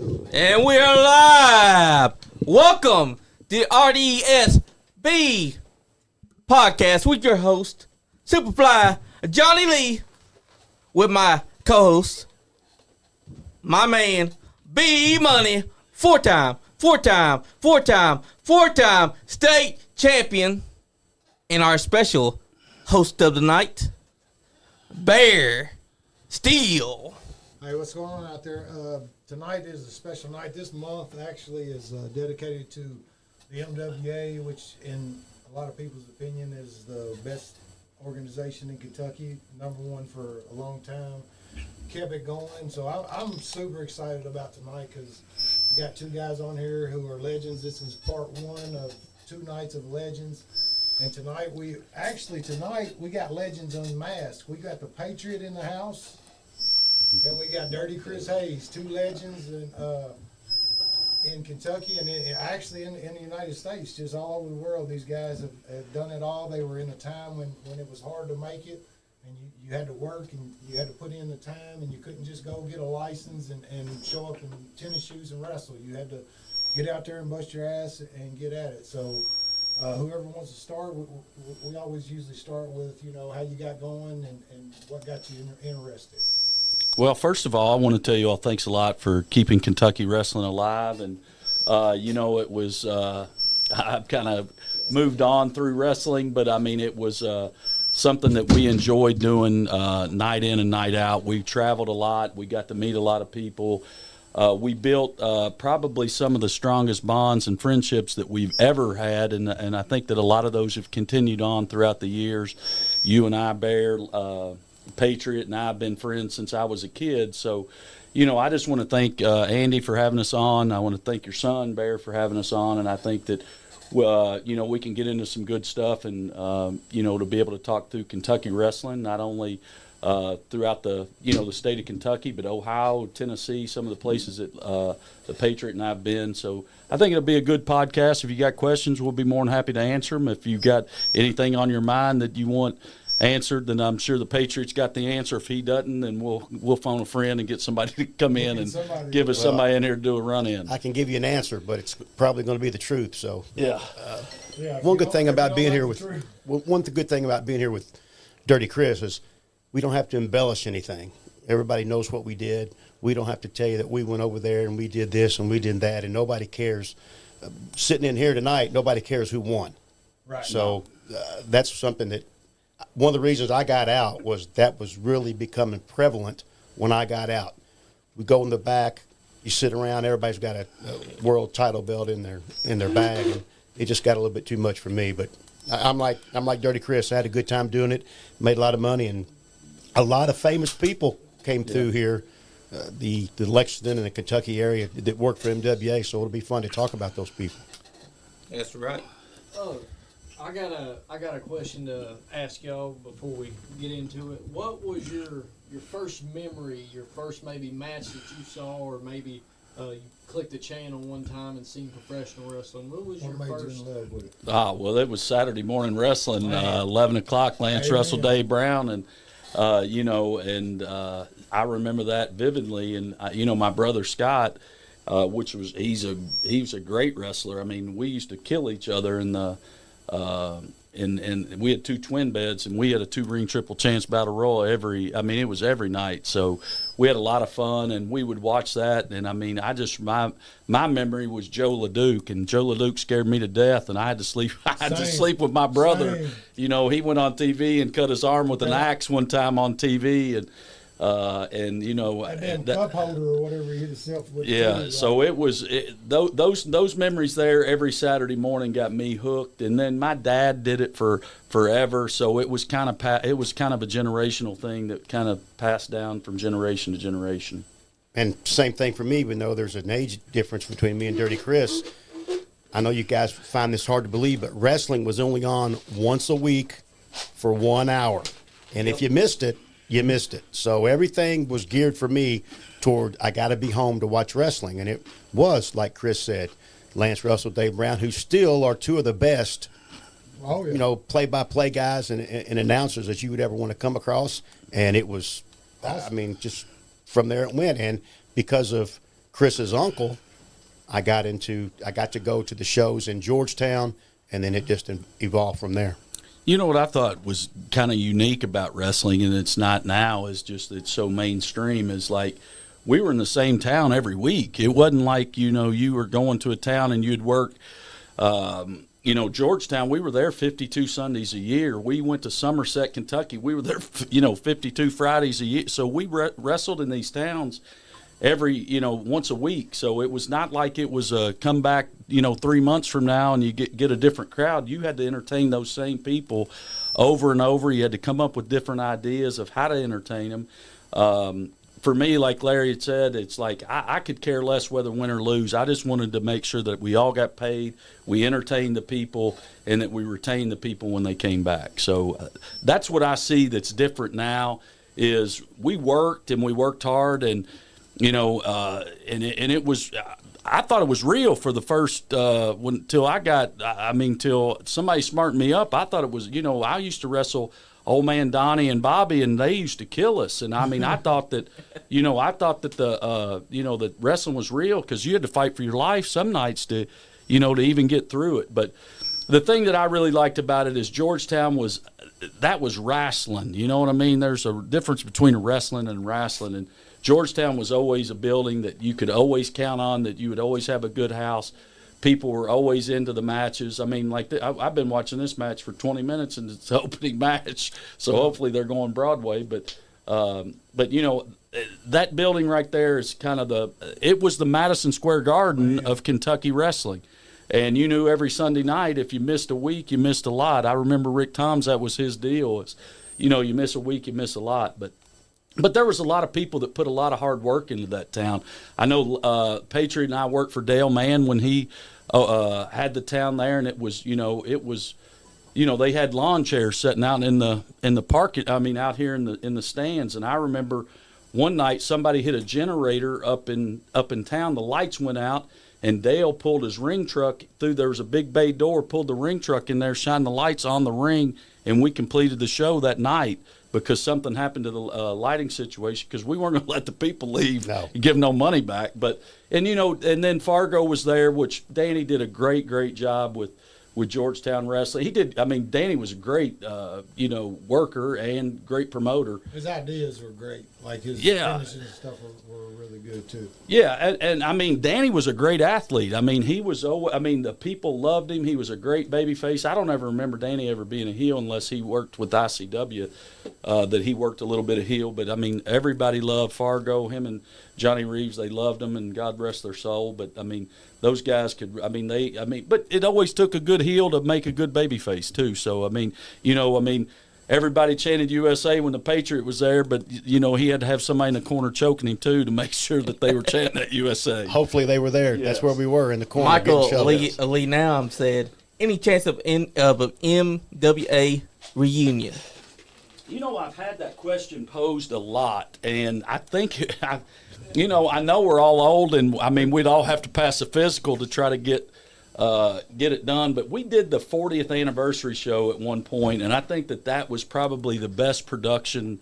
And we are live. Welcome to RDSB podcast with your host, Superfly Johnny Lee, with my co-host, my man, B Money, four-time state champion, and our special host of the night, Bear Steel. Hey, what's going on out there? Tonight is a special night. This month actually is dedicated to the MWA, which in a lot of people's opinion is the best organization in Kentucky, number one for a long time. Kept it going. So I'm super excited about tonight because we got two guys on here who are legends. This is part one of 2 nights of legends. And tonight we got legends unmasked. We got the Patriot in the house. And we got Dirty Chris Hayes, 2 legends in Kentucky and actually in the United States, just all over the world. These guys have done it all. They were in a time when it was hard to make it, and you had to work and you had to put in the time, and you couldn't just go get a license and show up in tennis shoes and wrestle. You had to get out there and bust your ass and get at it. So whoever wants to start, we always usually start with, how you got going and what got you interested. Well, first of all, I want to tell you all thanks a lot for keeping Kentucky wrestling alive. And, it was I've kind of moved on through wrestling, but, it was something that we enjoyed doing night in and night out. We traveled a lot. We got to meet a lot of people. We built probably some of the strongest bonds and friendships that we've ever had, and I think that a lot of those have continued on throughout the years. You and I, Bear, Patriot, and I have been friends since I was a kid. So, I just want to thank Andy for having us on. I want to thank your son, Bear, for having us on. And I think that, we can get into some good stuff and, to be able to talk through Kentucky wrestling, not only throughout the state of Kentucky, but Ohio, Tennessee, some of the places that the Patriot and I have been. So I think it'll be a good podcast. If you got questions, we'll be more than happy to answer them. If you've got anything on your mind that you want answered, then I'm sure the Patriots got the answer. If he doesn't, then we'll phone a friend and get somebody to come in and give us somebody in here to do a run in. I can give you an answer, but it's probably going to be the truth. So yeah. One good thing about being here with Dirty Chris is we don't have to embellish anything. Everybody knows what we did. We don't have to tell you that we went over there and we did this and we did that, and nobody cares. Sitting in here tonight, nobody cares who won. Right. So that's something that. One of the reasons I got out was that was really becoming prevalent when I got out. We go in the back, you sit around, everybody's got a world title belt in their bag, and it just got a little bit too much for me. But I'm like Dirty Chris. I had a good time doing it, made a lot of money, and a lot of famous people came through here, the Lexington and the Kentucky area that worked for MWA. So it'll be fun to talk about those people. That's right. Oh, I got a question to ask y'all before we get into it. What was your first memory, your first maybe match that you saw, or maybe you clicked the channel one time and seen professional wrestling? What was your first? Well, it was Saturday morning wrestling, 11 o'clock. Lance wrestled Dave Brown, and I remember that vividly. And my brother Scott, he's a great wrestler. I mean, we used to kill each other in the. And we had 2 twin beds, and we had a 2-ring triple chance battle royal it was every night. So we had a lot of fun, and we would watch that. And my memory was Joe LeDuc, and Joe LeDuc scared me to death, and I had to sleep. To sleep with my brother. Same. He went on TV and cut his arm with an axe one time on TV, and cup holder or whatever he hit himself with. Yeah, so those memories there every Saturday morning got me hooked, and then my dad did it for forever. So it was kind of a generational thing that kind of passed down from generation to generation. And same thing for me, even though there's an age difference between me and Dirty Chris. I know you guys find this hard to believe, but wrestling was only on once a week for 1 hour, and if you missed it. You missed it. So everything was geared for me toward I got to be home to watch wrestling. And it was, like Chris said, Lance Russell, Dave Brown, who still are 2 of the best, play-by-play guys and announcers that you would ever want to come across. And it was, awesome. Just from there it went. And because of Chris's uncle, I got to go to the shows in Georgetown, and then it just evolved from there. You know what I thought was kind of unique about wrestling, and it's not now, is just it's so mainstream, is like we were in the same town every week. It wasn't like, you were going to a town and you'd work, Georgetown, we were there 52 Sundays a year. We went to Somerset, Kentucky. We were there, 52 Fridays a year. So we wrestled in these towns every, once a week. So it was not like it was a come back, 3 months from now and you get a different crowd. You had to entertain those same people over and over. You had to come up with different ideas of how to entertain them. For me, like Larry had said, it's like I could care less whether win or lose. I just wanted to make sure that we all got paid, we entertained the people, and that we retained the people when they came back. So that's what I see that's different now is we worked and we worked hard, and it was. I thought it was real for the first till somebody smartened me up. I thought it was. I used to wrestle Old Man Donnie and Bobby, and they used to kill us. And I thought that, that wrestling was real because you had to fight for your life some nights to even get through it. But the thing that I really liked about it is Georgetown was wrestling. You know what I mean? There's a difference between wrestling and wrestling. And Georgetown was always a building that you could always count on, that you would always have a good house. People were always into the matches. I mean, I've been watching this match for 20 minutes, and it's the opening match, so hopefully they're going Broadway. But that building right there is kind of it was the Madison Square Garden of Kentucky wrestling. And you knew every Sunday night if you missed a week, you missed a lot. I remember Rick Toms, that was his deal. It's, you miss a week, you miss a lot. But there was a lot of people that put a lot of hard work into that town. I know Patriot and I worked for Dale Mann when he had the town there, and it was they had lawn chairs sitting out in the park. Out here in the stands. And I remember one night somebody hit a generator up in town. The lights went out, and Dale pulled his ring truck through. There was a big bay door. Pulled the ring truck in there, shined the lights on the ring, and we completed the show that night. Because something happened to the lighting situation, because we weren't going to let the people leave and give no money back. And then Fargo was there, which Danny did a great job with Georgetown wrestling. He did. Danny was a great, worker and great promoter. His ideas were great. Like his finishes and stuff were really good too. Yeah, and Danny was a great athlete. He was. The people loved him. He was a great baby face. I don't ever remember Danny ever being a heel unless he worked with ICW. That he worked a little bit of heel, but everybody loved Fargo. Him and Johnny Reeves, they loved him, and God rest their soul. But those guys could. But it always took a good heel to make a good baby face too. So everybody chanted USA when the Patriot was there, but he had to have somebody in the corner choking him too to make sure that they were chanting that USA. Hopefully they were there. Yes. That's where we were, in the corner. Michael Lee Naum said, "Any chance of an MWA reunion?" I've had that question posed a lot, and I think, I know we're all old, and we'd all have to pass a physical to try to get it done. But we did the 40th anniversary show at one point, and I think that was probably the best production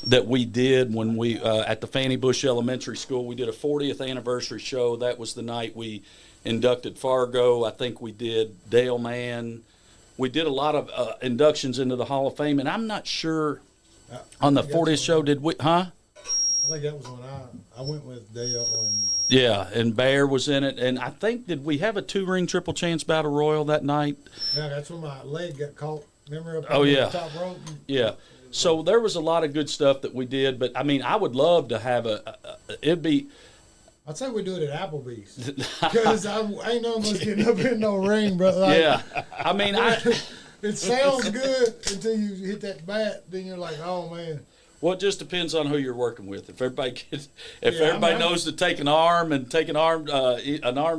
that we did when we at the Fannie Bush Elementary School. We did a 40th anniversary show. That was the night we inducted Fargo. I think we did Dale Mann. We did a lot of inductions into the Hall of Fame, and I'm not sure on the 40th show, did we, I think that was when I went with Dale and... Yeah, and Bear was in it, and I think, did we have a 2-ring triple chance battle royal that night? Yeah, that's when my leg got caught. Remember up on the top rope? Yeah. So there was a lot of good stuff that we did, but I would love to have it'd be... I'd say we do it at Applebee's, because I ain't none of us getting up in no ring, bro. It sounds good until you hit that bat. Then you're like, oh man. Well, it just depends on who you're working with. If everybody knows to take an arm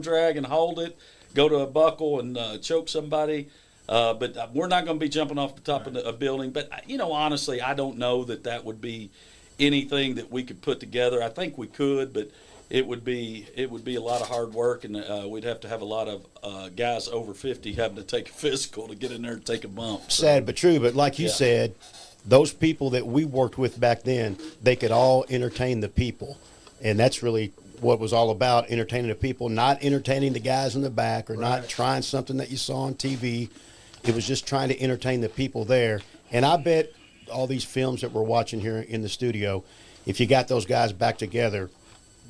drag and hold it, go to a buckle and choke somebody. But we're not going to be jumping off the top of a building. But honestly, I don't know that would be anything that we could put together. I think we could, but it would be a lot of hard work, and we'd have to have a lot of guys over 50 having to take a physical to get in there and take a bump. So. Sad but true. But like you said, those people that we worked with back then, they could all entertain the people, and that's really what was all about, entertaining the people, not entertaining the guys in the back, or not trying something that you saw on TV. It was just trying to entertain the people there. And I bet all these films that we're watching here in the studio, if you got those guys back together,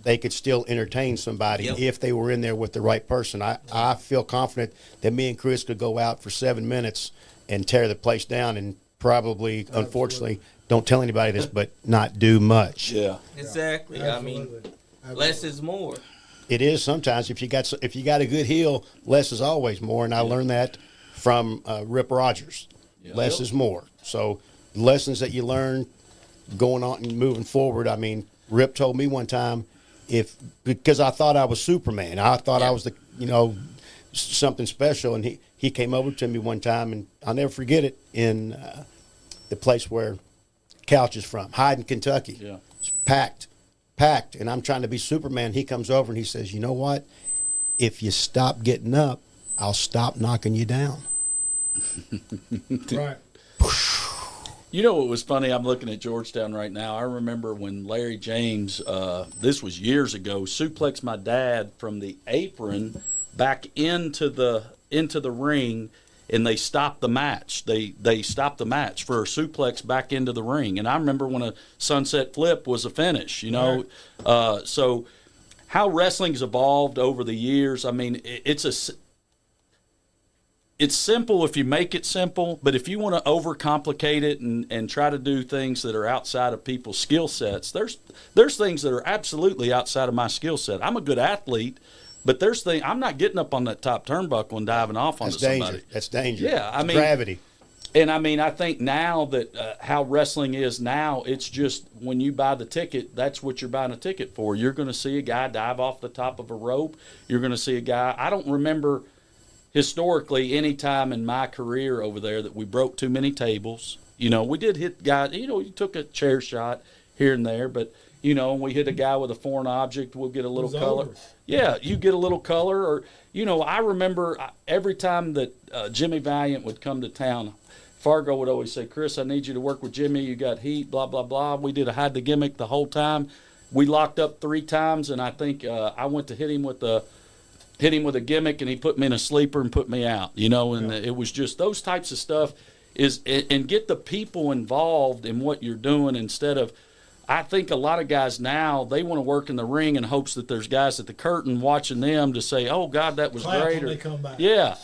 they could still entertain somebody if they were in there with the right person. I feel confident that me and Chris could go out for 7 minutes and tear the place down and probably, unfortunately, don't tell anybody this, but not do much. Yeah. Exactly. I mean, less is more. It is sometimes. If you got a good heel, less is always more, and I learned that from Rip Rogers. Less is more. So lessons that you learn going on and moving forward. I mean, Rip told me one time, because I thought I was Superman, I thought I was something special, and he came over to me one time, and I'll never forget it, in the place where Couch is from, Hyden, Kentucky. Yeah. It's packed, and I'm trying to be Superman. He comes over and he says, "You know what? If you stop getting up, I'll stop knocking you down." Right. You know what was funny? I'm looking at Georgetown right now. I remember when Larry James, this was years ago, suplexed my dad from the apron back into the ring, and they stopped the match. They stopped the match for a suplex back into the ring. And I remember when a sunset flip was a finish. So how wrestling's evolved over the years. I mean, it's simple if you make it simple, but if you want to overcomplicate it and try to do things that are outside of people's skill sets, there's things that are absolutely outside of my skill set. I'm a good athlete, but there's things I'm not getting up on that top turnbuckle and diving off onto somebody. That's danger. Yeah, I mean, gravity. And I mean, I think now that how wrestling is now, it's just when you buy the ticket, that's what you're buying a ticket for. You're going to see a guy dive off the top of a rope. You're going to see a guy. I don't remember historically any time in my career over there that we broke too many tables. We did hit guys. You took a chair shot here and there, but we hit a guy with a foreign object, we'll get a little color. Over. Yeah, you get a little color, or I remember every time that Jimmy Valiant would come to town, Fargo would always say, "Chris, I need you to work with Jimmy. You got heat, blah blah blah." We did a hide the gimmick the whole time. We locked up 3 times, and I think I went to hit him with a gimmick, and he put me in a sleeper and put me out. And it was just those types of stuff and get the people involved in what you're doing instead of. I think a lot of guys now, they want to work in the ring in hopes that there's guys at the curtain watching them to say, "Oh God, that was great." When they come back. Yeah.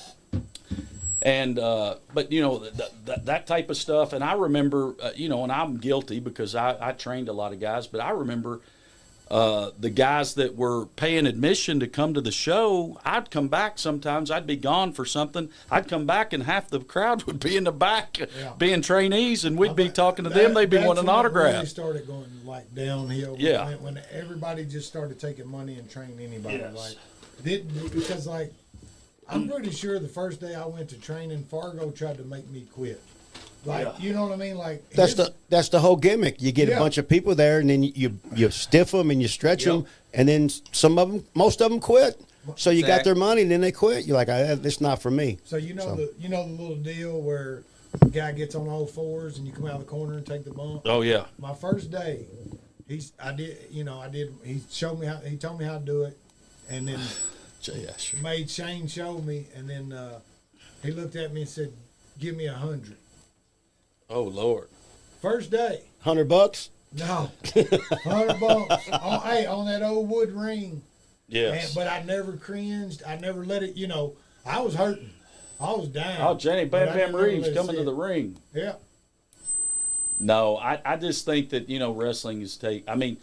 And but that type of stuff, and I remember and I'm guilty because I trained a lot of guys, but I remember the guys that were paying admission to come to the show, I'd come back sometimes. I'd be gone for something. I'd come back, and half the crowd would be in the back being trainees, and we'd be talking to them. They'd be wanting an autograph. It really started going like downhill. Yeah. When everybody just started taking money and training anybody. Yes. Because I'm pretty sure the first day I went to training, Fargo tried to make me quit. You know what I mean? That's the whole gimmick. You get a bunch of people there, and then you stiff them and you stretch them, and then most of them quit. So you got their money, and then they quit. You're like, "It's not for me." So the little deal where the guy gets on all fours and you come out of the corner and take the bump. Oh yeah. My first day, he showed me he told me how to do it, and then made Shane show me, and then he looked at me and said, "Give me 100." Oh Lord. First day. $100? No. $100 on that old wood ring. Yes. But I never cringed. I never let it, I was hurting. I was down. Oh, Jenny Bam Bam Reeves coming to the ring. Yeah. No, I just think that, wrestling is and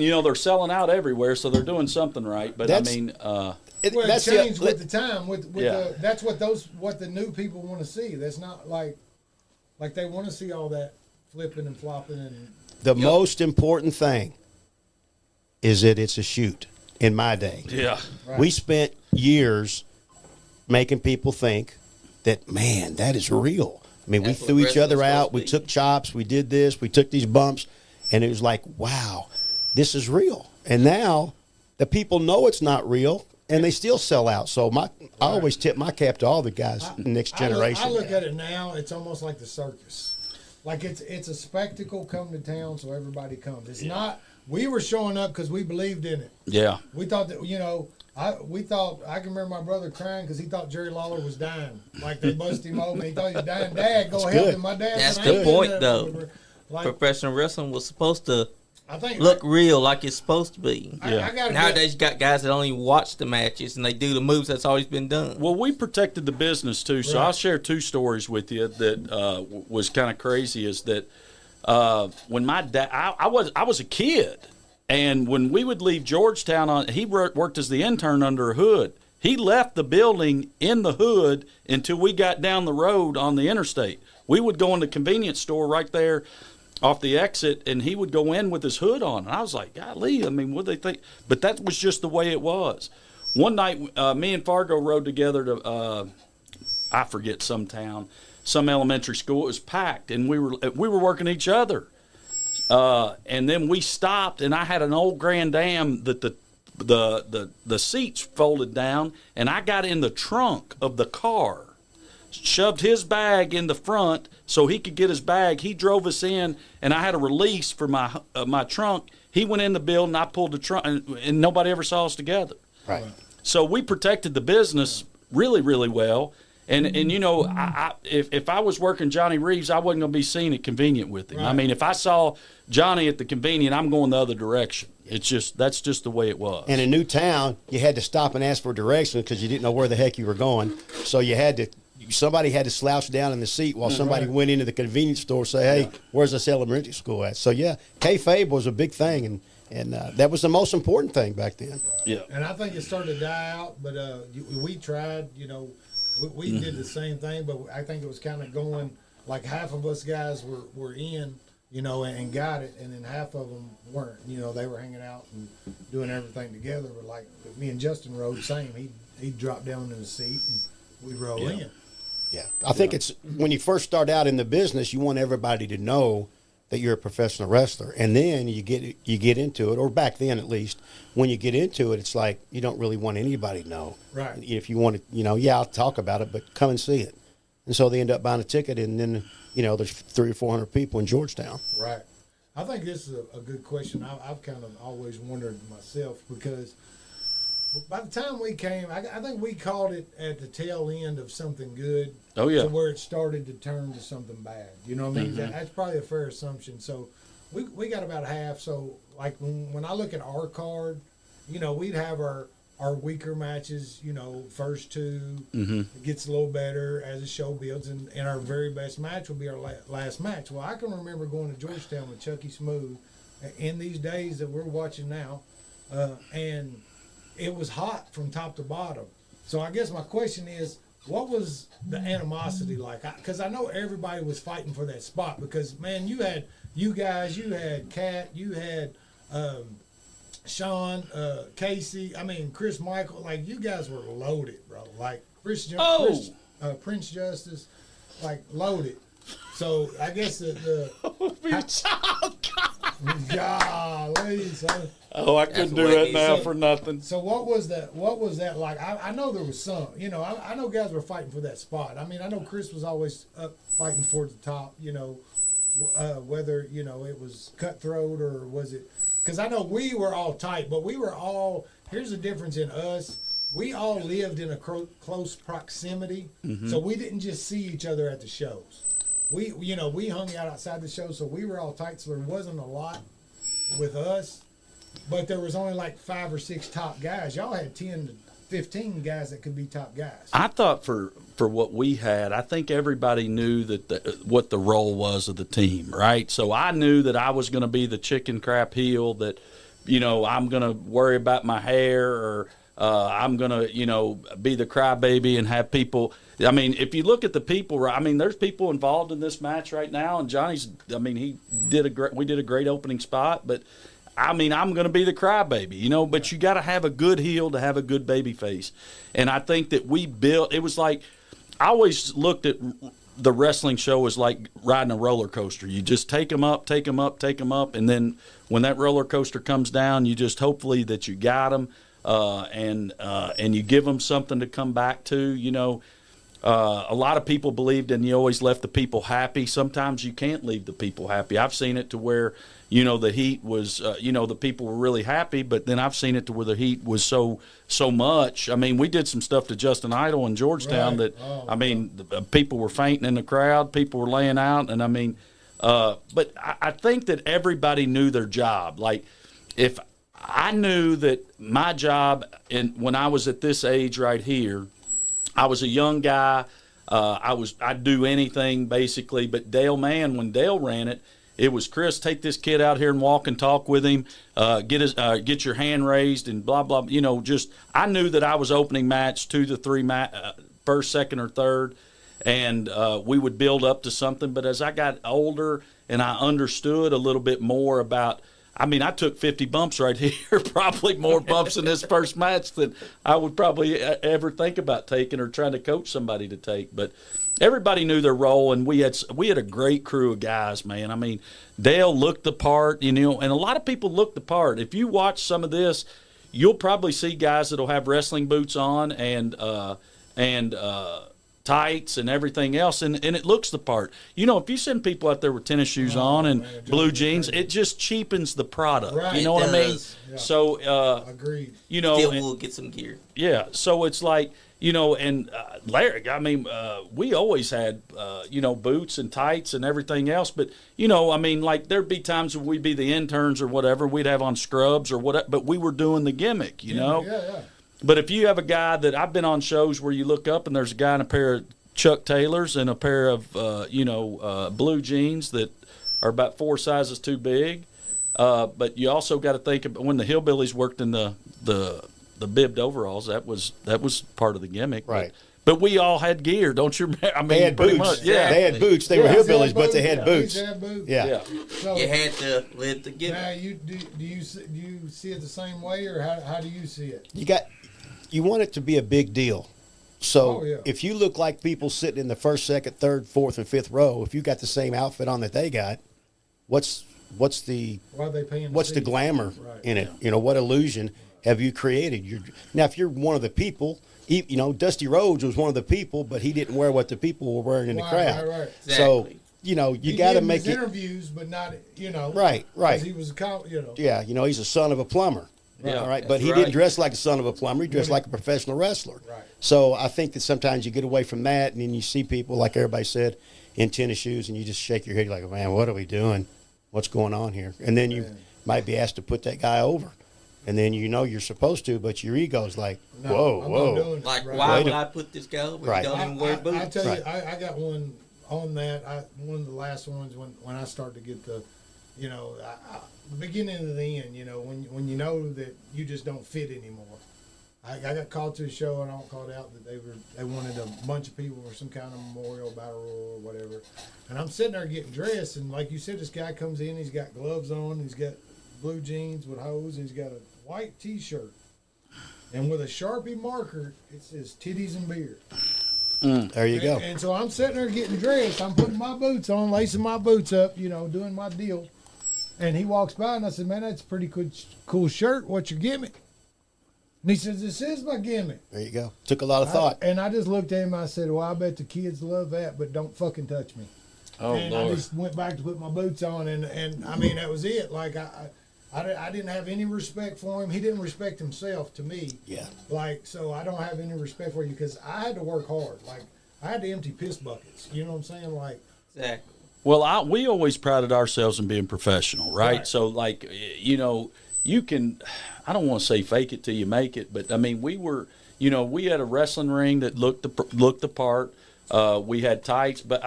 they're selling out everywhere, so they're doing something right. But it changed with the time. That's what the new people want to see. That's not like they want to see all that flipping and flopping and. The most important thing is that it's a shoot. In my day, Right. We spent years making people think that, man, that is real. I mean, we threw each other out. We took chops. We did this. We took these bumps, and it was like, wow, this is real. And now the people know it's not real, and they still sell out. So I always tip my cap to all the guys in the next generation. I look at it now, it's almost like the circus. Like it's a spectacle come to town, so everybody comes. It's not we were showing up because we believed in it. Yeah. We thought that, I can remember my brother crying because he thought Jerry Lawler was dying. Like they busted him open. He thought he was dying. Dad, go help him. My dad. That's said, the "I ain't doing point, that." though. Like, Professional wrestling was supposed to I think look real, like it's supposed to be. I gotta Nowadays, you got guys that don't even watch the matches and they do the moves that's always been done. Well, we protected the business too, so Right. I'll share two stories with you that was kind of crazy. Is that when my dad, I was a kid, and when we would leave Georgetown, he worked as the intern under a hood. He left the building in the hood until we got down the road on the interstate. We would go in the convenience store right there off the exit, and he would go in with his hood on. And I was like, golly, I mean, what do they think? But that was just the way it was. One night, me and Fargo rode together to, I forget some town, some elementary school. It was packed, and we were working each other. And then we stopped, and I had an old Grand Am that the seats folded down, and I got in the trunk of the car, shoved his bag in the front so he could get his bag. He drove us in, and I had a release for my trunk. He went in the building, I pulled the trunk, and nobody ever saw us together. Right. So we protected the business really, really well. And if I was working Johnny Reeves, I wasn't going to be seen at Convenient with him. Right. I mean, if I saw Johnny at the Convenient, I'm going the other direction. That's just the way it was. And in new town, you had to stop and ask for directions because you didn't know where the heck you were going. So somebody had to slouch down in the seat while somebody went into the convenience store and say, hey, where's this elementary school at? So, yeah, kayfabe was a big thing, and that was the most important thing back then. Yeah. And I think it started to die out, but we tried, we did the same thing, but I think it was kind of going, like half of us guys were in, and got it, and then half of them weren't. They were hanging out and doing everything together, but like me and Justin rode same. He'd drop down in the seat and we'd roll in. Yeah. I think it's when you first start out in the business, you want everybody to know that you're a professional wrestler. And then you get into it, or back then at least, when you get into it, it's like you don't really want anybody to know. Right. If you want to, I'll talk about it, but come and see it. And so they end up buying a ticket, and then, there's 300 or 400 people in Georgetown. Right. I think this is a good question. I've kind of always wondered myself, because by the time we came, I think we called it at the tail end of something good. Oh, yeah. To where it started to turn to something bad. You know what I mean? That's probably a fair assumption. So we got about half. So like when I look at our card, we'd have our weaker matches, first two. It gets a little better as the show builds, and our very best match will be our last match. Well, I can remember going to Georgetown with Chucky Smooth in these days that we're watching now, and it was hot from top to bottom. So I guess my question is, what was the animosity like? Because I know everybody was fighting for that spot. Because, man, you had Kat, you had Sean, Casey, Chris Michael. Like, you guys were loaded, bro. Like, Prince Justice, like, loaded. So I guess golly, son. Oh, I couldn't do that now for nothing. So what was that like? I know there was some, I know guys were fighting for that spot. I know Chris was always up fighting for the top, whether, it was cutthroat or was it, because I know we were all tight, but here's the difference in us. We all lived in a close proximity, so we didn't just see each other at the shows. We hung out outside the show, so we were all tight, so there wasn't a lot with us. But there was only like 5 or 6 top guys. Y'all had 10 to 15 guys that could be top guys. I thought for what we had, I think everybody knew that what the role was of the team, right? So I knew that I was going to be the chicken crap heel, that, I'm going to worry about my hair, or I'm going to, be the crybaby and have people. If you look at the people, there's people involved in this match right now, and Johnny's, we did a great opening spot, but I'm going to be the crybaby, but you got to have a good heel to have a good baby face. And I think that it was like, I always looked at the wrestling show as like riding a roller coaster. You just take them up, take them up, take them up. And then when that roller coaster comes down, you just hopefully that you got them, and you give them something to come back to, A lot of people believed in you always left the people happy. Sometimes you can't leave the people happy. I've seen it to where, the heat was, the people were really happy, but then I've seen it to where the heat was so much. I mean, we did some stuff to Justin Idol in Georgetown Right. that, people were fainting in the crowd, people were laying out, and but I think that everybody knew their job. Like, if I knew that my job, when I was at this age right here, I was a young guy. I'd do anything basically. But when Dale ran it, it was, Chris, take this kid out here and walk and talk with him. Get your hand raised and blah blah. I knew that I was opening match 2 to 3 first, second, or third, and we would build up to something. But as I got older and I understood a little bit more about. I mean, I took 50 bumps right here, probably more bumps in this first match than I would probably ever think about taking or trying to coach somebody to take. But everybody knew their role, and we had a great crew of guys, man. I mean, Dale looked the part, and a lot of people look the part. If you watch some of this, you'll probably see guys that'll have wrestling boots on and tights and everything else, and it looks the part. If you send people out there with tennis shoes on and blue jeans, it just cheapens the product. Right. You know what I mean? Yeah. So, Agreed. Still will get some gear. Yeah. So it's like, and Larry, I mean, we always had, boots and tights and everything else. But, I mean, like there'd be times when we'd be the interns or whatever, we'd have on scrubs or whatever, but we were doing the gimmick, Yeah. But if you have a guy that I've been on shows where you look up and there's a guy in a pair of Chuck Taylors and a pair of, blue jeans that are about 4 sizes too big. But you also got to think about when the hillbillies worked in the bibbed overalls, that was part of the gimmick. Right. But we all had gear, don't you remember? I mean, They had pretty boots. much, yeah. They had boots. They were hillbillies, but they had boots. They had boots. Yeah. So, You had to live the now gimmick. do you see it the same way, or how do you see it? You want it to be a big deal. So Oh, yeah. if you look like people sitting in the first, second, third, fourth, and fifth row, if you got the same outfit on that they got, what's the Why are they paying? what's the fees? glamour Right. in it? What illusion have you created? Now, if you're one of the people, Dusty Rhodes was one of the people, but he didn't wear what the people were wearing in the crowd. Right. So Exactly. you He got to did make his it interviews, but not Right. 'cause he was Yeah, he's a son of a plumber. Yeah, all right. that's But he right. didn't dress like a son of a plumber. He dressed like a professional wrestler. Right. So I think that sometimes you get away from that, and then you see people, like everybody said, in tennis shoes, and you just shake your head. You're like, man, what are we doing? What's going on here? And then you might be asked to put that guy over. And then you're supposed to, but your ego's like, No, whoa, I'm whoa. not doing it. Like, Right. why Wait would a- I put this guy over? Right. He don't even wear boots. I tell Right. you, I got one on that. One of the last ones when I started to get the, the beginning of the end. When you know that you just don't fit anymore. I got called to a show and I called out that they wanted a bunch of people for some kind of memorial battle royal or whatever. And I'm sitting there getting dressed, and like you said, this guy comes in. He's got gloves on. He's got blue jeans with hose. And he's got a white T-shirt. And with a Sharpie marker, it says titties and beer. There you go. And so I'm sitting there getting dressed. I'm putting my boots on, lacing my boots up, doing my deal. And he walks by, and I said, man, that's a pretty cool shirt. What's your gimmick? And he says, this is my gimmick. There you go. Took a lot of thought. And I just looked at him, and I said, well, I bet the kids love that, but don't fucking touch me. Oh, And Lord. I just went back to put my boots on, and I mean, that was it. Like, I didn't have any respect for him. He didn't respect himself to me. Yeah. Like, so I don't have any respect for you because I had to work hard. Like, I had to empty piss buckets. You know what I'm saying? Like, Exactly. Well, we always prided ourselves in being professional, right? Right. So, like, you can, I don't want to say fake it till you make it, but I mean, we we had a wrestling ring that looked the part. We had tights, but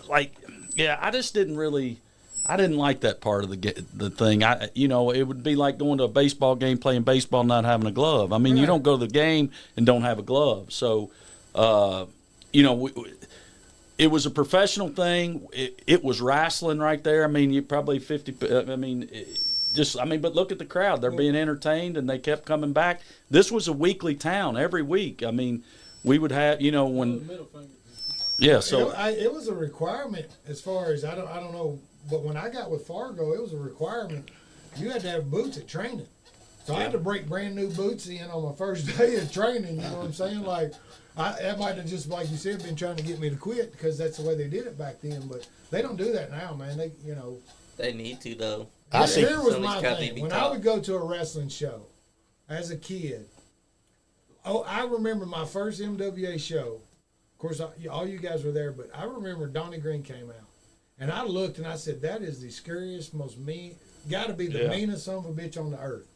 I just didn't really. I didn't like that part of the thing. It would be like going to a baseball game, playing baseball, not having a glove. I mean, you Right. don't go to the game and don't have a glove. So, it was a professional thing. It was wrestling right there. I mean, you probably 50. But look at the crowd. They're being entertained, and they kept coming back. This was a weekly town every week. I mean, we would have, when. Middle finger. Yeah, so. it was a requirement as far as I don't know, but when I got with Fargo, it was a requirement. You had to have boots at training. So I had to break brand new boots in on my first day of training. You know what I'm saying? Like, that might have just, like you said, been trying to get me to quit because that's the way they did it back then. But they don't do that now, man. They, you know. They need to, though. Here was my Somebody's thing. gotta be When I taught. would go to a wrestling show as a kid, I remember my first MWA show. Of course, all you guys were there, but I remember Donnie Green came out. And I looked and I said, that is the scariest, most mean, got to be the meanest son of a bitch on the earth.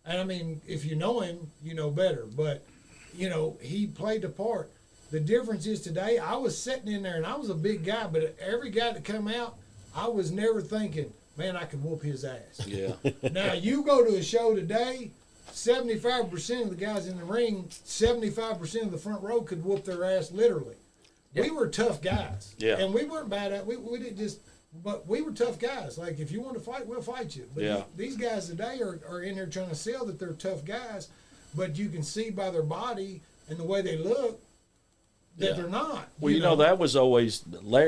And I mean, if you know him, you know better. But, you know, he played the part. The difference is today, I was sitting in there and I was a big guy, but every guy that come out, I was never thinking, man, I could whoop his ass. Yeah. Now, you go to a show today, 75% of the guys in the ring, 75% of the front row could whoop their ass literally. Yeah. We were tough guys. Yeah. And we weren't bad at it. We didn't just, but we were tough guys. Like, if you want to fight, we'll fight you. But these guys today are in here trying to sell that they're tough guys, but you can see by their body and the way they look that they're not. Well, you know, that was always,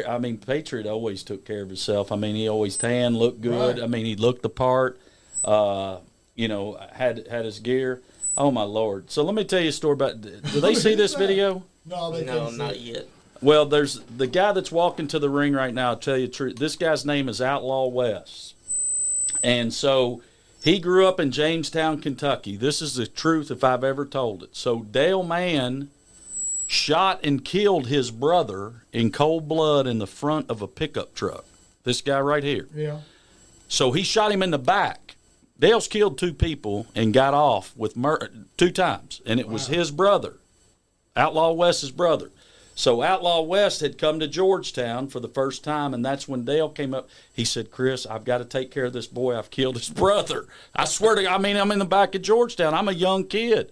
I mean, Patriot always took care of himself. I mean, he always tan, looked good. Right. I mean, he looked the part, you know, had his gear. Oh, my Lord. So let me tell you a story about, do they see this video? No, they No, couldn't see not it. yet. Well, there's the guy that's walking to the ring right now. I'll tell you the truth. This guy's name is Outlaw West. And so he grew up in Jamestown, Kentucky. This is the truth if I've ever told it. So Dale Mann shot and killed his brother in cold blood in the front of a pickup truck. This guy right here. Yeah. So he shot him in the back. Dale's killed 2 people and got off with murder 2 times. And it was his brother, Outlaw West's brother. So Outlaw West had come to Georgetown for the first time, and that's when Dale came up. He said, Chris, I've got to take care of this boy. I've killed his brother. I swear to God, I mean, I'm in the back of Georgetown. I'm a young kid.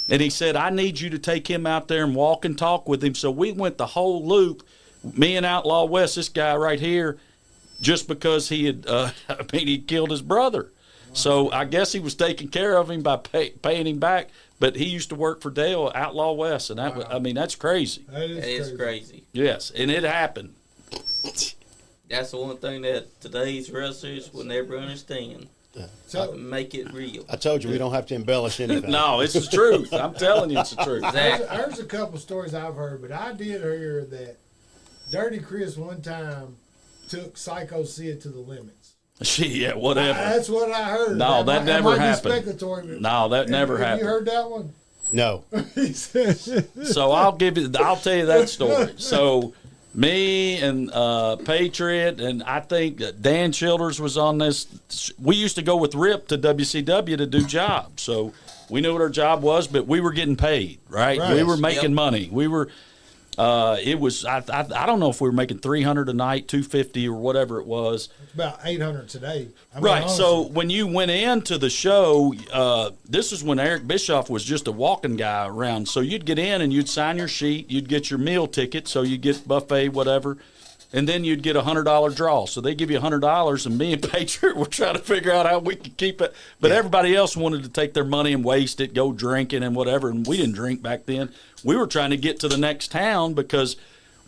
And he said, I need you to take him out there and walk and talk with him. So we went the whole loop, me and Outlaw West, this guy right here, just because he had, he killed his brother. So I guess he was taking care of him by paying him back. But he used to work for Dale, Outlaw West, and that I mean, that's crazy. That is Crazy. Yes, and it happened. That's the one thing that today's wrestlers will never understand. So, Make it real. I told you we don't have to embellish anything. No, it's the truth. I'm telling you, it's the truth. there's a couple stories I've heard, but I did hear that Dirty Chris one time took Psycho Sid to the limits. Yeah, whatever. That's what I heard. No, that never might be happened. Speculatory, but No, that never have happened. you heard that one? No. So I'll tell you that story. So me and Patriot, and I think Dan Childers was on this. We used to go with Rip to WCW to do jobs. So we knew what our job was, but we were getting paid, right? We were making money. We were. It was I don't know if we were making $300 a night, $250 or whatever it was. It's about 800 today. I mean, Right. honestly. So when you went into the show, this is when Eric Bischoff was just a walking guy around. So you'd get in and you'd sign your sheet, you'd get your meal ticket, so you get buffet, whatever, and then you'd get $100 draw. So they give you $100, and me and Patriot were trying to figure out how we could keep it. But everybody else wanted to take their money and waste it, go drinking and whatever. And we didn't drink back then. We were trying to get to the next town because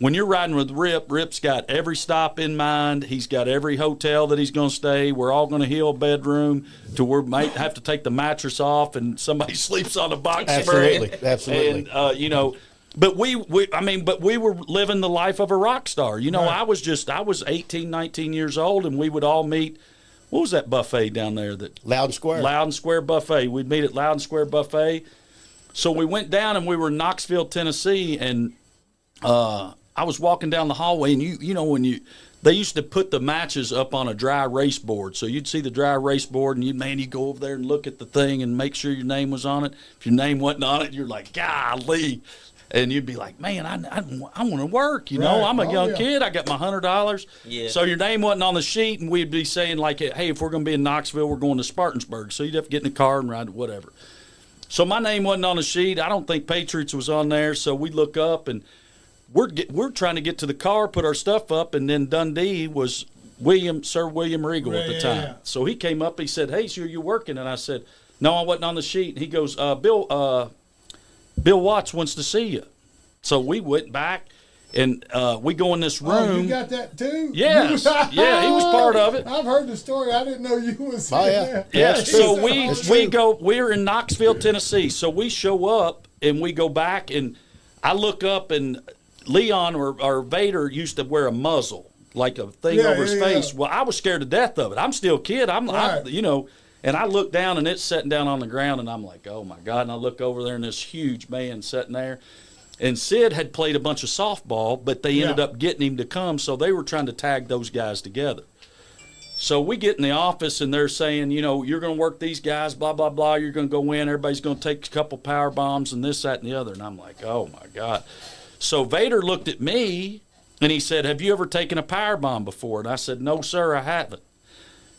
when you're riding with Rip's got every stop in mind. He's got every hotel that he's going to stay. We're all going to heal a bedroom to where we might have to take the mattress off and somebody sleeps on the box Absolutely. spring. Absolutely. And, you know, but we were living the life of a rock star. You know, Right. I was 18, 19 years old, and we would all meet. What was that buffet down there? That Loud and Square. Loud and Square Buffet. We'd meet at Loud and Square Buffet. So we went down, and we were in Knoxville, Tennessee, and I was walking down the hallway, and you know when they used to put the matches up on a dry erase board. So you'd see the dry erase board, and you'd go over there and look at the thing and make sure your name was on it. If your name wasn't on it, you're like, golly. And you'd be like, man, I want to work, you know. Right. I'm a Oh, young yeah. kid. I got my $100. Yeah. So your name wasn't on the sheet, and we'd be saying, like, hey, if we're going to be in Knoxville, we're going to Spartansburg. So you'd have to get in the car and ride, whatever. So my name wasn't on the sheet. I don't think Patriots was on there. So we look up, and we're trying to get to the car, put our stuff up, and then Dundee was Sir William Regal at the time. Yeah. So he came up. He said, "Hey, so you working?" And I said, "No, I wasn't on the sheet." And he goes, Bill Watts wants to see you." So we went back, And we go in this room. Oh, you got that too? Yes. Yeah, he was part of it. I've heard the story. I didn't know you was. Oh, yeah. there. Yeah, That's so true. we're in Knoxville, Tennessee. So we show up and we go back, and I look up, and Leon or Vader used to wear a muzzle, like a thing over his face. Well, I was scared to death of it. I'm still a kid. I'm you know, and I look down, and it's sitting down on the ground, and I'm like, oh my God. And I look over there, and this huge man sitting there. And Sid had played a bunch of softball, but they ended up getting him to come, so they were trying to tag those guys together. So we get in the office, and they're saying, you know, you're going to work these guys, blah, blah, blah. You're going to go in. Everybody's going to take a couple power bombs and this, that, and the other. And I'm like, oh, my God. So Vader looked at me, and he said, have you ever taken a power bomb before? And I said, no, sir, I haven't.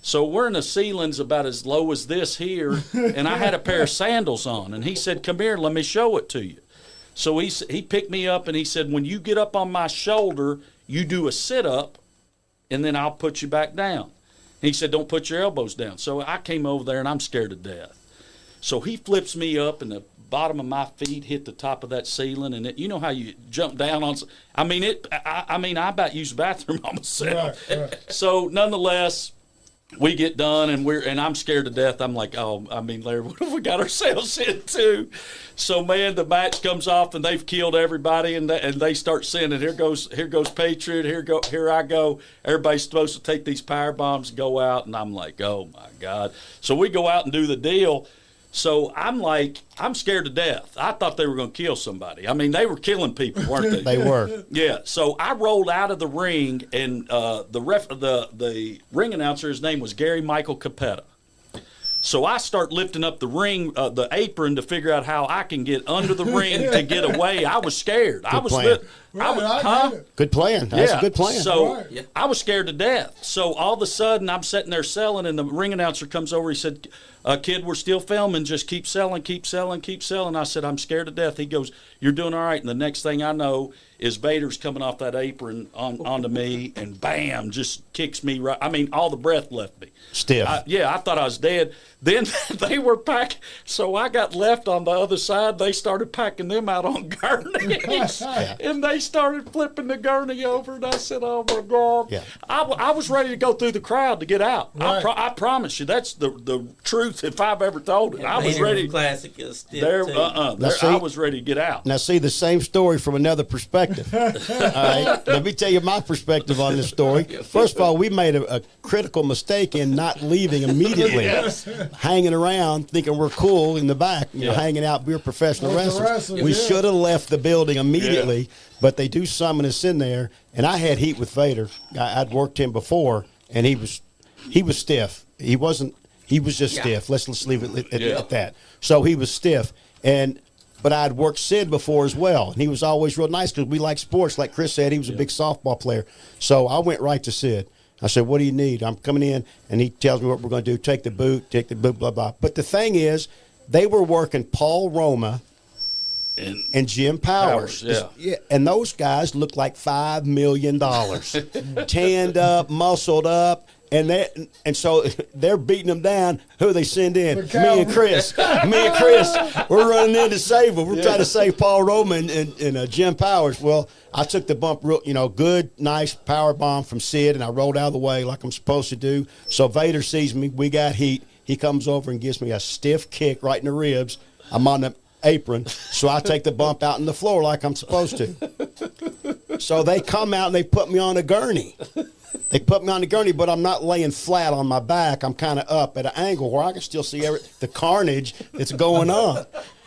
So we're in the ceilings about as low as this here, and I had a pair of sandals on. And he said, come here, let me show it to you. So he picked me up, and he said, when you get up on my shoulder, you do a sit-up, and then I'll put you back down. And he said, don't put your elbows down. So I came over there, and I'm scared to death. So he flips me up, and the bottom of my feet hit the top of that ceiling, and you know how you jump down on. I mean, I about used the bathroom on myself. Right. So nonetheless, we get done, and I'm scared to death. I'm like, oh, I mean, Larry, what have we got ourselves into? So, man, the match comes off, and they've killed everybody, and they start sending, here goes Patriot, here I go. Everybody's supposed to take these power bombs and go out, and I'm like, oh, my God. So we go out and do the deal. So I'm like, I'm scared to death. I thought they were going to kill somebody. I mean, they were killing people, weren't they? They were. Yeah. So I rolled out of the ring, and the ring announcer, his name was Gary Michael Capetta. So I start lifting up the ring, the apron, to figure out how I can get under the ring to get away. I was scared. Good plan. Good plan. That's a good plan. So I was scared to death. So all of a sudden, I'm sitting there selling, and the ring announcer comes over. He said, kid, we're still filming. Just keep selling, keep selling, keep selling. I said, I'm scared to death. He goes, you're doing all right. And the next thing I know is Vader's coming off that apron onto me, and bam, just kicks me right. I mean, all the breath left me. Stiff. I thought I was dead. Then they were packing, so I got left on the other side. They started packing them out on gurneys, and they started flipping the gurney over. And I said, "Oh my God!" Yeah. I was ready to go through the crowd to get out. Right. I promise you, that's the truth. If I've ever told it, I was Vader ready. Classic is stiff There, too. I was ready to get out. Now, see the same story from another perspective. All right, let me tell you my perspective on this story. First of all, we made a critical mistake in not leaving immediately, hanging around thinking we're cool in the back, you know, hanging out. We were professional wrestlers. We should have left the building immediately, but they do summon us in there. And I had heat with Vader. I'd worked him before, and he was stiff. He wasn't. He was just stiff. Let's leave it at that. So he was stiff, but I'd worked Sid before as well, and he was always real nice because we like sports. Like Chris said, he was a big softball player. So I went right to Sid. I said, what do you need? I'm coming in, and he tells me what we're going to do. Take the boot, blah, blah. But the thing is, they were working Paul Roma and Jim Powers. And those guys looked like $5 million. Tanned up, muscled up. And so they're beating them down. Who they send in? Me and Chris. We're running in to save them. We're trying to save Paul Roma and Jim Powers. Well, I took the bump, good, nice power bomb from Sid, and I rolled out of the way like I'm supposed to do. So Vader sees me. We got heat. He comes over and gives me a stiff kick right in the ribs. I'm on the apron, so I take the bump out on the floor like I'm supposed to. So they come out and they put me on a gurney. But I'm not laying flat on my back. I'm kind of up at an angle where I can still see the carnage that's going on.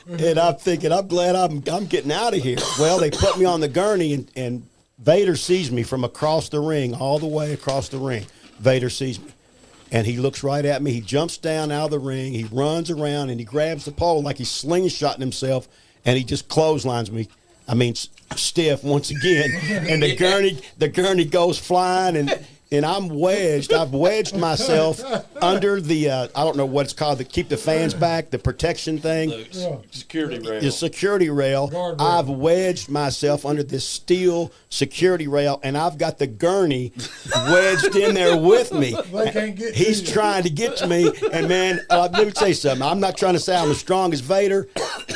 And I'm thinking, I'm glad I'm getting out of here. Well, they put me on the gurney, and Vader sees me from across the ring, all the way across the ring. Vader sees me, and he looks right at me. He jumps down out of the ring. He runs around, and he grabs the pole like he's slingshotting himself, and he just clotheslines me. I mean, stiff once again, and the gurney goes flying, and I'm wedged. I've wedged myself under the I don't know what it's called, to keep the fans back, the protection thing. The security rail. The security rail. Guardrail. I've wedged myself under this steel security rail, and I've got the gurney wedged in there with me. They can't get He's to you. trying to get to me, and man, let me tell you something. I'm not trying to say I'm as strong as Vader.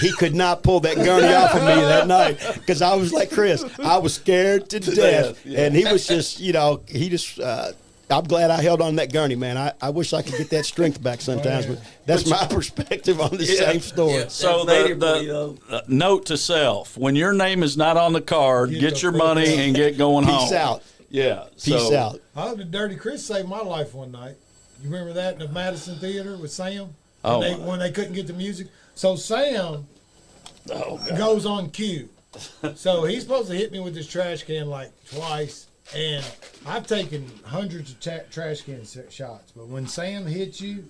He could not pull that gurney off of me that night, because I was like Chris. I was scared to death, and he was just, he just. I'm glad I held on to that gurney, man. I wish I could get that strength back sometimes, but that's my perspective on the same story. Yeah. So the note to self: when your name is not on the card, get your money and get going home. Peace out. Yeah. Peace out. I had the Dirty Chris saved my life one night. You remember that in the Madison Theater with Sam? Oh, When they couldn't get the music. So Sam goes on cue. So he's supposed to hit me with this trash can like twice. And I've taken hundreds of trash can shots. But when Sam hits you,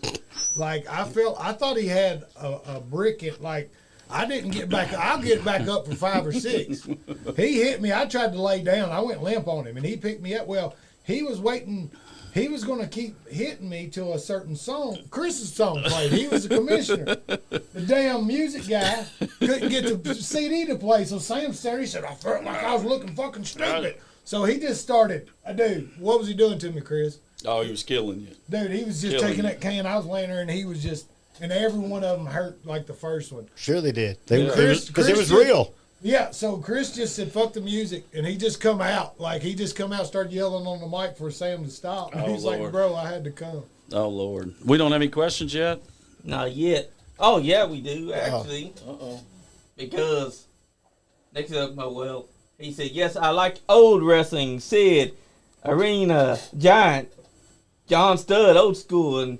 like I thought he had a brick in, like, I didn't get back. I'll get back up for 5 or 6. He hit me. I tried to lay down. I went limp on him, and he picked me up. Well, he was waiting. He was going to keep hitting me till a certain song, Chris's song played. He was the commissioner. The damn music guy couldn't get the CD to play. So Sam stared. He said, I felt like I was looking fucking stupid. So he just started. Dude, what was he doing to me, Chris? Oh, he was killing you. Dude, he was just taking that can. I was laying there, and he was just, and every one of them hurt like the first one. Sure they did. Chris Because it was just- real. Yeah, so Chris just said, fuck the music, and he just come out. Like, he just come out, started yelling on the mic for Sam to stop. And Oh, he's like, Lord. bro, I had to come. Oh Lord, we don't have any questions yet. Not yet. Oh yeah, we do actually. Uh-oh. Because next up, he said, yes, I like old wrestling. Sid, Arena, Giant, John Studd, old school. And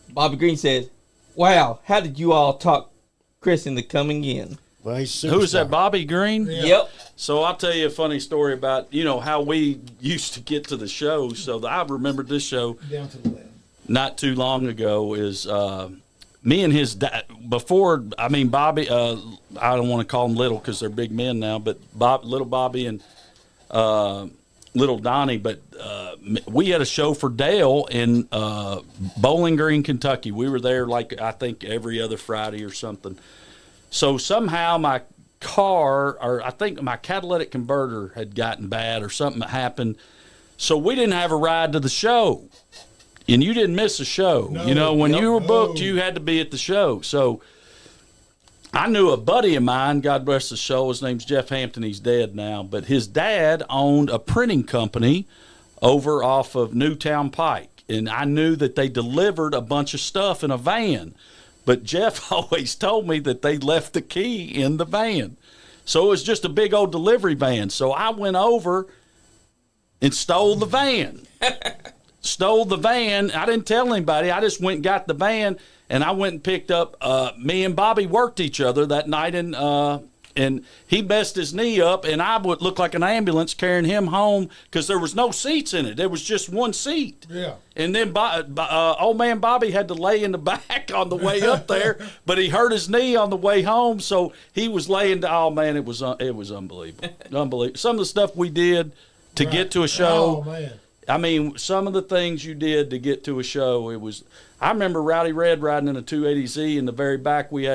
Bobby Green says, wow, how did you all talk Chris into coming in? Well, he's Who is that, superstar. Bobby Green? Yeah. Yep. So I'll tell you a funny story about, how we used to get to the show. So I remember this show Down to the left. not too long ago is me and his dad, before, Bobby, I don't want to call them little because they're big men now, but little Bobby and little Donnie, but we had a show for Dale in Bowling Green, Kentucky. We were there like, I think, every other Friday or something. So somehow my car, or I think my catalytic converter had gotten bad or something happened. So we didn't have a ride to the show. And you didn't miss a show. No, When you were no. booked, you had to be at the show. So I knew a buddy of mine, God bless his soul, his name's Jeff Hampton, he's dead now, but his dad owned a printing company over off of Newtown Pike. And I knew that they delivered a bunch of stuff in a van. But Jeff always told me that they left the key in the van. So it was just a big old delivery van. So I went over and stole the van. I didn't tell anybody. I just went and got the van, and I went and picked up. Me and Bobby worked each other that night, and he messed his knee up, and I would look like an ambulance carrying him home because there was no seats in it. There was just one seat. Yeah. And then old man Bobby had to lay in the back on the way up there, but he hurt his knee on the way home, so he was laying. Oh man, it was unbelievable, unbelievable. Some of the stuff we did to get to a show. Oh, man. Some of the things you did to get to a show, it was. I remember Rowdy Red riding in a 280Z in the very back. We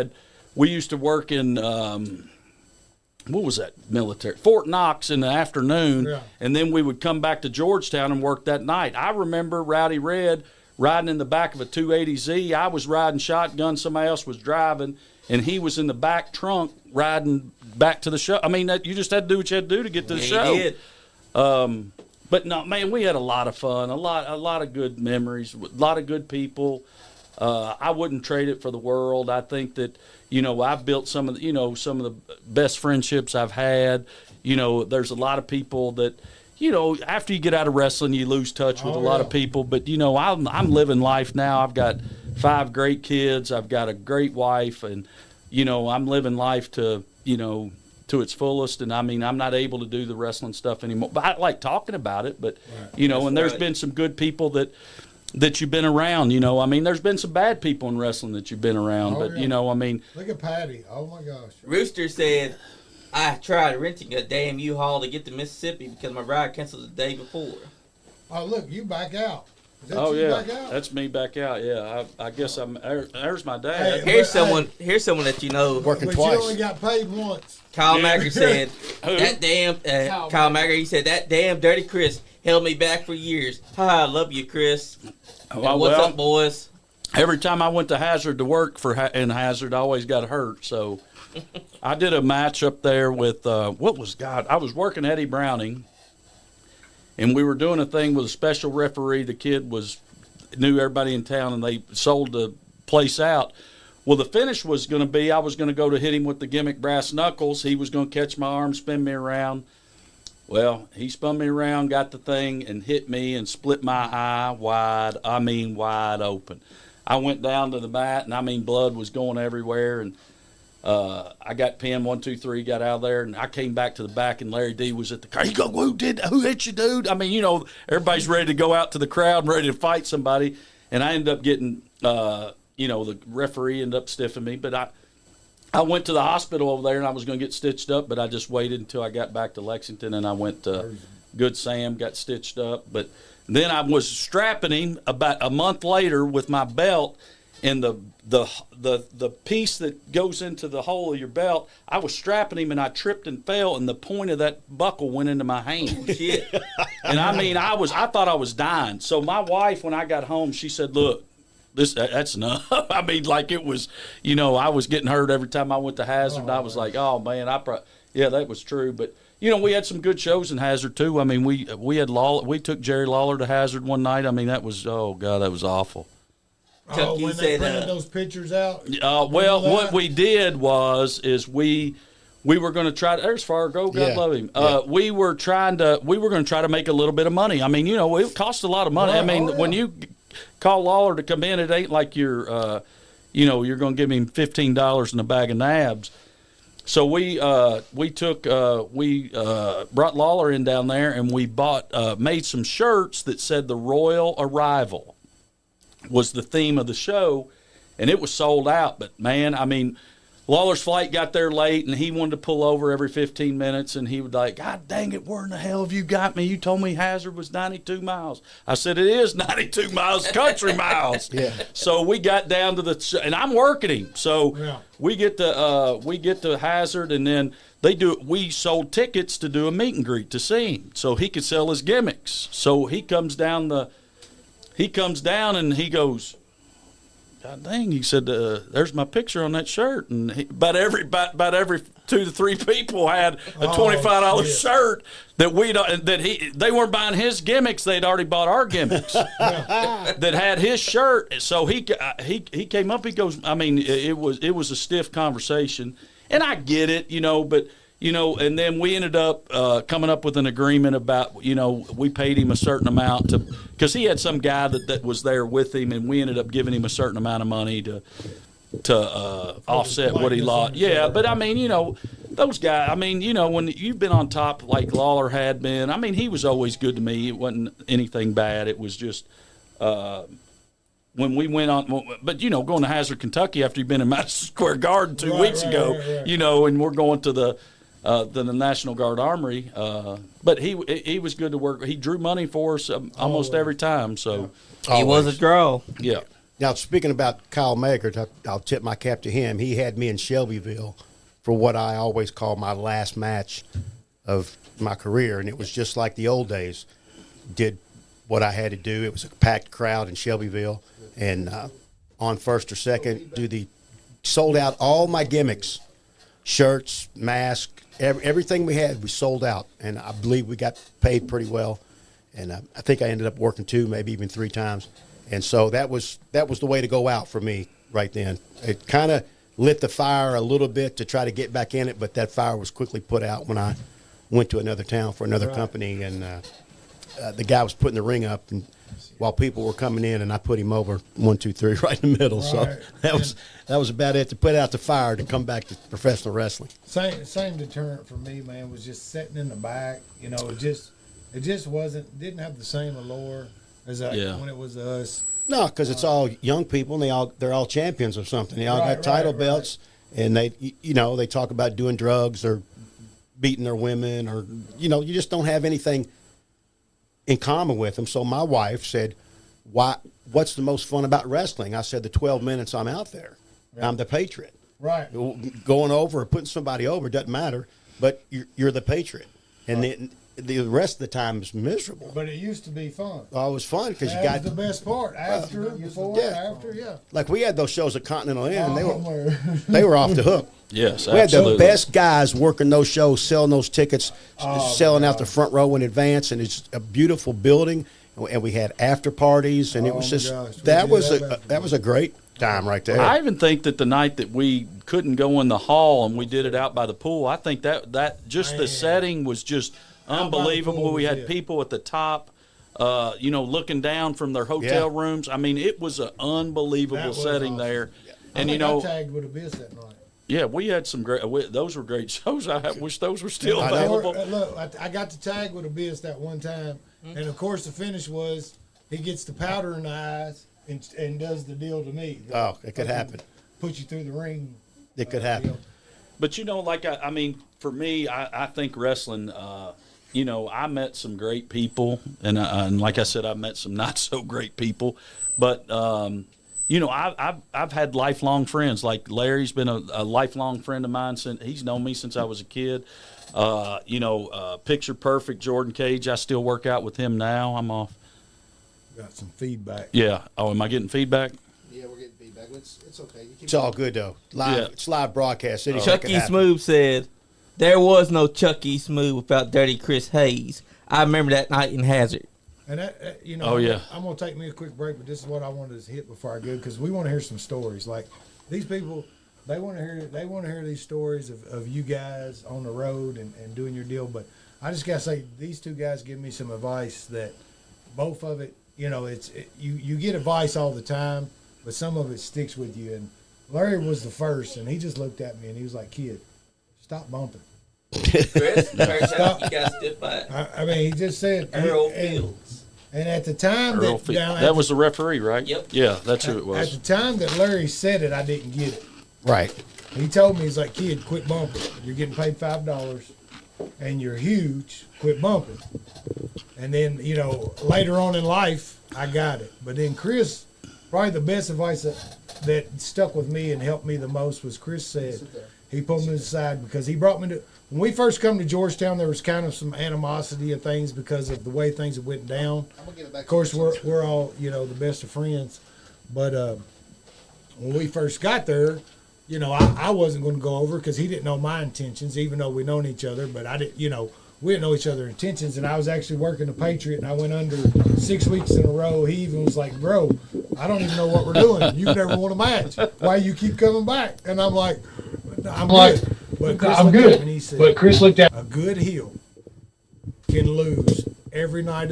used to work in. What was that military? Fort Knox in the afternoon, Yeah. and then we would come back to Georgetown and work that night. I remember Rowdy Red riding in the back of a 280Z. I was riding shotgun, somebody else was driving, and he was in the back trunk riding back to the show. You just had to do what you had to do to get to the show. He did. But no, man, we had a lot of fun, a lot of good memories, a lot of good people. I wouldn't trade it for the world. I think that, I've built some of the best friendships I've had. There's a lot of people that, after you get out of wrestling, you lose touch with a lot of people. But, I'm living life now. I've got 5 great kids. I've got a great wife, and, I'm living life to its fullest. And I'm not able to do the wrestling stuff anymore, but I like talking about it. But, and there's been some good people that you've been around, there's been some bad people in wrestling that you've been around, but Look at Patty. Oh, my gosh. Rooster said, I tried renting a damn U-Haul to get to Mississippi because my ride canceled the day before. Oh, look, you back out. Is that Oh you yeah, back out? that's me back out. Yeah, I guess there's my dad. Hey, Here's someone that you know. Working but twice. you only got paid once. Kyle Yeah. Macker said Who? that damn Kyle Kyle Macker. He said that damn dirty Chris held me back for years. Ha! I love you, Chris. And Well, what's up, boys? every time I went to Hazard to work in Hazard, I always got hurt. So I did a match up there with I was working Eddie Browning, and we were doing a thing with a special referee. The kid knew everybody in town, and they sold the place out. Well, the finish was going to be I was going to go to hit him with the gimmick brass knuckles. He was going to catch my arm, spin me around. Well, he spun me around, got the thing, and hit me and split my eye wide open. I went down to the mat, and blood was going everywhere, and I got pinned 1, 2, 3, got out of there, and I came back to the back, and Larry D was at the car. He go, who hit you, dude? Everybody's ready to go out to the crowd and ready to fight somebody, and I ended up getting, the referee ended up stiffing me, but I went to the hospital over there, and I was going to get stitched up, but I just waited until I got back to Lexington, and I went to Good Sam, got stitched up, but then I was strapping him about a month later with my belt, and the piece that goes into the hole of your belt, I was strapping him, and I tripped and fell, and the point of that buckle went into my hand. Shit. And I thought I was dying. So my wife, when I got home, she said, look, that's enough. It was, I was getting hurt every time I went to Hazard. And I was like, oh man, that was true. But we had some good shows in Hazard too. We had Lawler. We took Jerry Lawler to Hazard one night. That was, oh god, that was awful. Oh, you when said, they printed those pictures out? Well, Remember what that? we did is we were going to try. There's Fargo. God Yeah. love him. Yeah. We were going to try to make a little bit of money. It cost a lot of money. Right. Oh, yeah. When you call Lawler to come in, it ain't like you're going to give him $15 in a bag of nabs. So we brought Lawler in down there, and we made some shirts that said the Royal Arrival was the theme of the show, and it was sold out. But man, Lawler's flight got there late, and he wanted to pull over every 15 minutes, and he would like, God dang it, where in the hell have you got me? You told me Hazard was 92 miles. I said, it is 92 miles, country miles. Yeah. So we got down to and I'm working him. So Yeah. we get to Hazard, and then we sold tickets to do a meet and greet to see him so he could sell his gimmicks. So he comes down and he goes, God dang, he said, there's my picture on that shirt. And about every 2 to 3 people had a $25 shit. shirt that they weren't buying his gimmicks. They'd already bought our gimmicks that had his shirt. So he came up, he goes, it was a stiff conversation, and I get it, but and then we ended up coming up with an agreement about, we paid him a certain amount because he had some guy that was there with him, and we ended up giving him a certain amount of money to offset what he lost. Yeah, but those guys, when you've been on top like Lawler had been, he was always good to me. It wasn't anything bad. It was just when we went on, but going to Hazard, Kentucky after you've been in Madison Square Garden 2 weeks ago, right. and we're going to the National Guard Armory. But he was good to work. He drew money for us almost every time. So He was a draw. yeah. Now, speaking about Kyle Macker, I'll tip my cap to him. He had me in Shelbyville for what I always call my last match of my career, and it was just like the old days. Did what I had to do. It was a packed crowd in Shelbyville, and on first or second, sold out all my gimmicks, shirts, masks, everything we had, we sold out, and I believe we got paid pretty well, and I think I ended up working 2, maybe even 3 times. And so that was the way to go out for me right then. It kind of lit the fire a little bit to try to get back in it, but that fire was quickly put out when I went to another town for another company, and the guy was putting the ring up, and while people were coming in, and I put him over 1, 2, 3 right in the middle. Right. So that was about it to put out the fire to come back to professional wrestling. Same deterrent for me, man, was just sitting in the back. It just didn't have the same allure as when it was us. No, because it's all young people, and they're all champions of something. They all got title belts, and they talk about doing drugs or beating their women, or you just don't have anything in common with them. So my wife said, what's the most fun about wrestling? I said, the 12 minutes I'm out there. Yeah. I'm the Patriot. Right. Going over or putting somebody over doesn't matter, but you're the Patriot. And right. The rest of the time is miserable. But it used to be fun. Oh, it was fun because you got the best part. After, before, after, yeah. Like we had those shows at Continental Inn, and they were off the hook. Yes, we absolutely. had the best guys working those shows, selling those tickets, selling out the front row in advance, and it's a beautiful building. And we had after parties, and it was just that was a great time right there. I even think that the night that we couldn't go in the hall and we did it out by the pool, I think that just the setting was just unbelievable. We had people at the top, looking down from their hotel rooms. I mean, it was an unbelievable setting awesome. There. Yeah. And I tagged with Abyss that night. Yeah, we had some great. Those were great shows. I wish those were still available. Look, I got to tag with Abyss that one time, and of course the finish was he gets the powder in the eyes and does the deal to me. It could happen. Put you through the ring. It could happen. Deal. But I mean, for me, I think wrestling. I met some great people, and like I said, I met some not so great people, but. I've had lifelong friends. Like Larry's been a lifelong friend of mine since he's known me since I was a kid. Picture Perfect Jordan Cage. I still work out with him now. I'm off. Got some feedback. Yeah. Oh, am I getting feedback? Yeah, we're getting feedback. It's okay. It's all good though. Live. Yeah. It's live broadcast. Chucky Smooth said, "There was no Chucky Smooth without Dirty Chris Hayes. I remember that night in Hazard." And that, I'm going to take me a quick break, but this is what I wanted to hit before I go, because we want to hear some stories. Like these people, they want to hear these stories of you guys on the road and doing your deal. But I just got to say, these two guys give me some advice that both of it, you get advice all the time, but some of it sticks with you. And Larry was the first, and he just looked at me and he was like, "Kid, stop bumping." Chris, you got stiff by it. I mean, he just said Earl Fields. And at the time that was the referee, right? Yep. Yeah, that's who it was. At the time that Larry said it, I didn't get it. Right. He told me, he's like, "Kid, quit bumping. You're getting paid $5, and you're huge. Quit bumping." And then, later on in life, I got it. But then Chris, probably the best advice that stuck with me and helped me the most was Chris said, he pulled me aside because he brought me to. When we first come to Georgetown, there was kind of some animosity and things because of the way things had went down. Of course, we're all, the best of friends. But when we first got there, I wasn't going to go over because he didn't know my intentions, even though we known each other. But I didn't, we didn't know each other's intentions. And I was actually working the Patriot, and I went under 6 weeks in a row. He even was like, "Bro, I don't even know what we're doing. You've never won a match. Why you keep coming back?" And I'm like, "I'm good." But Chris looked at me and he said, "A good heel can lose every night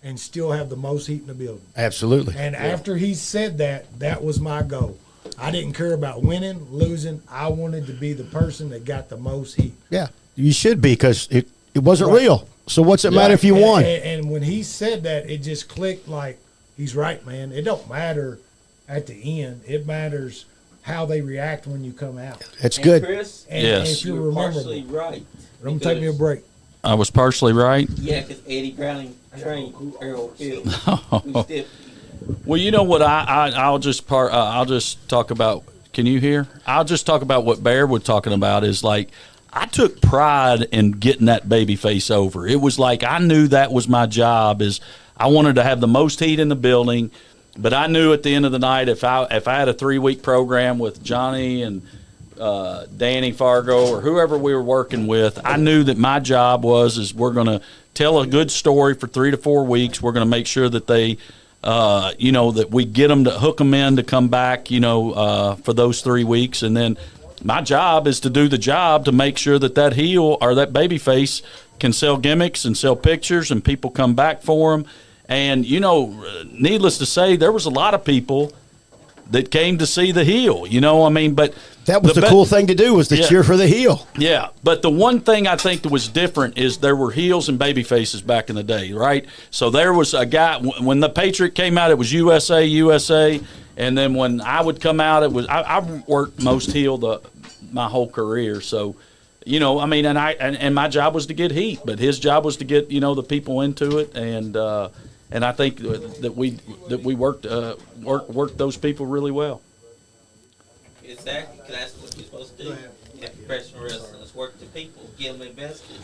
and still have the most heat in the building." Absolutely. And after he said that was my goal. I didn't care about winning, losing. I wanted to be the person that got the most heat. Yeah, you should be, because it wasn't real. So what's it matter if you won? And when he said that, it just clicked. Like, he's right, man. It don't matter at the end. It matters how they react when you come out. That's good. Chris, and if you're partially right. I'm going to take me a break. I was partially right. Yeah, because Eddie Browning trained Earl Fields. Well, you know what? I'll just talk about. Can you hear? I'll just talk about what Bear was talking about. Is like, I took pride in getting that baby face over. It was like I knew that was my job. Is I wanted to have the most heat in the building. But I knew at the end of the night, if I had a 3-week program with Johnny and Danny Fargo or whoever we were working with, I knew that my job is we're going to tell a good story for 3 to 4 weeks. We're going to make sure that they, that we get them to hook them in to come back, for those 3 weeks. And then my job is to do the job to make sure that heel or that baby face can sell gimmicks and sell pictures and people come back for them. And, needless to say, there was a lot of people that came to see the heel, but that was the cool thing to do, was to cheer for the heel. Yeah. But the one thing I think that was different is there were heels and baby faces back in the day, right? So there was a guy, when the Patriot came out, it was USA. And then when I would come out, it was, I worked most heel my whole career. So you know, I mean, and my job was to get heat, but his job was to get, you know, the people into it, and I think that we worked those people really well. Exactly, because that's what you're supposed to do. In professional wrestling, is work the people, get them invested.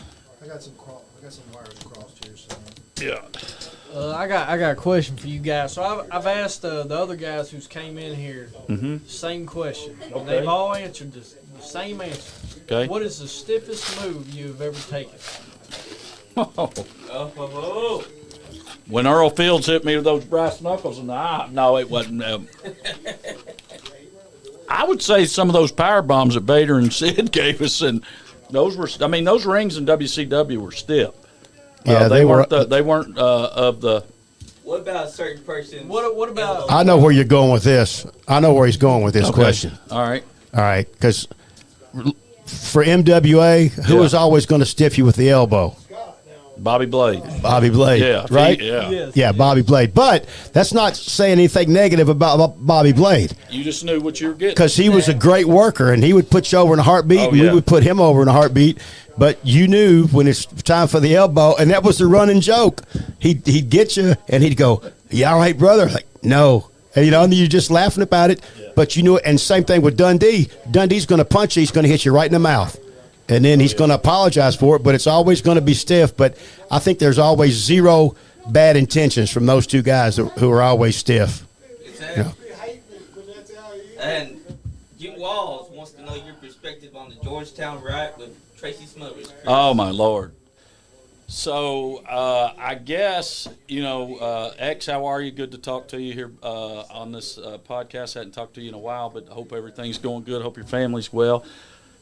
I got some wires crossed here. So. Yeah. I got a question for you guys. So I've asked the other guys who's came in here same question. And they've all answered the same answer. Okay. What is the stiffest move you've ever taken? When Earl Fields hit me with those brass knuckles in the eye, no, it wasn't. I would say some of those power bombs that Vader and Sid gave us, and those were, I mean, those rings in WCW were stiff. Yeah, they weren't of the. What about a certain person? What about? I know where you're going with this. I know where he's going with this question. All right. All right, because for MWA, who was always going to stiff you with the elbow? Bobby Blade. Bobby Blade. Yeah. Right? Yes. Yeah, Bobby Blade. But that's not saying anything negative about Bobby Blade, You just knew what you were getting. because he was a great worker, and he would put you over in a heartbeat, Oh, and we yeah. would put him over in a heartbeat. But you knew when it's time for the elbow, and that was the running joke. He'd get you, and he'd go, "You all right, brother?" Like, no. And, you know, and you're just laughing about it. But you knew it. And same thing with Dundee. Dundee's going to punch you. He's going to hit you right in the mouth. And then he's going to apologize for it, but it's always going to be stiff. But I think there's always zero bad intentions from those two guys who are always stiff. Exactly. Yeah. And Jim Walls wants to know your perspective on the Georgetown riot with Tracy Smothers. Oh my Lord. So I guess, you know, X, how are you? Good to talk to you here on this podcast. Hadn't talked to you in a while, but hope everything's going good. Hope your family's well.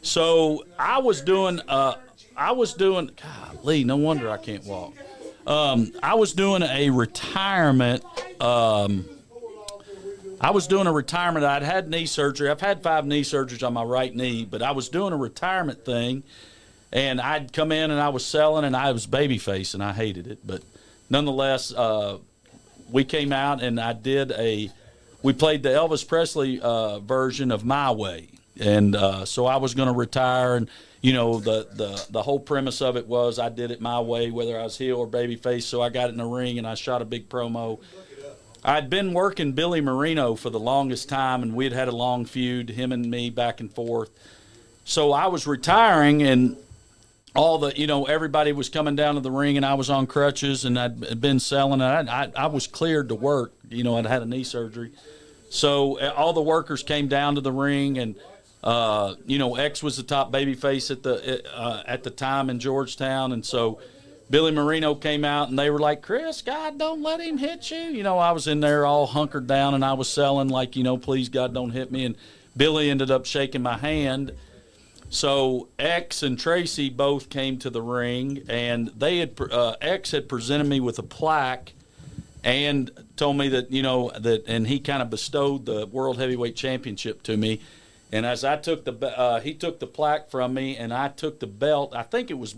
So I was doing, golly, no wonder I can't walk. I was doing a retirement. I'd had knee surgery. I've had 5 knee surgeries on my right knee, but I was doing a retirement thing. And I'd come in and I was selling, and I was babyface, and I hated it. But nonetheless, we came out and we played the Elvis Presley version of My Way. And so I was going to retire, and, you know, the whole premise of it was I did it my way, whether I was heel or babyface. So I got in the ring and I shot a big promo. I'd been working Billy Marino for the longest time, and we'd had a long feud, him and me, back and forth. So I was retiring, and everybody was coming down to the ring, and I was on crutches, and I'd been selling, and I was cleared to work. You know, I'd had a knee surgery. So all the workers came down to the ring, and, X was the top babyface at the time in Georgetown. And so Billy Marino came out, and they were like, "Chris, God, don't let him hit you." You know, I was in there all hunkered down, and I was selling like, please, God, don't hit me. And Billy ended up shaking my hand. So X and Tracy both came to the ring, and X had presented me with a plaque and told me that, and he kind of bestowed the World Heavyweight Championship to me. And as I took he took the plaque from me, and I took the belt. I think it was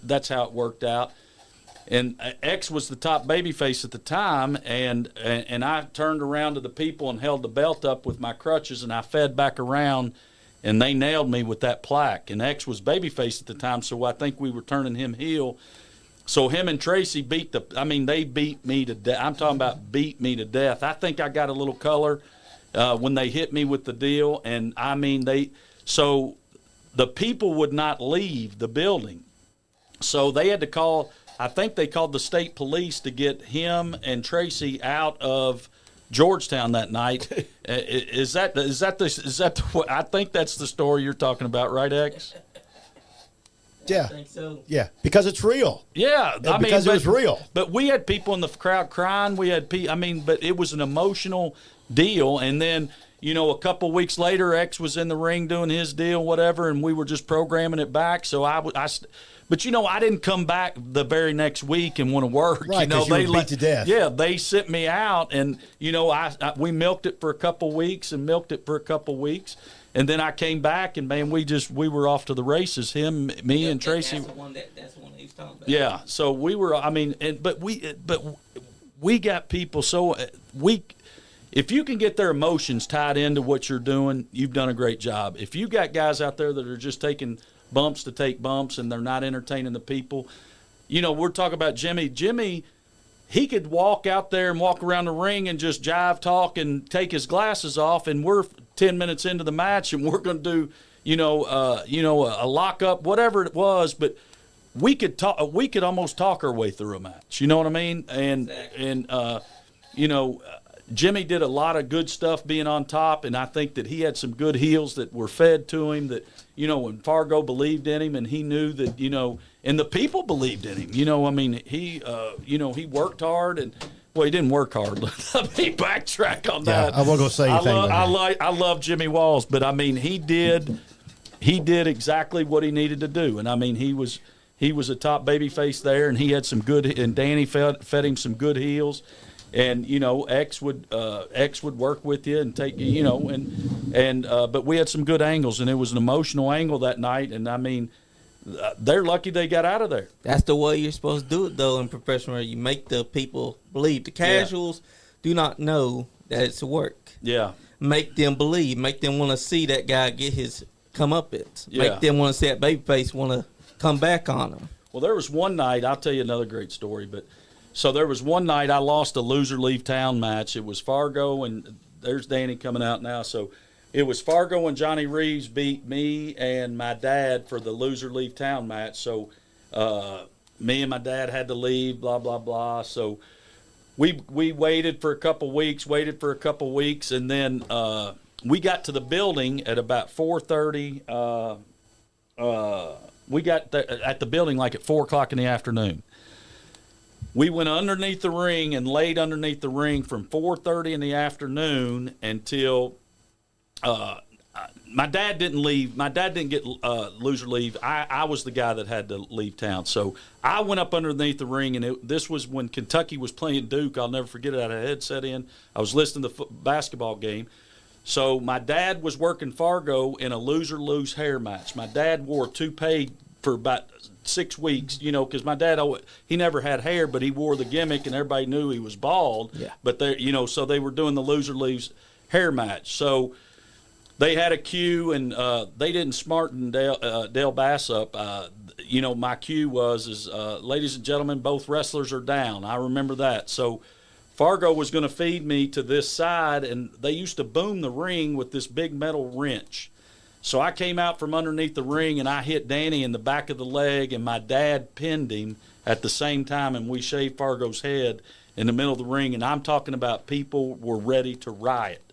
that's how it worked out. And X was the top babyface at the time, and I turned around to the people and held the belt up with my crutches, and I fed back around. And they nailed me with that plaque. And X was babyface at the time, so I think we were turning him heel. So him and Tracy they beat me to death. I'm talking about beat me to death. I think I got a little color when they hit me with the deal. And, so the people would not leave the building. So they had to call, I think they called the state police to get him and Tracy out of Georgetown that night. Is that I think that's the story you're talking about, right, X? Yeah. I think so. Yeah, because it's real. Yeah, Because it was real. But we had people in the crowd crying. We had but it was an emotional deal. And then, a couple weeks later, X was in the ring doing his deal, whatever, and we were just programming it back. So but I didn't come back the very next week and want to work. Right, because you were beat to death. Yeah, they sent me out, and we milked it for a couple weeks, and then I came back, and man, we were off to the races. Him, me, and Tracy. That's the one that he's talking about. Yeah, so we were. But we got people. So if you can get their emotions tied into what you're doing, you've done a great job. If you got guys out there that are just taking bumps to take bumps and they're not entertaining the people, we're talking about Jimmy. Jimmy, he could walk out there and walk around the ring and just jive talk and take his glasses off, and we're 10 minutes into the match and we're going to do, a lockup, whatever it was, but we could talk. We could almost talk our way through a match. You know what I mean? And Jimmy did a lot of good stuff being on top, and I think that he had some good heels that were fed to him. That when Fargo believed in him, and he knew that and the people believed in him. He worked hard, and he didn't work hard. Let me backtrack on that. I wasn't gonna say anything. I love Jimmy Walls, but I mean he did exactly what he needed to do, and I mean he was a top babyface there, and he had some good, and Danny fed him some good heels. And X would work with you and take but we had some good angles, and it was an emotional angle that night. And I mean, they're lucky they got out of there. That's the way you're supposed to do it, though. In professional, you make the people believe. The casuals do not know that it's work. Yeah, make them believe. Make them want to see that guy get his comeuppance. Yeah. Make them want to see that babyface want to come back on him. Well, there was one night. I'll tell you another great story, but. So there was one night I lost a loser leave town match. It was Fargo, and there's Danny coming out now. So it was Fargo and Johnny Reeves beat me and my dad for the loser leave town match. So me and my dad had to leave, blah, blah, blah. So we waited for a couple weeks, and then we got to the building at about 4:30. We got at the building like at 4 o'clock in the afternoon. We went underneath the ring and laid underneath the ring from 4:30 in the afternoon until my dad didn't leave. My dad didn't get loser leave. I was the guy that had to leave town. So I went up underneath the ring, and this was when Kentucky was playing Duke. I'll never forget it. I had a headset in. I was listening to the basketball game. So my dad was working Fargo in a loser-lose hair match. My dad wore a toupee for about 6 weeks, because my dad, he never had hair, but he wore the gimmick, and everybody knew he was bald. Yeah. But so they were doing the loser leaves hair match. So they had a cue, and they didn't smarten Dale Bass up. My cue was, ladies and gentlemen, both wrestlers are down. I remember that. So Fargo was going to feed me to this side, and they used to boom the ring with this big metal wrench. So I came out from underneath the ring, and I hit Danny in the back of the leg, and my dad pinned him at the same time, and we shaved Fargo's head in the middle of the ring. And I'm talking about people were ready to riot.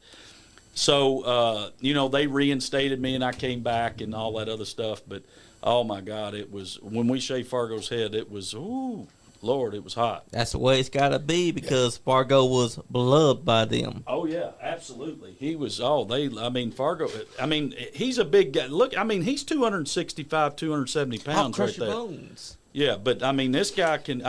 So, they reinstated me, and I came back and all that other stuff. But, oh, my God, it was – when we shaved Fargo's head, it was – ooh. Lord, it was hot. That's the way it's got to be, because Fargo was beloved by them. Oh, yeah, absolutely. He was, Fargo, he's a big guy. Look, he's 265, 270 pounds I'll right crush there. your bones. Yeah, but, this guy can,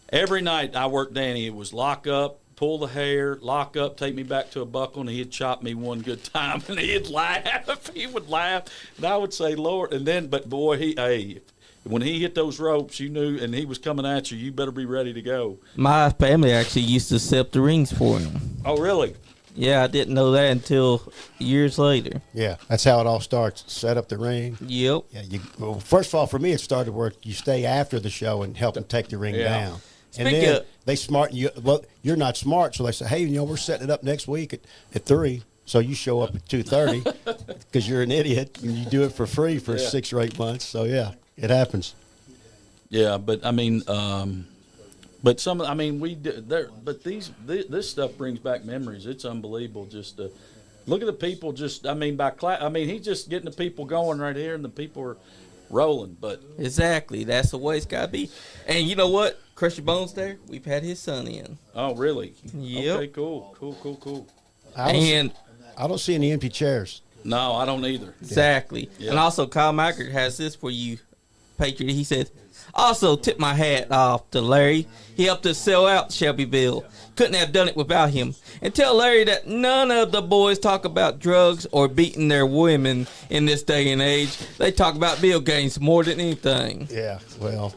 every night I worked Danny, it was lock up, pull the hair, lock up, take me back to a buckle, and he'd chop me one good time, and he'd laugh. He would laugh, and I would say, Lord, and then, but boy, when he hit those ropes, you knew, and he was coming at you, you better be ready to go. My family actually used to set up the rings for him. Oh, really? Yeah, I didn't know that until years later. Yeah, that's how it all starts. Set up the ring. Yep. Yeah. First of all, for me, it started where you stay after the show and help them take the ring down. And then they smarten you. Well, you're not smart, so they say, hey, we're setting it up next week at 3. So you show up at 2:30 because you're an idiot, and you do it for free for 6 or 8 months. So, yeah. It happens. Yeah, but but this stuff brings back memories. It's unbelievable. Just look at the people. He's just getting the people going right here, and the people are rolling. But exactly, that's the way it's got to be. And you know what? Crush Your Bones there. We've had his son in. Oh, really? Yep. Okay, cool. I don't see any empty chairs. No, I don't either. Exactly. Yeah. And also, Kyle Mackert has this for you, Patriot. He said, also tip my hat off to Larry. He helped us sell out Shelbyville. Couldn't have done it without him. And tell Larry that none of the boys talk about drugs or beating their women in this day and age. They talk about bill games more than anything. Yeah, well,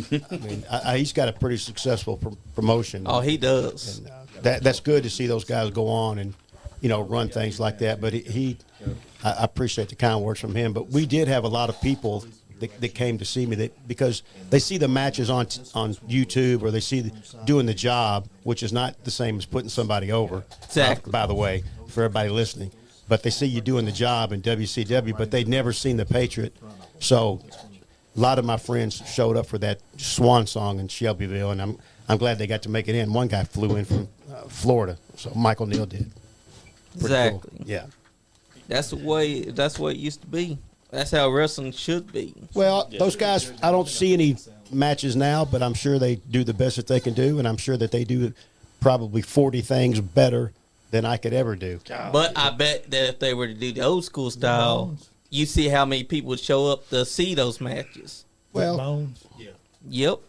he's got a pretty successful promotion. Oh, he does. And, that's good to see those guys go on and, run things like that. But I appreciate the kind words from him. But we did have a lot of people that came to see me because they see the matches on YouTube, or they see doing the job, which is not the same as putting somebody over. Exactly. By the way, for everybody listening, but they see you doing the job in WCW, but they'd never seen the Patriot. So a lot of my friends showed up for that swan song in Shelbyville, and I'm glad they got to make it in. One guy flew in from Florida, so Michael Neal did. Pretty Exactly. cool. Yeah. That's the way it used to be. That's how wrestling should be. Well, those guys, I don't see any matches now, but I'm sure they do the best that they can do, and I'm sure that they do probably 40 things better than I could ever do. But I bet that if they were to do the old school style, you see how many people would show up to see those matches. Well, Bones. Yep.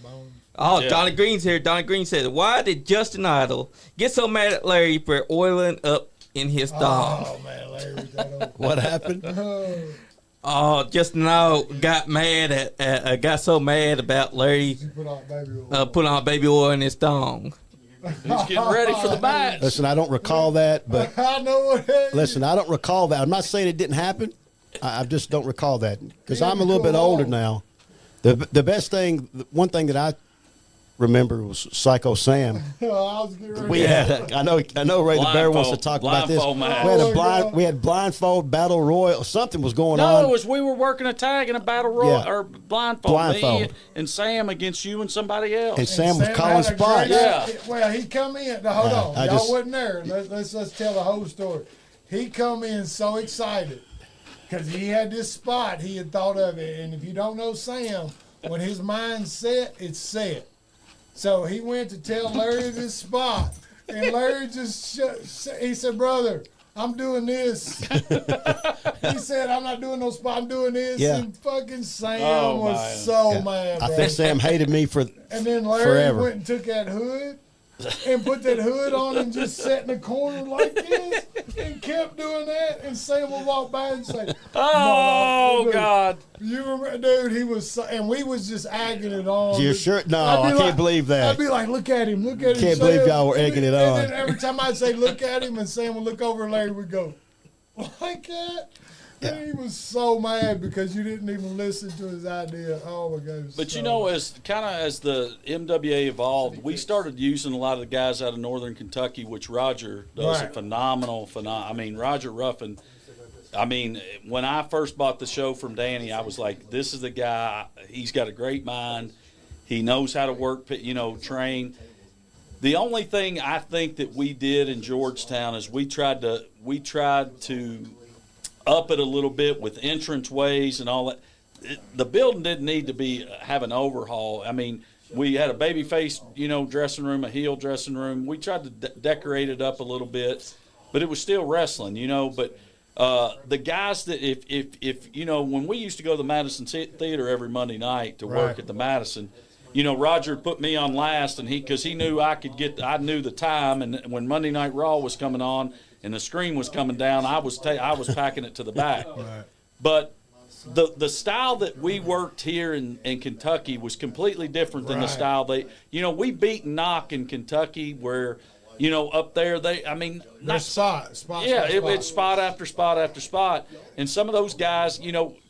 Bones. Oh, Yeah. Donnie Green's here. Donnie Green said, "Why did Justin Idol get so mad at Larry for oiling up in his dog?" Oh man, Larry was that old. what happened? Oh, Justin Idol got mad got so mad about Larry He put on baby oil. putting on baby oil in his dong. He's getting ready for the match. Listen, I don't recall that, but I know what that is. listen, I don't recall that. I'm not saying it didn't happen. I just don't recall that because I'm a little bit older now. The best thing, one thing that I remember was Psycho Sam. I was getting ready. We had, I know Ray the Bear wants to Blindfold- talk about this. blindfold match. We had Oh, my God. we had blindfold battle royal. Something was going No, on. it was we were working a tag in a battle royal Yeah. or blindfold. Blindfold. Me and Sam against you and somebody else. And Sam was Sam calling had a spots. great- Yeah. Well, he come in. Now, hold on. I Y'all just- wasn't there. Let's tell the whole story. He come in so excited because he had this spot. He had thought of it. And if you don't know Sam, when his mind's set, it's set. So he went to tell Larry this spot. And Larry just, he said, "Brother, I'm doing this." He said, "I'm not doing no spot. I'm doing this." Yeah. And fucking Sam Oh, was man. so mad, I bro. think Sam hated me for And then Larry forever. went and took that hood and put that hood on and just sat in the corner like this and kept doing that. And Sam would walk by and say, Oh dude, God! You remember, dude, he was so, and we was just egging it on. You're sure? No, I'd be I can't believe that. I'd be like, look at him, look at him. Can't believe Sam." y'all were egging it And on. then every time I'd say, look at him, and Sam would look over and Larry would go, like that. And he was so mad because you didn't even listen to his idea. Oh my God. it was But so you know, as the MWA evolved, we started using a lot of the guys out of Northern Kentucky, which Roger does a Right. phenomenal. I mean, Roger Ruffin. I mean, when I first bought the show from Danny, I was like, "This is the guy. He's got a great mind. He knows how to work. Train." The only thing I think that we did in Georgetown is we tried to up it a little bit with entrance ways and all that. The building didn't need to have an overhaul. I mean, we had a babyface, dressing room, a heel dressing room. We tried to decorate it up a little bit, but it was still wrestling, But the guys that if when we used to go to the Madison Theater every Monday night to work Right. at the Madison, Roger put me on last, and because he knew I knew the time, and when Monday Night Raw was coming on and the screen was coming down, I was packing it to the back. Right. But the style that we worked here in Kentucky was completely different than the Right. style we beat Knock in Kentucky where, up there There's not spot. yeah, it's spot after spot after spot, and some of those guys,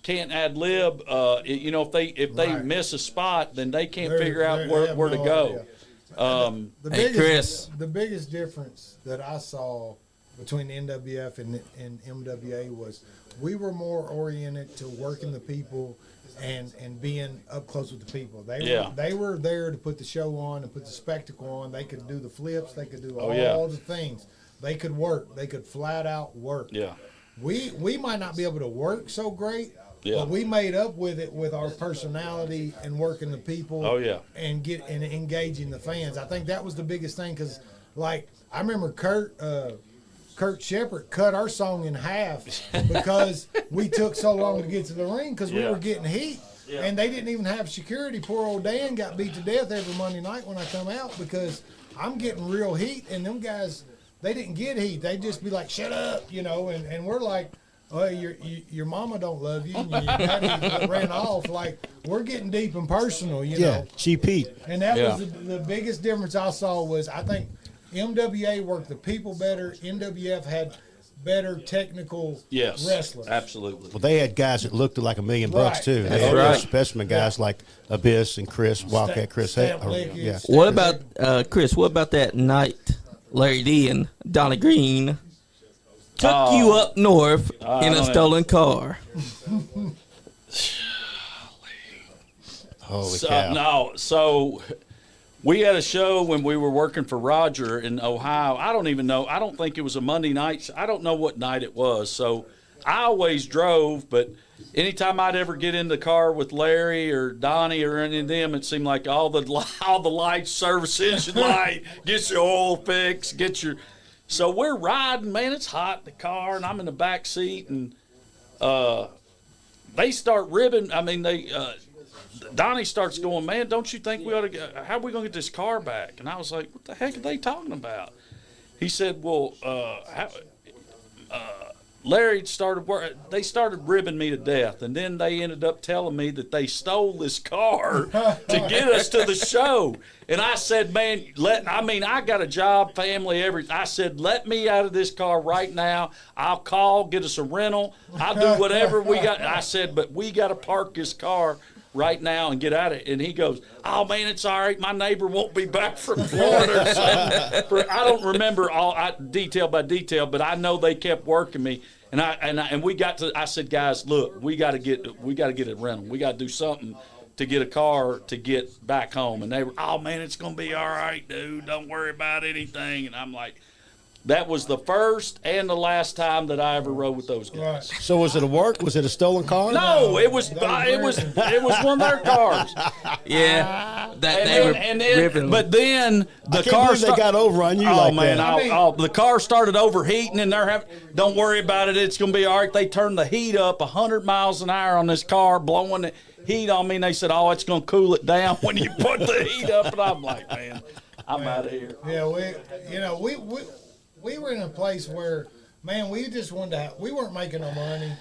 can't ad lib. If they Right. miss a spot, then they can't They're- figure out they have where to no go. idea. The Hey, Chris. The biggest difference that I saw between the NWF and MWA was we were more oriented to working the people and being up close with the people. They were there to put the show on and put the spectacle on. They could do the flips. They could do all yeah. the things. They could work. They could flat out work. Yeah, We might not be able to work so great, Yeah. but we made up with it with our personality and working the people. Oh, yeah. and engaging the fans. I think that was the biggest thing because, like, I remember Kurt Shepard cut our song in half because we took so long to get to the ring because we Yeah. were getting heat. Yeah. And they didn't even have security. Poor old Dan got beat to death every Monday night when I come out because I'm getting real heat, and them guys, they didn't get heat. They'd just be like, shut up, and we're like, oh, your mama don't love you, and your daddy ran off. Like, we're getting deep and personal, you know. She Pete. And that Yeah. was the biggest difference I saw was I think MWA worked the people better. NWF had better technical Yes, wrestlers. absolutely. Well, they had guys that looked like $1 million Right. too. They That's had right. specimen guys like Abyss and Chris, Wildcat Chris. Stamp or- Lickett, yeah. What about Chris? What about that night Larry D and Donnie Green took you up north in don't a know. stolen car? Holy So, cow. no, so we had a show when we were working for Roger in Ohio. I don't even know. I don't think it was a Monday night. I don't know what night it was. So I always drove, but anytime I'd ever get in the car with Larry or Donnie or any of them, it seemed like all the lights, service engine light, get your oil fixed, get your. So we're riding, man. It's hot in the car, and I'm in the back seat, and they start ribbing. I mean, Donnie starts going, man, don't you think we ought to, how are we going to get this car back? And I was like, what the heck are they talking about? He said, well, Larry they started ribbing me to death. And then they ended up telling me that they stole this car to get us to the show. And I said, man, I got a job, family, everything. I said, let me out of this car right now. I'll call, get us a rental. I'll do whatever we got. I said, but we got to park this car right now and get out of it. And he goes, oh man, it's all right. My neighbor won't be back from Florida or something. I don't remember detail by detail, but I know they kept working me. And we got to, I said, guys, look, we got to get a rental. We got to do something to get a car to get back home. And they were, oh man, it's going to be all right, dude. Don't worry about anything. And I'm like, that was the first and the last time that I ever rode with those guys. So was it a work? Was it a stolen car? No, it was one of their cars. Yeah, they were ribbing. But then the I can't car believe they got over on you Oh like man, that. the car started overheating, and don't worry about it. It's gonna be all right. They turned the heat up 100 miles an hour on this car, blowing the heat on me. And they said, "Oh, it's gonna cool it down when you put the heat up." And I'm like, man, I'm out of here. Yeah, we were in a place where, man, we just wanted to we weren't making no money.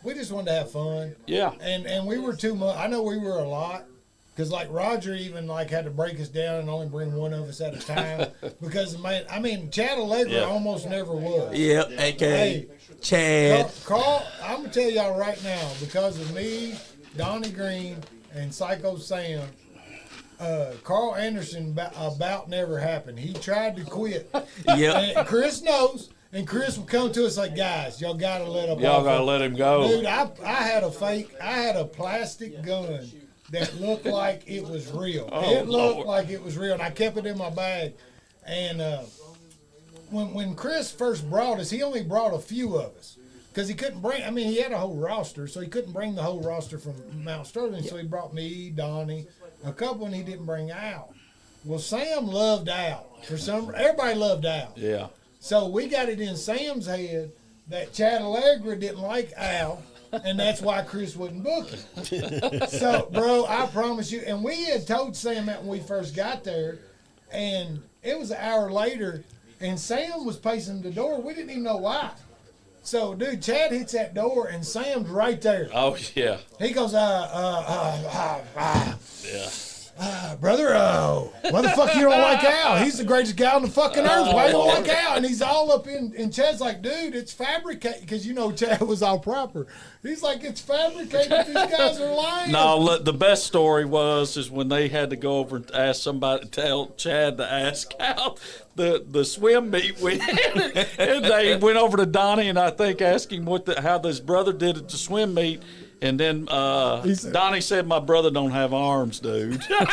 We just wanted to have fun. Yeah. And we were too much. I know we were a lot. Because, like, Roger even, like, had to break us down and only bring one of us at a time. Because, man, I mean, Chad Allegra almost never was. Yep, a.k.a. Hey, Chad. Carl, I'm going to tell y'all right now, because of me, Donnie Green, and Psycho Sam, Carl Anderson about never happened. He tried to quit. Yep. And Chris knows. And Chris would come to us like, guys, y'all got to let him go. Y'all gotta let him go. Dude, I had a plastic gun that looked like it was real. It looked like it was real, and I kept it in my bag. And when Chris first brought us, he only brought a few of us. Because he couldn't bring, I mean, he had a whole roster, so he couldn't bring the whole roster from Mount Sterling. So he brought me, Donnie, a couple, and he didn't bring Al. Well, Sam loved Al. Everybody loved Al. Yeah. So we got it in Sam's head that Chad Allegra didn't like Al, and that's why Chris wouldn't book him. So, bro, I promise you, and we had told Sam that when we first got there, and it was an hour later, and Sam was pacing the door. We didn't even know why. So, dude, Chad hits that door, and Sam's right there. Oh yeah. He goes, Yeah. brother, why the fuck you don't like Al? He's the greatest guy on the fucking earth. Why you don't like Al? And he's all up in Chad's like, dude, it's fabricated. Because, you know, Chad was all proper. He's like, it's fabricated. These guys are lying. No, look, the best story is when they had to go over and ask somebody, tell Chad to ask how the swim meet went. And they went over to Donnie and I think asked him how this brother did at the swim meet. And then Donnie said, "My brother don't have arms, dude." He told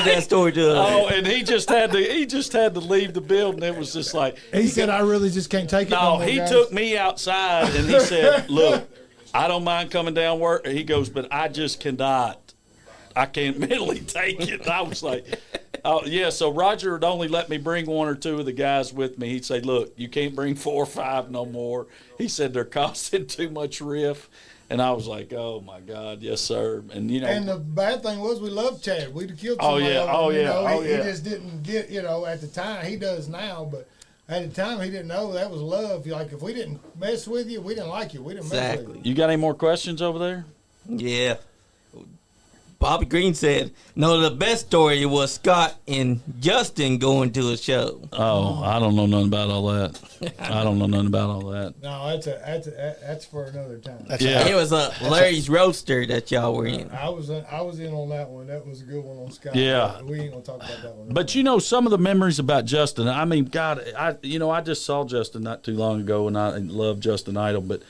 that story to us. Oh, and he just had to leave the building. It was just like He said, I really just can't take it. no. more, He guys." took me outside and he said, "Look, I don't mind coming down work." He goes, "But I just cannot. I can't mentally take it." And I was like, "Oh yeah." So Roger would only let me bring one or two of the guys with me. He'd say, "Look, you can't bring 4 or 5 no more." He said they're costing too much riff. And I was like, "Oh my God, yes sir." And you know, And the bad thing was we loved Chad. We'd have killed Oh, somebody. yeah. over him, Oh, you yeah. know. Oh, He yeah. just didn't get, you know, at the time. He does now, but At the time, he didn't know that was love. Like, if we didn't mess with you, we didn't like you. We didn't mess with Exactly. you. You got any more questions over there? Yeah. Bobby Green said, no, the best story was Scott and Justin going to a show. Oh, I don't know nothing about all that. I don't know nothing about all that. No, that's for another time. Yeah. It was a Larry's Roadster that y'all were in. I was in on that one. That was a good one on Scott. Yeah. We ain't gonna talk about that one. But you know, some of the memories about Justin, I mean, God, I just saw Justin not too long ago, and I love Justin Idol, but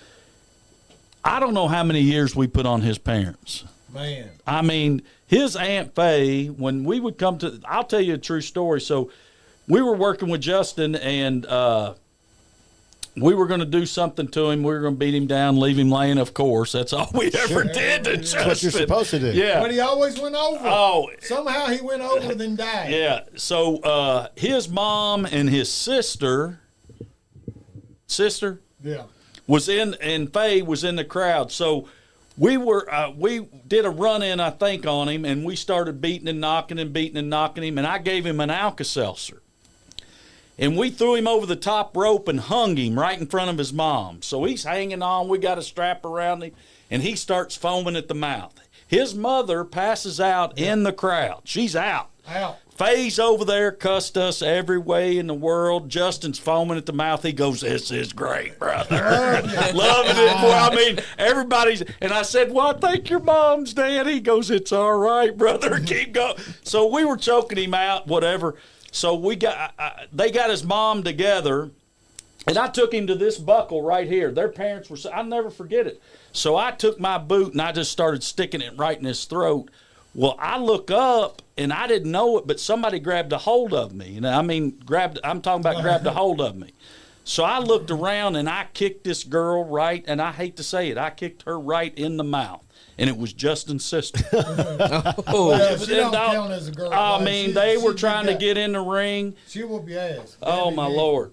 I don't know how many years we put on his parents. Man. I mean, his Aunt Faye, when we would come to, I'll tell you a true story. So we were working with Justin, and we were going to do something to him. We were going to beat him down, leave him laying, of course. That's all we ever did to Justin. That's what you're supposed to do. Yeah. But he always went over. Oh, Somehow he went over then died. yeah. So his mom and his sister Yeah. was in, and Faye was in the crowd. So we did a run-in, I think, on him, and we started beating and knocking him, and I gave him an Alka-Seltzer. And we threw him over the top rope and hung him right in front of his mom. So he's hanging on. We got a strap around him, and he starts foaming at the mouth. His mother passes out in the crowd. She's out. Out. Faye's over there, cussed us every way in the world. Justin's foaming at the mouth. He goes, "This is great, brother." Loving it. Boy, I mean, everybody's. And I said, "Well, I think your mom's dead." He goes, "It's all right, brother. Keep going." So we were choking him out, whatever. So they got his mom together, and I took him to this buckle right here. Their parents were, I'll never forget it. So I took my boot and I just started sticking it right in his throat. Well, I look up and I didn't know it, but somebody grabbed a hold of me. And I mean, grabbed a hold of me. So I looked around and I kicked this girl right, and I hate to say it, I kicked her right in the mouth. And it was Justin's sister. Well, she don't count as a girl. I mean, they were trying to get in the ring. She whooped your ass. Oh, my Lord.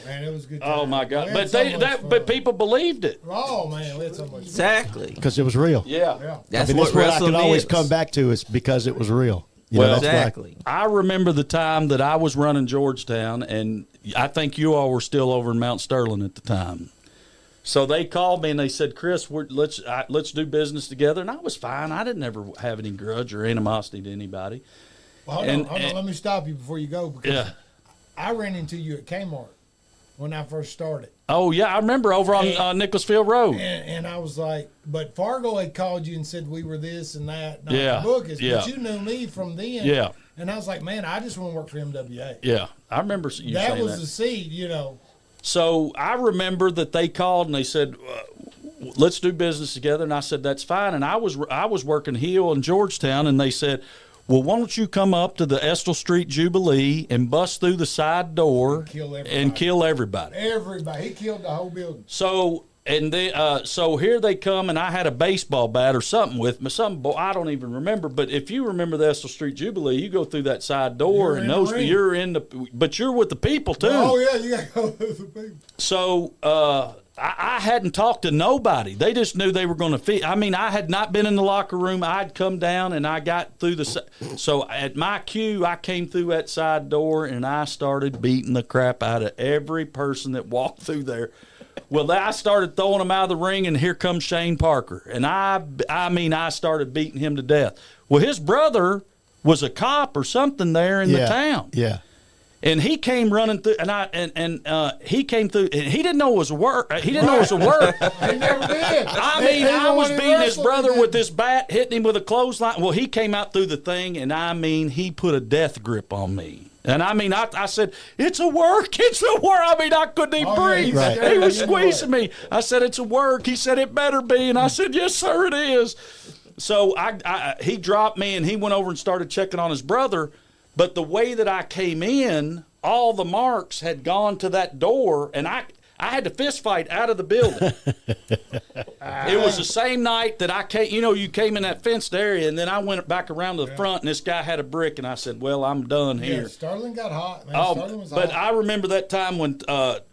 Man, it was a good. Oh, time. my God. We But had so much fun. people believed it. Oh man, we had so much. Fun. Exactly. Because it was real. Yeah. Yeah. That's I mean, what that's what I wrestling can always is. come back to is because it was real. You Well, know, that's why- Exactly. I remember the time that I was running Georgetown, and I think you all were still over in Mount Sterling at the time. So they called me and they said, "Chris, let's do business together." And I was fine. I didn't ever have any grudge or animosity to anybody. Well, hold on. Let me stop you before you go because Yeah. I ran into you at Kmart when I first started. Oh yeah, I remember over on Nicholasville Road. And I was like, but Fargo had called you and said we were this and that. Not Yeah, the book is, yeah. but you knew me from then. Yeah. And I was like, man, I just want to work for MWA. Yeah, I remember you That saying was that. the seed, you know. So I remember that they called and they said, "Let's do business together." And I said, "That's fine." And I was working heel in Georgetown, and they said, "Well, why don't you come up to the Estill Street Jubilee and bust through the side door and kill everybody?" Everybody. He killed the whole building. So so here they come, and I had a baseball bat or something with me. I don't even remember. But if you remember the Estill Street Jubilee, you go through that side door, You're in the ring. but you're with the people too. Oh, yeah, you got to go with the people. So I hadn't talked to nobody. They just knew they were going to feed. I mean, I had not been in the locker room. I'd come down and I got through so at my cue, I came through that side door and I started beating the crap out of every person that walked through there. Well, I started throwing them out of the ring, and here comes Shane Parker. And I started beating him to death. Well, his brother was a cop or something there in the town. Yeah. And he came running through, he came through, and he didn't know it was a work. He didn't know it was a work. He never did. I mean, I was beating his brother with this bat, hitting him with a clothesline. Well, he came out through the thing, and I mean, he put a death grip on me. And I mean, I said, "It's a work, it's a work." I mean, I couldn't even breathe. Right. He was squeezing me. I said, "It's a work." He said, "It better be." And I said, "Yes, sir, it is." So he dropped me, and he went over and started checking on his brother. But the way that I came in, all the marks had gone to that door, and I had to fist fight out of the building. It was the same night that I came, you came in that fenced area, and then I went back around to the front, and this guy had a brick, and I said, "Well, I'm done here." Yeah, Sterling got hot, man. Oh, Sterling was but hot. I remember that time when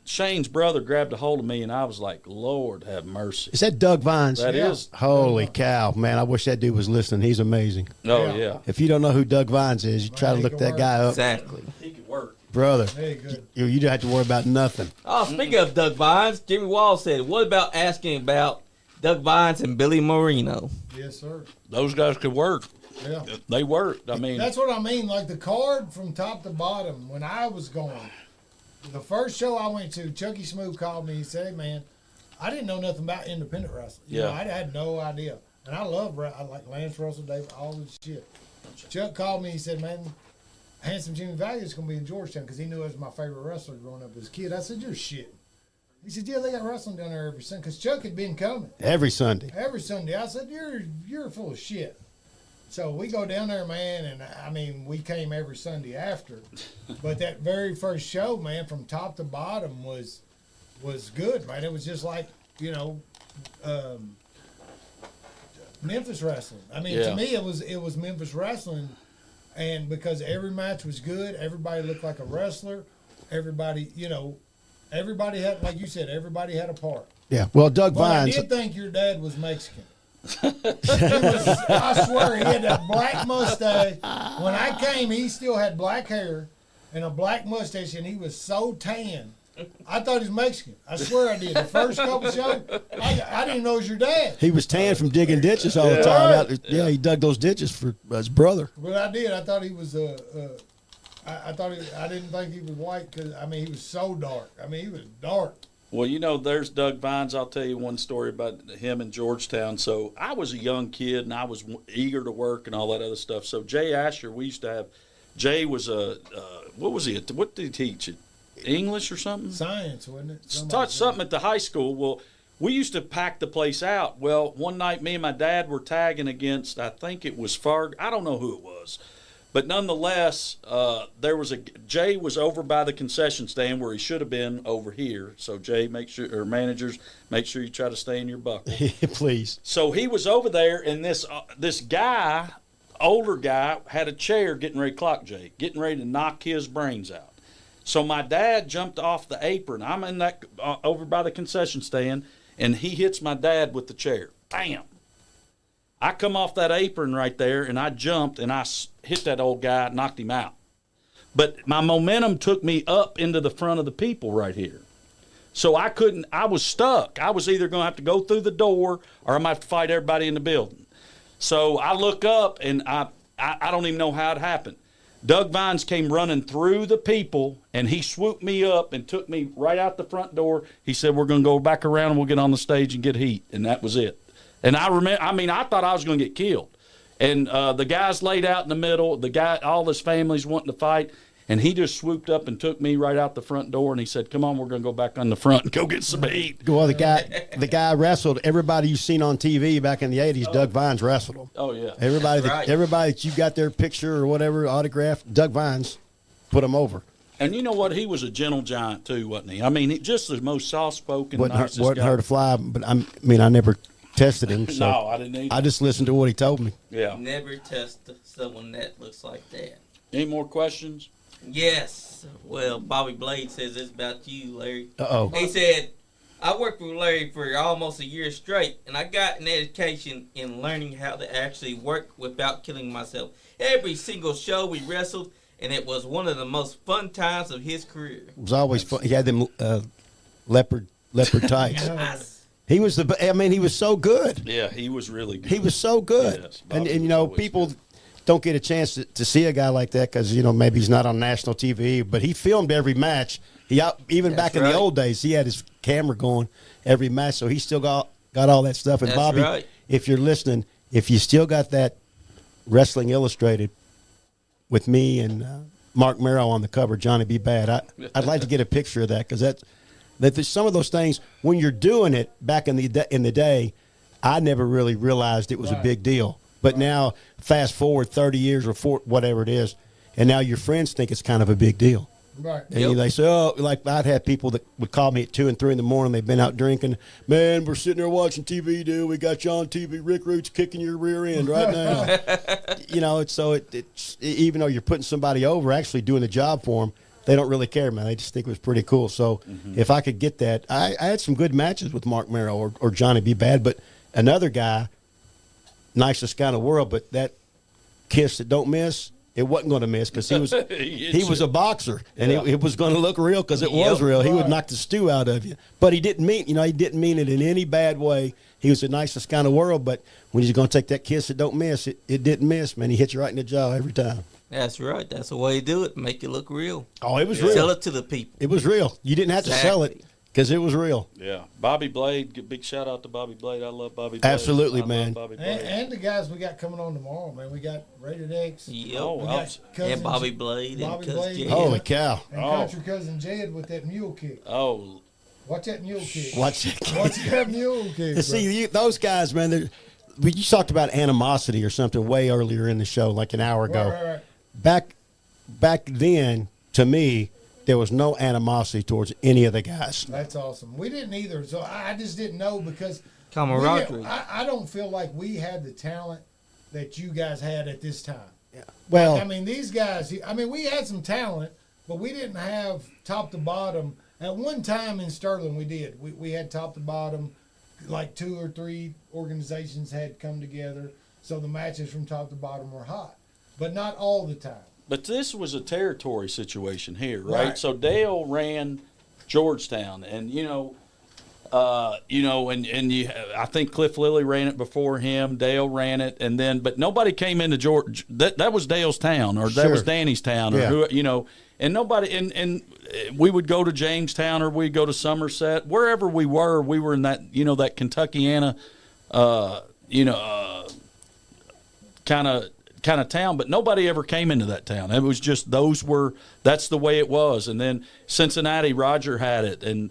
Shane's brother grabbed a hold of me, and I was like, "Lord have mercy." Is that Doug Vines? That is. Holy cow, man. I wish that dude was listening. He's amazing. Oh, Yeah. yeah. If you don't know who Doug Vines is, you try to he look can that work. guy up. Exactly. He could work. Brother, Very good. you don't have to worry about nothing. Oh, speaking of Doug Vines, Jimmy Wall said, what about asking about Doug Vines and Billy Marino? Yes, sir. Those guys could work. Yeah. They worked. I mean, That's what I mean. Like the card from top to bottom, when I was going, the first show I went to, Chucky Smooth called me. He said, hey, man, I didn't know nothing about independent wrestling. You know, I had no idea. And I like Lance Russell, Dave, all this shit. Chuck called me. He said, man, Handsome Jimmy Valiant is going to be in Georgetown because he knew I was my favorite wrestler growing up as a kid. I said, you're shit. He said, yeah, they got wrestling down there every Sunday because Chuck had been coming. Every Sunday. Every Sunday. I said, you're full of shit. So we go down there, man, and I mean, we came every Sunday after. But that very first show, man, from top to bottom was good, man. It was just like, you know, Memphis wrestling. I mean, to me, it was Memphis wrestling, and because every match was good, everybody looked like a wrestler. Everybody, you know, everybody had, like you said, everybody had a part. Yeah. Well, Doug But I Vines. did think your dad was Mexican. I swear, he had that black mustache. When I came, he still had black hair and a black mustache, and he was so tan. I thought he was Mexican. I swear I did. The first couple shows, I didn't know it was your dad. He was tan from digging ditches all the time. Yeah, he dug those ditches for his brother. But I did. I thought he was. I didn't think he was white because I mean he was so dark. I mean he was dark. well, you know, there's Doug Vines. I'll tell you one story about him in Georgetown. So I was a young kid, and I was eager to work and all that other stuff. So Jay Asher, we used to have. Jay was a what was he? What did he teach? English or something? Science, wasn't it? Taught something at the high school. Well, we used to pack the place out. Well, one night me and my dad were tagging against, I think it was Fargo. I don't know who it was. But nonetheless, Jay was over by the concession stand where he should have been over here. So Jay, managers, make sure you try to stay in your buckle. Please. So he was over there, and this guy, older guy, had a chair getting ready to clock Jay, getting ready to knock his brains out. So my dad jumped off the apron. I'm in that over by the concession stand, and he hits my dad with the chair. Bam! I come off that apron right there, and I jumped, and I hit that old guy, knocked him out. But my momentum took me up into the front of the people right here. So I was stuck. I was either going to have to go through the door or I might have to fight everybody in the building. So I look up, and I don't even know how it happened. Doug Vines came running through the people, and he swooped me up and took me right out the front door. He said, we're going to go back around and we'll get on the stage and get heat. And that was it. And I thought I was going to get killed. And the guys laid out in the middle, all his family's wanting to fight. And he just swooped up and took me right out the front door, and he said, come on, we're going to go back on the front and go get some heat. Well, the guy wrestled everybody you've seen on TV back in the 80s. Doug Vines wrestled him. Oh, yeah. Everybody Right. that you got their picture or whatever, autograph, Doug Vines put him over. And you know what? He was a gentle giant, too, wasn't he? I mean, just the most soft-spoken, nicest Wasn't guy. hurt to fly, but I never tested him. So No, I didn't either. I just listened to what he told me. Yeah. Never test someone that looks like that. Any more questions? Yes. Well, Bobby Blade says it's about you, Larry. Uh-oh. He said, I worked with Larry for almost a year straight, and I got an education in learning how to actually work without killing myself. Every single show we wrestled, and it was one of the most fun times of his career. It was always fun. He had them leopard tights. He was he was so good. Yeah, he was really good. He was so good. Yes, and Bobby you was know, always people good. don't get a chance to see a guy like that because, you know, maybe he's not on national TV, but he filmed every match. Even That's back in right. the old days, he had his camera going every match, so he still got all that stuff. And That's Bobby, right. if you're listening, if you still got that Wrestling Illustrated with me and Mark Merrow on the cover, Johnny B. Bad, I'd like to get a picture of that because that there's some of those things when you're doing it back in the day, I never really realized it was a big deal. But now, fast forward 30 years or whatever it is, and now your friends think it's kind of a big deal. Right. And they say, oh, like I'd have people that would call me at 2 and 3 in the morning. They've been out drinking. Man, we're sitting there watching TV, dude. We got you on TV. Rick Root's kicking your rear end right now. You know, it's even though you're putting somebody over, actually doing the job for them, they don't really care, man. They just think it was pretty cool. So if I could get that, I had some good matches with Mark Merrow or Johnny B. Bad, but another guy, nicest guy in the world, but that kiss that don't miss, it wasn't going to miss because he was he was a boxer, and Yeah. it was going to look real because it was real. He would knock the stew out of you, but he didn't mean it in any bad way. He was the nicest kind of world, but when he's going to take that kiss that don't miss, it didn't miss, man. He hit you right in the jaw every time. That's right. That's the way to do it. Make it look real. Oh, it was real. Sell it to the people. It was real. You didn't have to sell it because it was real. Yeah, Bobby Blade. Big shout out to Bobby Blade. I love Bobby Blade. Absolutely, I man. love Bobby Blade. And the guys we got coming on tomorrow, man. We got Rated X. Yep. Oh, We wow. got cousin And Bobby Blade and Bobby Cousin Blade. Jed. Holy cow! And country cousin Jed with that mule kick. Oh, Watch that mule kick. Watch it. Watch that mule kick. See, those guys, man. You talked about animosity or something way earlier in the show, like an hour ago. Right. Back then, to me, there was no animosity towards any of the guys. That's awesome. We didn't either, so I just didn't know because Camaraderie. I don't feel like we had the talent that you guys had at this time. Well, I mean, these guys, we had some talent, but we didn't have top to bottom. At one time in Sterling, we did. We had top to bottom, like 2 or 3 organizations had come together, so the matches from top to bottom were hot, but not all the time. but this was a territory situation here, right? Right. So Dale ran Georgetown, and I think Cliff Lilly ran it before him. Dale ran it, and then, but nobody came into George. That was Dale's town, or that Sure. was Danny's town, or Yeah. and nobody. And we would go to Jamestown, or we'd go to Somerset, wherever we were in that, that Kentuckiana, kind of town, but nobody ever came into that town. It was just that's the way it was. And then Cincinnati, Roger had it, and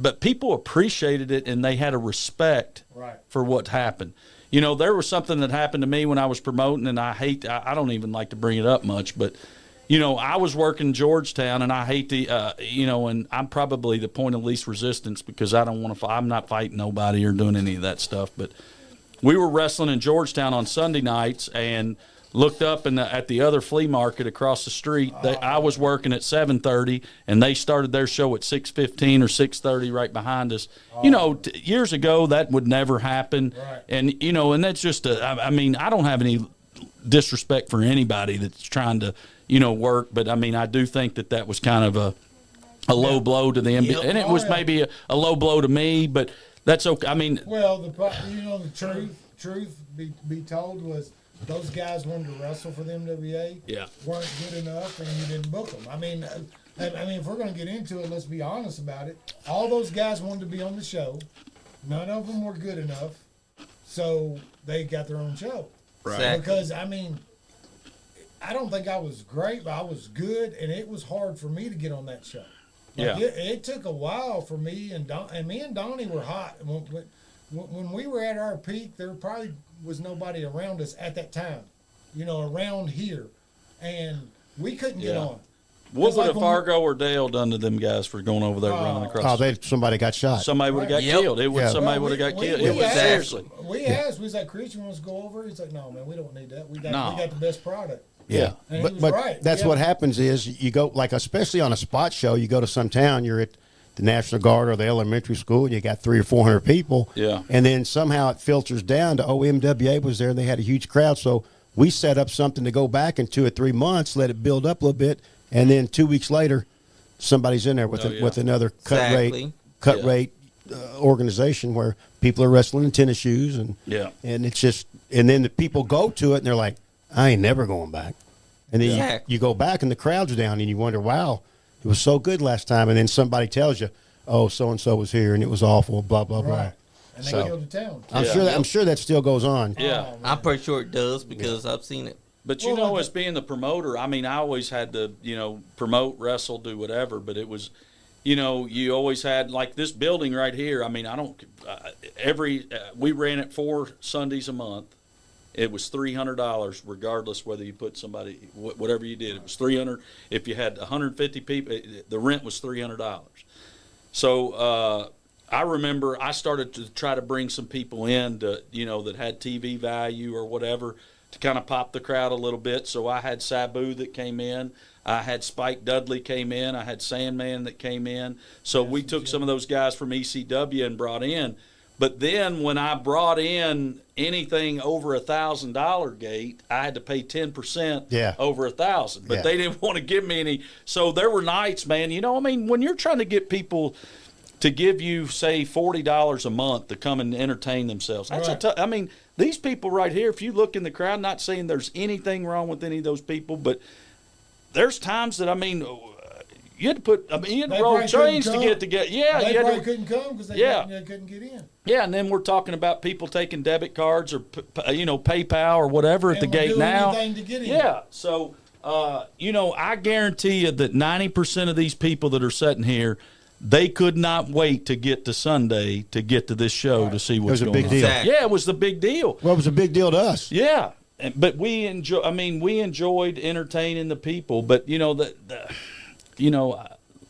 but people appreciated it, and they had a respect Right. for what happened. There was something that happened to me when I was promoting, and I don't even like to bring it up much, but I was working Georgetown, and I hate to, and I'm probably the point of least resistance because I don't want to. I'm not fighting nobody or doing any of that stuff, but. We were wrestling in Georgetown on Sunday nights and looked up at the other flea market across the street. I was working at 7:30, and they started their show at 6:15 or 6:30 right behind us. Years ago, that would never happen. Right. And, and that's just I don't have any disrespect for anybody that's trying to, work. But, I do think that was kind of a low blow to the NBA. Yep. And it was maybe a low blow to me, but – that's okay. Well, the truth be told was those guys wanted to wrestle for the MWA. Yeah. Weren't good enough, and you didn't book them. I mean, if we're going to get into it, let's be honest about it. All those guys wanted to be on the show. None of them were good enough, so they got their own show. Right. Exactly. Because I don't think I was great, but I was good, and it was hard for me to get on that show. Like Yeah. it took a while for me and me and Donnie were hot. When we were at our peak, there probably was nobody around us at that time, around here, and we couldn't get on. What would like a Fargo or Dale done to them guys for going over there running across? Somebody got shot. Somebody would have got Yep. killed. Somebody would have got killed. We It was asked- seriously. We asked. We was like, Christian wants to go over. He's like, no, man, we don't need that. We got the best product. Yeah, And he but, was but right. that's Yeah. what happens is you go, like, especially on a spot show, you go to some town, you're at the National Guard or the elementary school, and you got 300 or 400 people. Yeah. And then somehow it filters down to, MWA was there, and they had a huge crowd. So we set up something to go back in 2 or 3 months, let it build up a little bit, and then 2 weeks later, somebody's in there with with another cut rate organization where people are wrestling in tennis shoes, and it's just, and then the people go to it and they're like, I ain't never going back. And then you go back and the crowd's down and you wonder, wow, it was so good last time. And then somebody tells you, oh, so-and-so was here and it was awful, blah, blah, blah. Right. And they killed the town. I'm sure that still goes on. Yeah. Oh, I'm pretty sure it does because I've seen it. But as being the promoter, I we always had to, promote, wrestle, do whatever. But it was, you always had, like this building right here. We ran it 4 Sundays a month. It was $300 regardless whether you put somebody, whatever you did. It was $300. If you had 150 people, the rent was $300. So I remember I started to try to bring some people in to, that had TV value or whatever to kind of pop the crowd a little bit. So I had Sabu that came in. I had Spike Dudley came in. I had Sandman that came in. So we took some of those guys from ECW and brought in. But then when I brought in anything over $1,000 gate, I had to pay 10% over 1,000. But they didn't want to give me any. So there were nights, man. You know, I mean, when you're trying to get people to give you, say, $40 a month to come and entertain themselves, that's I mean, these people right here, if you look in the crowd, not saying there's anything wrong with any of those people, but there's times that, I mean, you had to put, I mean, you had to roll trains to get together. Yeah, they probably couldn't come because they couldn't get in. Yeah, and then we're talking about people taking debit cards or PayPal or whatever at the gate now. Anything to get in. Yeah, so I guarantee you that 90% of these people that are sitting here, they could not wait to get to Sunday to get to this show to see what's going on. It was a big deal. Exactly. Yeah, it was the big deal. Well, it was a big deal to us. Yeah, but we enjoyed entertaining the people. But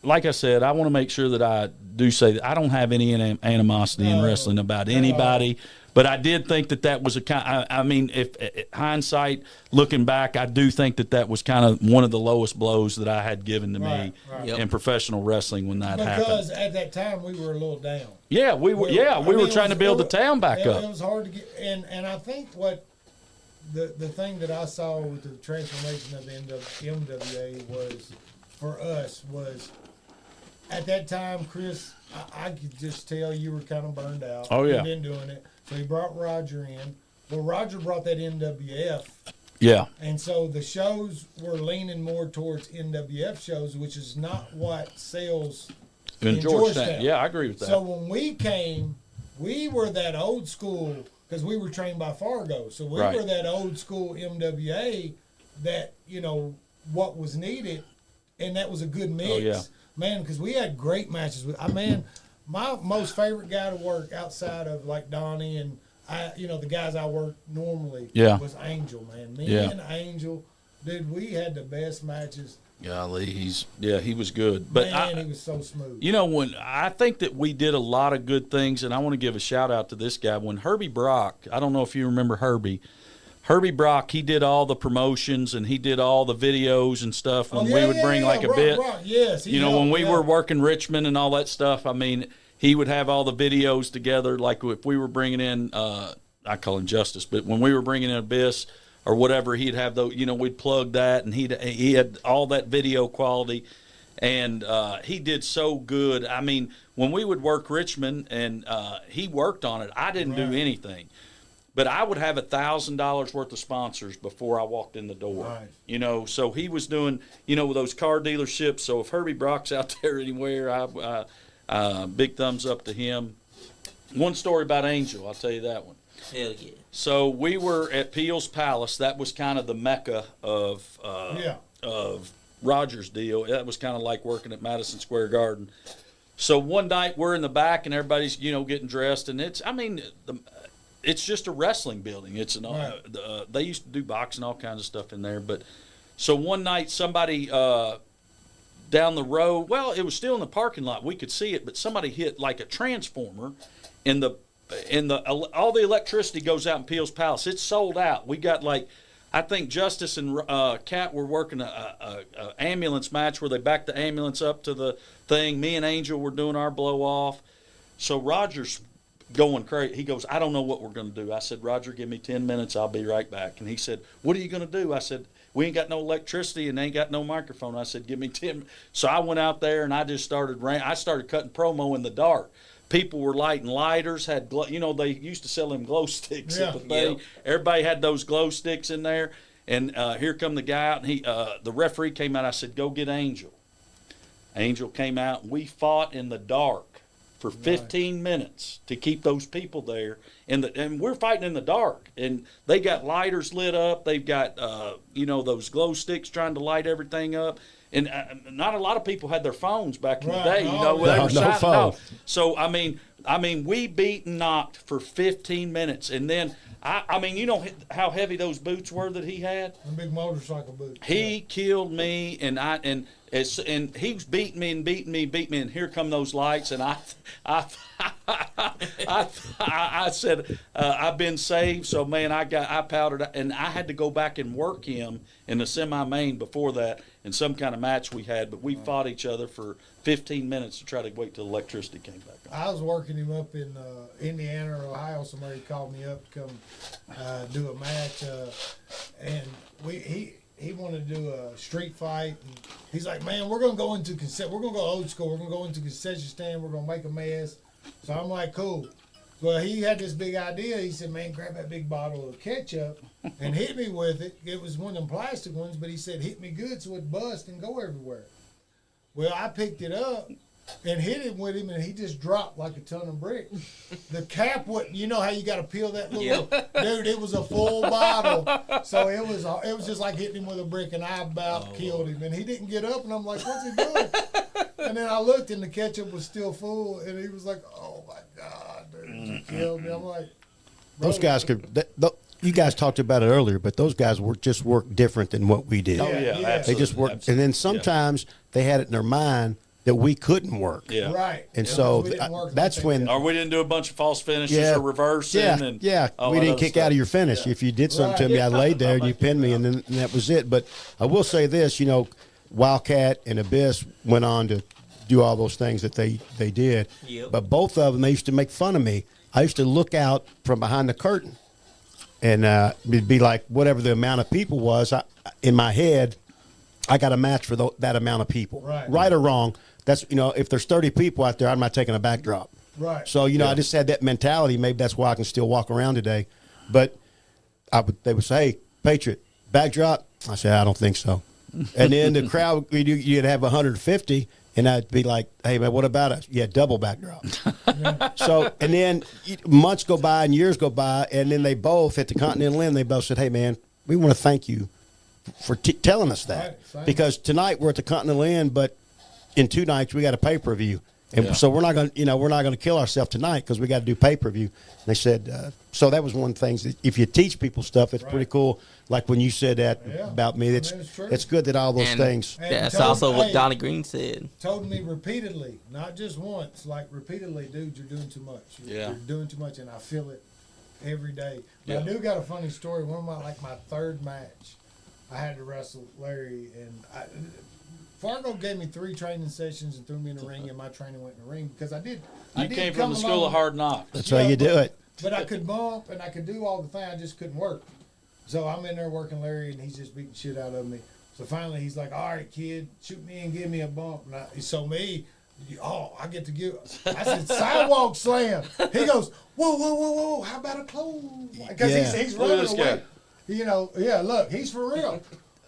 like I said, I want to make sure that I do say that I don't have any animosity in wrestling about anybody. But I did think that was a kind. I mean, if hindsight, looking back, I do think that was kind of one of the lowest blows that I had given to me in professional wrestling when that happened. Because at that time we were a little down. Yeah, we were. We were trying to build the town back up. It was hard to get, and I think what the thing that I saw with the transformation of the MWA was for us was at that time, Chris. I could just tell you were kind of burned out. Oh yeah, you've been doing it. So he brought Roger in. Well, Roger brought that NWF. Yeah. And so the shows were leaning more towards NWF shows, which is not what sells in Georgetown. Yeah, I agree with that. So when we came, we were that old school, because we were trained by Fargo. So we were that old school MWA that, what was needed, and that was a good mix. Oh, yeah. Man, because we had great matches. My most favorite guy to work outside of like Donnie and the guys I work normally was Angel, man. Me and Angel, dude, we had the best matches. Golly, he was good. But man, he was so smooth. When I think that we did a lot of good things, and I want to give a shout out to this guy. When Herbie Brock, I don't know if you remember Herbie Brock, he did all the promotions and he did all the videos and stuff when we would bring a bit. Yes, when we were working Richmond and all that stuff, I mean, he would have all the videos together. Like if we were bringing in, I call him Justice, but when we were bringing in Abyss or whatever, he'd have those, we'd plug that and he had all that video quality. And he did so good. I mean, when we would work Richmond and he worked on it, I didn't do anything. But I would have $1,000 worth of sponsors before I walked in the door. Right. So he was doing, with those car dealerships. So if Herbie Brock's out there anywhere, big thumbs up to him. One story about Angel, I'll tell you that one. Hell yeah. So we were at Peel's Palace. That was kind of the mecca of Roger's deal. That was kind of like working at Madison Square Garden. So one night we're in the back and everybody's, getting dressed. And it's just a wrestling building. It's they used to do boxing, all kinds of stuff in there. But so one night somebody down the road, well, it was still in the parking lot. We could see it, but somebody hit like a transformer in the all the electricity goes out in Peel's Palace. It's sold out. We got I think Justice and Kat were working a ambulance match where they backed the ambulance up to the thing. Me and Angel were doing our blow off. So Roger's going crazy. He goes, I don't know what we're going to do. I said, Roger, give me 10 minutes. I'll be right back. And he said, what are you going to do? I said, we ain't got no electricity and ain't got no microphone. I said, give me 10. So I went out there and I just started cutting promo in the dark. People were lighting lighters, had they used to sell them glow sticks at the thing. Everybody had those glow sticks in there. And here come the guy out, and the referee came out. I said, go get Angel. Angel came out, and we fought in the dark for 15 minutes to keep those people there. And we're fighting in the dark. And they got lighters lit up. They've got, those glow sticks trying to light everything up. And not a lot of people had their phones back in the day. They were signing off. So, I mean, we beat and knocked for 15 minutes. And then, how heavy those boots were that he had? The big motorcycle boots. He killed me, and he was beating me, and here come those lights, and I said, I've been saved, so man, I powdered, and I had to go back and work him in the semi-main before that, in some kind of match we had, but we fought each other for 15 minutes to try to wait till electricity came back on. I was working him up in Indiana or Ohio. Somebody called me up to come do a match, and he wanted to do a street fight. And he's like, "Man, we're gonna go into we're gonna go old school. We're gonna go into concession stand. We're gonna make a mess." So I'm like, "Cool." Well, he had this big idea. He said, "Man, grab that big bottle of ketchup and hit me with it." It was one of them plastic ones, but he said, "Hit me good so it bust and go everywhere." Well, I picked it up and hit him with him, and he just dropped like a ton of brick. The cap wouldn't, you know how you got to peel that little, dude, it was a full bottle. So it was just like hitting him with a brick, and I about killed him. And he didn't get up, and I'm like, "What's he doing?" And then I looked, and the ketchup was still full, and he was like, "Oh my God, dude, you killed me." I'm like, Those guys could. You guys talked about it earlier, but those guys just work different than what we did. Oh, yeah, Yeah. absolutely. They just work, and then sometimes they had it in their mind that we couldn't work. Yeah. right. And Yeah, so we didn't work like that's they when. did. Or we didn't do a bunch of false finishes Yeah, or reversing. yeah. all We that didn't other kick stuff. out of your finish. If you did something to Right. me, I laid there and you pinned me, and then that was it. But I will say this, Wildcat and Abyss went on to do all those things that they did. Yep. But both of them, they used to make fun of me. I used to look out from behind the curtain, and it'd be like whatever the amount of people was. In my head, I got a match for that amount of people. Right. Or wrong. That's if there's 30 people out there, I'm not taking a backdrop. Right. So I just had that mentality. Maybe that's why I can still walk around today. But they would say, "Hey, Patriot, backdrop." I said, "I don't think so." And then the crowd, you'd have 150, and I'd be like, "Hey man, what about us?" Yeah, double backdrop. So and then months go by and years go by, and then they both at the Continental Inn, they both said, "Hey man, we want to thank you for telling us that Right, same. because tonight we're at the Continental Inn, but in 2 nights we got a pay-per-view." And Yeah. so we're not going to kill ourselves tonight because we got to do pay-per-view. And they said, so that was one of the things that if you teach people stuff, it's pretty Right. cool. Like when you said that Yeah. about me, It's true. it's good that all those And things. And that's told- also what hey, Donnie Green said. told me repeatedly, not just once, like repeatedly, "Dude, you're doing too much. You're doing too much," and I feel it every day. But I Yeah. do got a funny story. One of my third match, I had to wrestle Larry, and Fargo gave me 3 training sessions and threw me in the ring, and my training went in the ring because I did. You came from the school of hard knocks. That's how you do it. But I could bump and I could do all the things. I just couldn't work. So I'm in there working Larry, and he's just beating shit out of me. So finally, he's like, "All right, kid, shoot me and give me a bump." And I get to give. I said, "Sidewalk slam." He goes, "Whoa, whoa, whoa, whoa! How about a close?" Because he's Look at running this away. guy. Look, he's for real.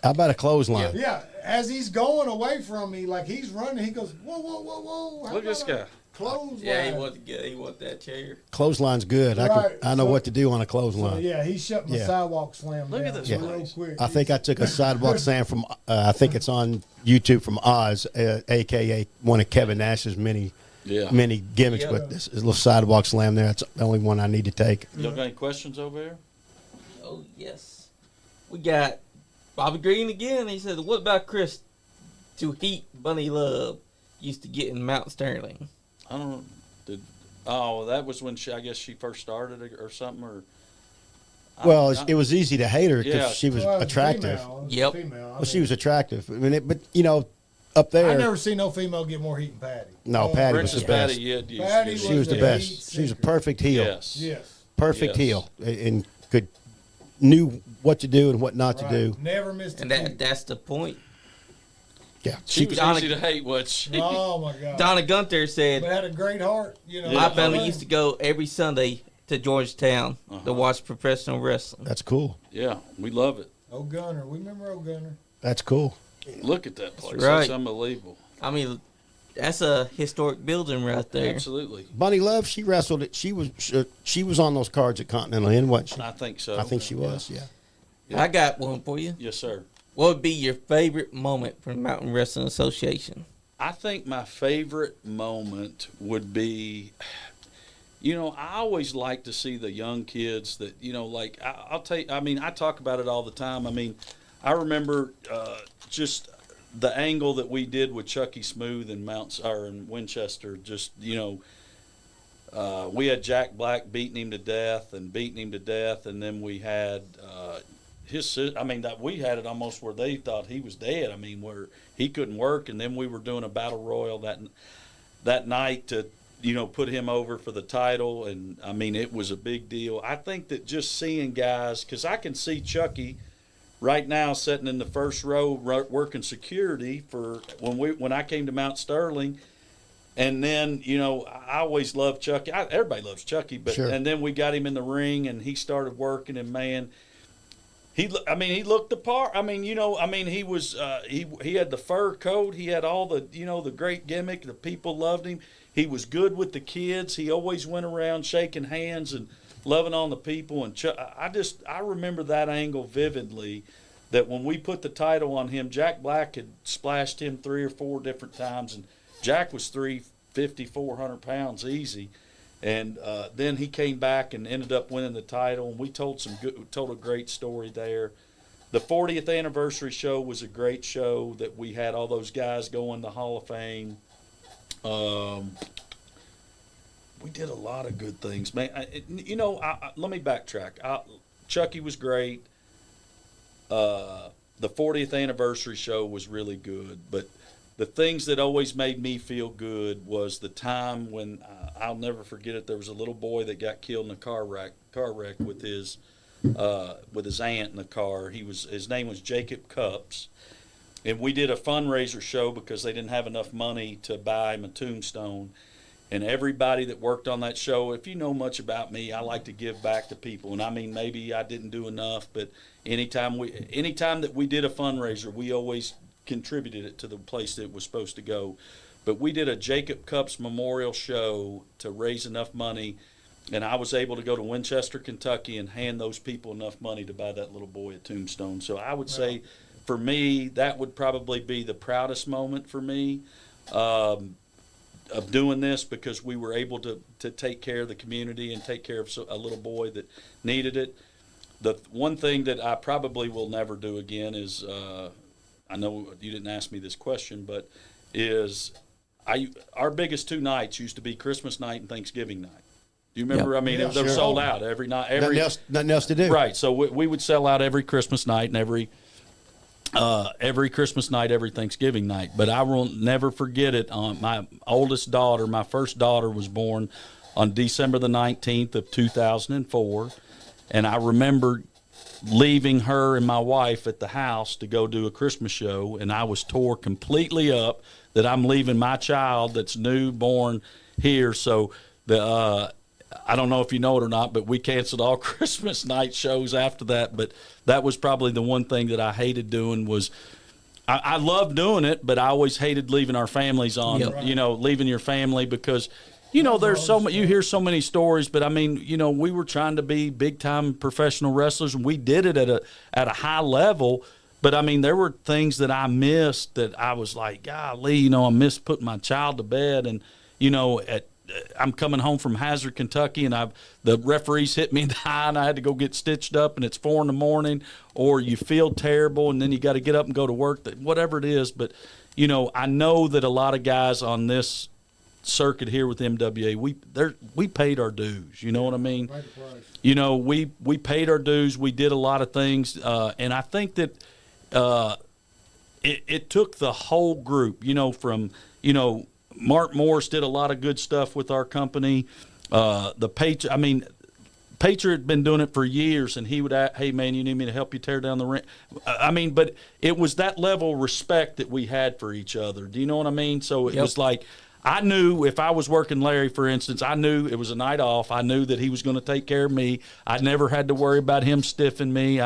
How about a clothesline? Yeah, as he's going away from me, like he's running, he goes, "Whoa, whoa, whoa, whoa!" How Look at this about a guy. Clothesline. Yeah, he want that chair. Clothesline's good. Right. I know So- what to do on a So clothesline. yeah, he shut my Yeah. sidewalk slam Look at down this real place. quick. I think I took a sidewalk slam from. I think it's on YouTube from Oz, aka one of Kevin Nash's many gimmicks. Yeah. But this is a little sidewalk slam there. That's the only one I need to take. Y'all got any questions over here? Oh yes, we got Bobby Green again. He said, "What about Chris to Heat Bunny Love used to get in Mount Sterling?" I don't know. That was when I guess she first started or something, or. Well, it was easy to hate her because Yeah. she was Well, attractive. Female, Yep. Female. Well, she was attractive. I mean, but up there, I never seen no female get more heat than Patty. No, Patty was Princess the best. Patty, yeah, Patty she was the the best. heat She was a seeker. perfect heel. Yes. Yes. Perfect Yes. heel, and knew what to do and what not to Right. do. Never missed a And beat. that's the point. Yeah, She was Donna- easy to hate, was she? Oh my God. Donna Gunther said, But had a great heart. Yeah. "My family used to go every Sunday to Georgetown to watch professional wrestling." that's cool. Yeah, we love it. Old Gunner. We remember Old Gunner. That's cool. Look at that place. right. That's unbelievable. I mean, that's a historic building right there. Absolutely. Bunny Love, she wrestled it. She was on those cards at Continental Inn, wasn't she? I think so. I think she was. Yeah. I got one for you. Yes, sir. What would be your favorite moment from Mountain Wrestling Association? I think my favorite moment would be, I always like to see the young kids that, like, I'll tell you, I mean, I talk about it all the time. I mean, I remember just the angle that we did with Chucky Smooth in in Winchester, just, we had Jack Black beating him to death, and then we had I mean, that we had it almost where they thought he was dead. I mean, where he couldn't work, and then we were doing a battle royal that night to, put him over for the title. And I mean, it was a big deal. I think that just seeing guys, because I can see Chucky right now sitting in the first row working security for when I came to Mount Sterling. And then, I always loved Chucky. Everybody loves Chucky, but Sure. And then we got him in the ring, and he started working, and man, he looked the part. I mean, he was he had the fur coat, he had all the the great gimmick. The people loved him. He was good with the kids. He always went around shaking hands and loving on the people. And I remember that angle vividly. That when we put the title on him, Jack Black had splashed him 3 or 4 different times, and Jack was 350, 400 pounds easy. And then he came back and ended up winning the title, and we told a great story there. The 40th anniversary show was a great show that we had all those guys going to Hall of Fame. We did a lot of good things, man. Let me backtrack. Chucky was great. The 40th anniversary show was really good, but the things that always made me feel good was the time when I'll never forget it. There was a little boy that got killed in a car wreck with his aunt in the car. His name was Jacob Cups, and we did a fundraiser show because they didn't have enough money to buy him a tombstone. And everybody that worked on that show, if you know much about me, I like to give back to people. And I mean, maybe I didn't do enough, but anytime that we did a fundraiser, we always contributed it to the place that it was supposed to go. But we did a Jacob Cups memorial show to raise enough money, and I was able to go to Winchester, Kentucky, and hand those people enough money to buy that little boy a tombstone. So I would say, for me, that would probably be the proudest moment for me of doing this, because we were able to take care of the community and take care of a little boy that needed it. The one thing that I probably will never do again is, I know you didn't ask me this question, but our biggest 2 nights used to be Christmas night and Thanksgiving night. Do you remember? Yep. I mean, Yeah, they're sure. sold out every night. Nothing else to do. Right. So we would sell out every Christmas night and every Christmas night, every Thanksgiving night. But I will never forget it. My oldest daughter, my first daughter, was born on December the 19th of 2004. And I remember leaving her and my wife at the house to go do a Christmas show, and I was tore completely up that I'm leaving my child that's newborn here. So I don't know if you know it or not, but we canceled all Christmas night shows after that. But that was probably the one thing that I hated doing. Was I loved doing it, but I always hated leaving our families on. Yep. Leaving your family, because there's so much, you hear so many stories, but I mean, we were trying to be big time professional wrestlers, and we did it at a high level. But I mean, there were things that I missed that I was like, golly, I miss putting my child to bed. And, I'm coming home from Hazard, Kentucky, and the referees hit me in the eye, and I had to go get stitched up, and it's 4 a.m, or you feel terrible, and then you got to get up and go to work, whatever it is. But, I know that a lot of guys on this circuit here with MWA, we paid our dues. You know what I mean? Right the price. We paid our dues. We did a lot of things, and I think that it took the whole group. From Mark Morris did a lot of good stuff with our company. The Patriot had been doing it for years, and he would ask, hey, man, you need me to help you tear down the ring? But it was that level of respect that we had for each other. Do you know what I mean? So it was like, I knew if I was working Larry, for instance, I knew it was a night off. I knew that he was going to take care of me. I never had to worry about him stiffing me.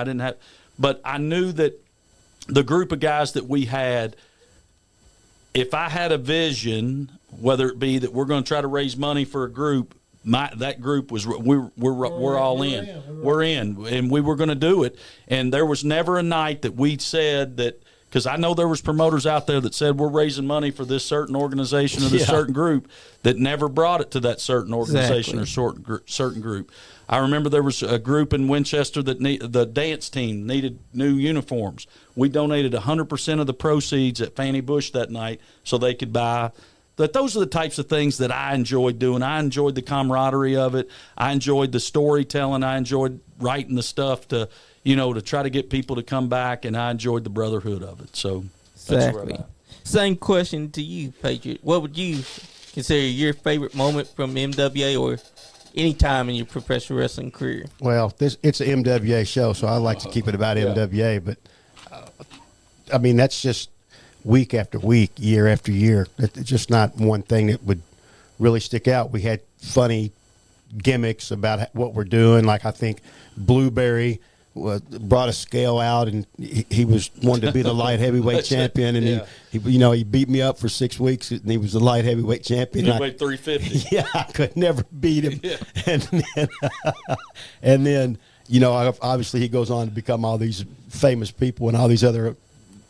But I knew that the group of guys that we had, if I had a vision, whether it be that we're going to try to raise money for a group, that group was we're all in. We're in, and we were going to do it. And there was never a night that we said that, because I know there was promoters out there that said we're raising money for this certain organization or this certain group, that never brought it to that certain organization or certain group. I remember there was a group in Winchester that the dance team needed new uniforms. We donated 100% of the proceeds at Fannie Bush that night so they could buy That those are the types of things that I enjoyed doing. I enjoyed the camaraderie of it. I enjoyed the storytelling. I enjoyed writing the stuff to try to get people to come back, and I enjoyed the brotherhood of it. So that's where I'm Exactly. at. Same question to you, Patriot. What would you consider your favorite moment from MWA or any time in your professional wrestling career? Well, it's an MWA show, so I like to keep it about Yeah. MWA. But I mean, that's just week after week, year after year. It's just not one thing that would really stick out. We had funny gimmicks about what we're doing. Like I think Blueberry brought a scale out, and he was wanted to be the light heavyweight champion, and Yeah. he beat me up for 6 weeks, and he was the light heavyweight champion. He And weighed 350. yeah, I could never beat him. Yeah. And then obviously he goes on to become all these famous people and all these other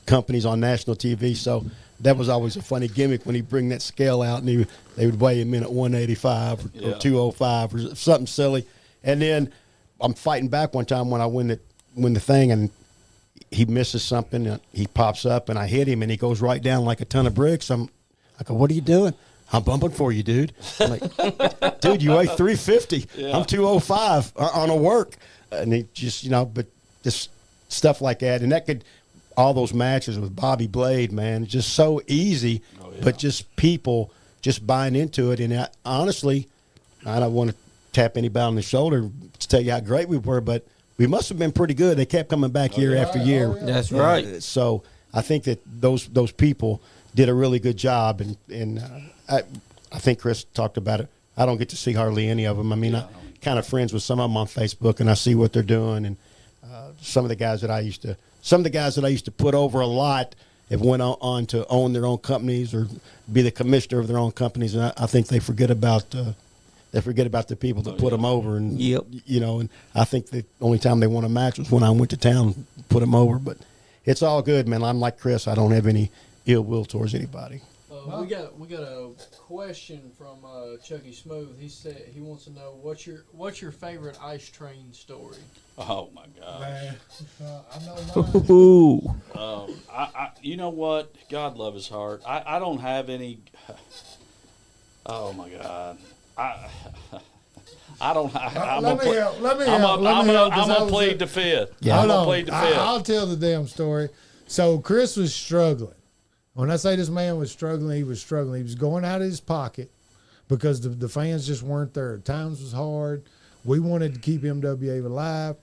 companies on national TV. So that was always a funny gimmick when he bring that scale out, and they would weigh him in at 185 or Yeah. 205 or something silly. And then I'm fighting back one time when I win the thing, and he misses something, and he pops up, and I hit him, and he goes right down like a ton of bricks. I go, what are you doing? I'm bumping for you, dude. I'm like, dude, you weigh 350. Yeah. I'm 205 on a work. And he just, but just stuff like that. And that could, all those matches with Bobby Blade, man, just so easy, but just people just buying into it. And honestly, I don't want to tap anybody on the shoulder to tell you how great we were, but we must have been pretty good. They kept coming back year after year. That's right. So I think that those people did a really good job, and I think Chris talked about it. I don't get to see hardly any of them. I mean, I'm kind of friends with some of them on Facebook, and I see what they're doing. And some of the guys that I used to put over a lot have went on to own their own companies or be the commissioner of their own companies, and I think they forget about the people that put them over. And Yep. and I think the only time they won a match was when I went to town and put them over. But it's all good, man. I'm like Chris. I don't have any ill will towards anybody. We got a question from Chucky Smooth. He said he wants to know what's your favorite ice train story. Oh my God. Man, I know mine. Ooh. I you know what? God love his heart. I don't have any. Oh my God. I don't. I'm Let me help. Let me help. I'm 'cause I gonna was plead the fifth. Yeah. I'm Hold gonna on. plead the fifth. I'll tell the damn story. So Chris was struggling. When I say this man was struggling, he was struggling. He was going out of his pocket because the fans just weren't there. Times was hard. We wanted to keep MWA alive.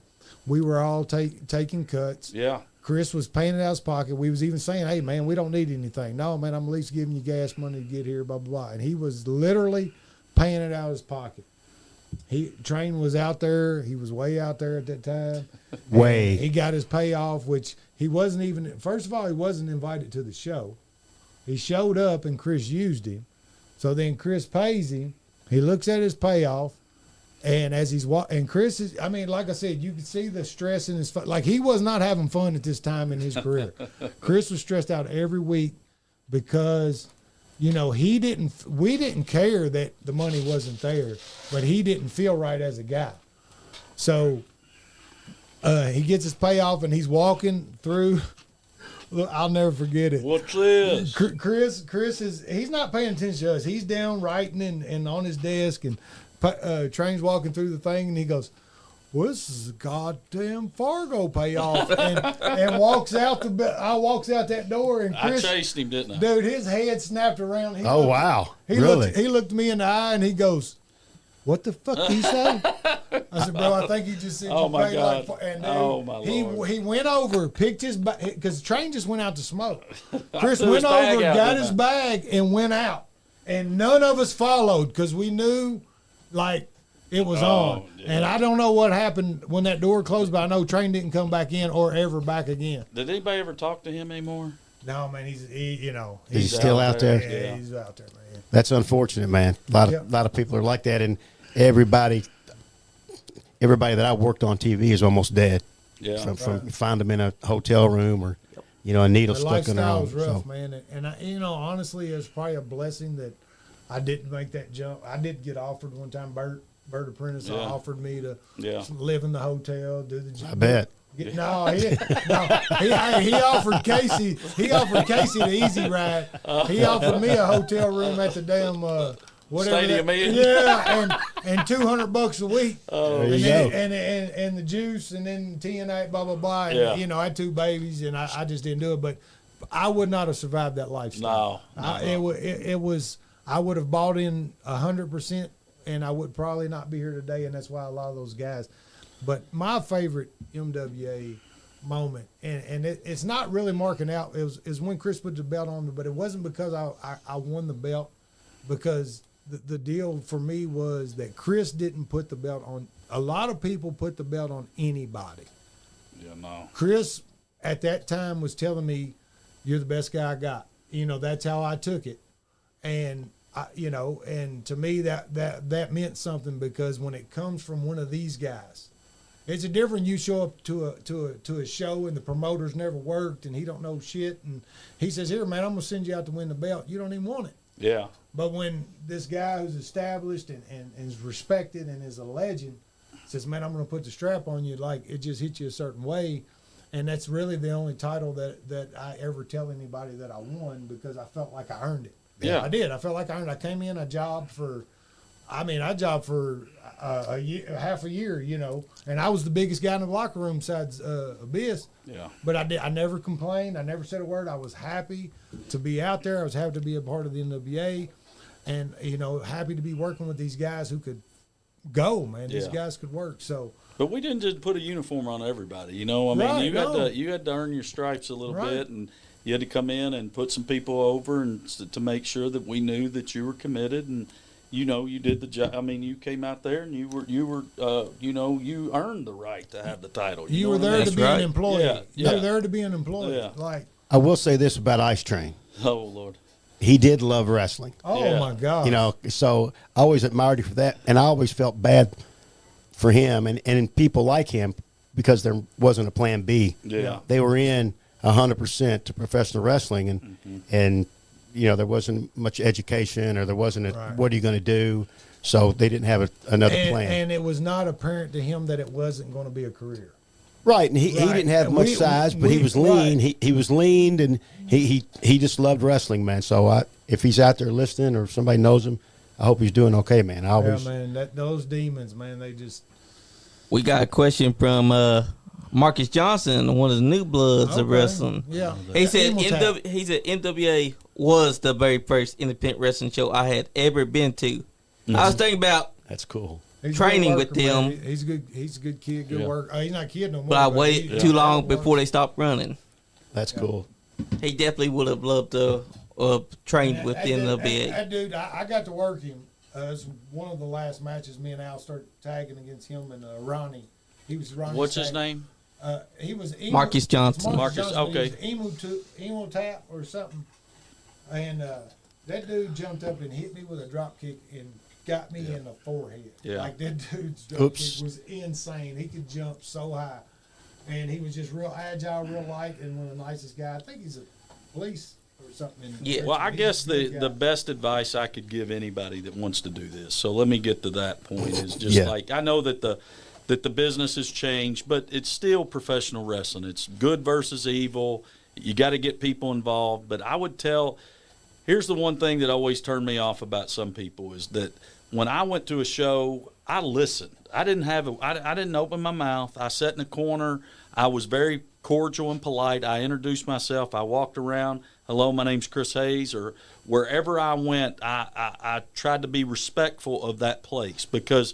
We were all taking cuts. Yeah. Chris was paying it out of his pocket. We was even saying, hey, man, we don't need anything. No, man, I'm at least giving you gas money to get here, blah, blah, blah. And he was literally paying it out of his pocket. Train was out there. He was way out there at that time. Way. And he got his payoff, which he wasn't even, first of all, he wasn't invited to the show. He showed up and Chris used him. So then Chris pays him. He looks at his payoff. And as he's and Chris is, I mean, like I said, you can see the stress in his face. Like he was not having fun at this time in his career. Chris was stressed out every week because, we didn't care that the money wasn't there, but he didn't feel right as a guy. So he gets his payoff and he's walking through. Look, I'll never forget it. What's this? Chris he's not paying attention to us. He's down writing and on his desk, and Train's walking through the thing, and he goes, well, this is a goddamn Fargo payoff, and walks out walks out that door, and Chris, I chased him, didn't I? dude, his head snapped around. Wow. He Really? He looked me in the eye, and he goes, what the fuck did he say? I said, bro, I think he just said, Oh, my God. And dude, Oh, my Lord. he went over, picked his bag, because Train just went out to smoke. Chris threw his went bag over, out, got didn't his I? bag, and went out. And none of us followed because we knew, like, it was on. yeah. And I don't know what happened when that door closed, but I know Train didn't come back in or ever back again. Did anybody ever talk to him anymore? No, man, he's He's still out there. Yeah, he's out there, man. That's unfortunate, man. A lot of people are like that, and everybody that I worked on TV is almost dead. Yeah. From find them in a hotel room or a needle The stuck in their lifestyle arm. was rough, So, man. And I, honestly, it's probably a blessing that I didn't make that jump. I did get offered one time. Bert Apprentice Yeah. offered me to Yeah. live in the hotel, do the job. I bet. No, he offered Casey. He offered Casey the easy ride. He offered me a hotel room at the damn whatever. Stadium Inn. Yeah, and $200 a week. Oh, and you then, go. and the juice, and then TNA, blah blah blah. And, Yeah. you know, I had 2 babies, and I just didn't do it. But I would not have survived that lifestyle. No. It was. I would have bought in 100%, and I would probably not be here today. And that's why a lot of those guys. But my favorite MWA moment, and it's not really marking out, is when Chris put the belt on me, but it wasn't because I won the belt, because the deal for me was that Chris didn't put the belt on. A lot of people put the belt on anybody. Yeah, no. Chris, at that time, was telling me, you're the best guy I got. You know, that's how I took it. And, and to me, that meant something, because when it comes from one of these guys, it's a different. You show up to a show and the promoter's never worked and he don't know shit, and he says, "Here, man, I'm gonna send you out to win the belt." You don't even want it. Yeah. But when this guy who's established and is respected and is a legend says, "Man, I'm gonna put the strap on you," like, it just hits you a certain way, and that's really the only title that I ever tell anybody that I won, because I felt like I earned it. Yeah. I did. I felt like I earned it. I came in, I jobbed for a year, half a year, and I was the biggest guy in the locker room besides Abyss. Yeah. But I never complained. I never said a word. I was happy to be out there. I was happy to be a part of the NWA, and happy to be working with these guys who could go, man. These Yeah. guys could work. So, But we didn't just put a uniform on everybody, I mean, Right, you had to earn your stripes a little Right. bit, and you had to come in and put some people over, and to make sure that we knew that you were committed, and you did the job. I mean, you came out there and you earned the right to have the title. you know were what I there mean? to be an employee. Yeah, You yeah. were there to be an employee. Yeah. Like, I will say this about Ice Train. Oh Lord. He did love wrestling. oh Yeah. my God. So I always admired him for that, and I always felt bad for him and people like him, because there wasn't a plan B. Yeah. They were in 100% to professional wrestling, and there wasn't much education, or there wasn't Right. what are you going to do? So they didn't have another plan. And it was not apparent to him that it wasn't going to be a career. Right, and he Right. didn't have And much we- size, but he we- was lean. right. He was lean, and he just loved wrestling, man. So if he's out there listening, or if somebody knows him, I hope he's doing okay, man. I always, Yeah, man. Those demons, man. They just. We got a question from Marcus Johnson, one of the new bloods of Okay. wrestling. Yeah. He said Emo-Tap. NWA was the very first independent wrestling show I had ever been to. I was thinking about, that's cool. He's a training good with worker, man. them. He's good. He's a good kid. Good Yeah. work. He's not a kid no more. but I waited he- too long yeah. before they stopped running. That's cool. He definitely would have loved to train with NWA. That dude, I got to work him. It was one of the last matches. Me and Al started tagging against him and Ronnie. He was Ronnie's What's his tag. name? He was Marcus Johnson. Marcus, Johnson, but okay. He was Emo-Tap or something. And that dude jumped up and hit me with a drop kick and got me in the forehead. Yeah. Like, that dude's drop Oops. kick was insane. He could jump so high. And he was just real agile, real light, and one of the nicest guys. I think he's a police or something. Yeah. Well, I He's guess a good the guy. best advice I could give anybody that wants to do this. So let me get to that point. Is just Yeah. like, I know that the business has changed, but it's still professional wrestling. It's good versus evil. You got to get people involved. But I would tell, here's the one thing that always turned me off about some people, is that when I went to a show, I listened. I didn't open my mouth. I sat in the corner. I was very cordial and polite. I introduced myself. I walked around. Hello, my name's Chris Hayes. Or wherever I went, I tried to be respectful of that place, because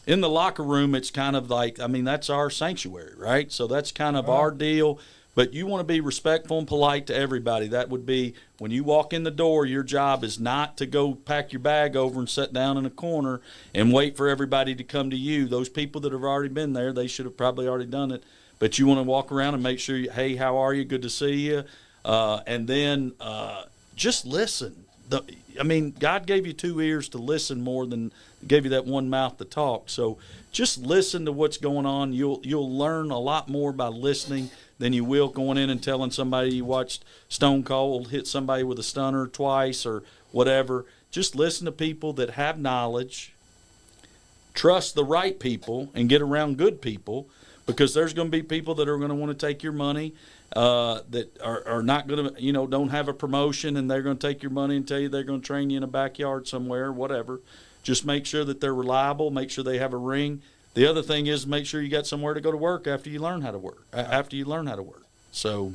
in the locker room, it's kind of like, I mean, that's our sanctuary, right? So that's kind of our deal. But you want to be respectful and polite to everybody. That would be, when you walk in the door, your job is not to go pack your bag over and sit down in a corner and wait for everybody to come to you. Those people that have already been there, they should have probably already done it. But you want to walk around and make sure, hey, how are you? Good to see you. And then just listen. God gave you 2 ears to listen more than gave you that one mouth to talk. So just listen to what's going on. You'll learn a lot more by listening than you will going in and telling somebody you watched Stone Cold hit somebody with a stunner twice or whatever. Just listen to people that have knowledge. Trust the right people and get around good people. because there's going to be people that are going to want to take your money that are not going to, don't have a promotion, and they're going to take your money and tell you they're going to train you in a backyard somewhere, whatever. Just make sure that they're reliable. Make sure they have a ring. The other thing is make sure you got somewhere to go to work after you learn how to work. So,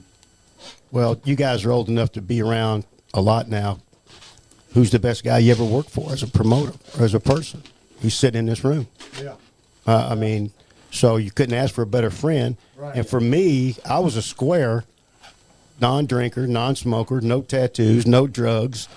Well, you guys are old enough to be around a lot now. Who's the best guy you ever worked for as a promoter or as a person? He's sitting in this room. Yeah. I mean, so you couldn't ask for a better friend. Right. And for me, I was a square, non-drinker, non-smoker, no tattoos, no drugs.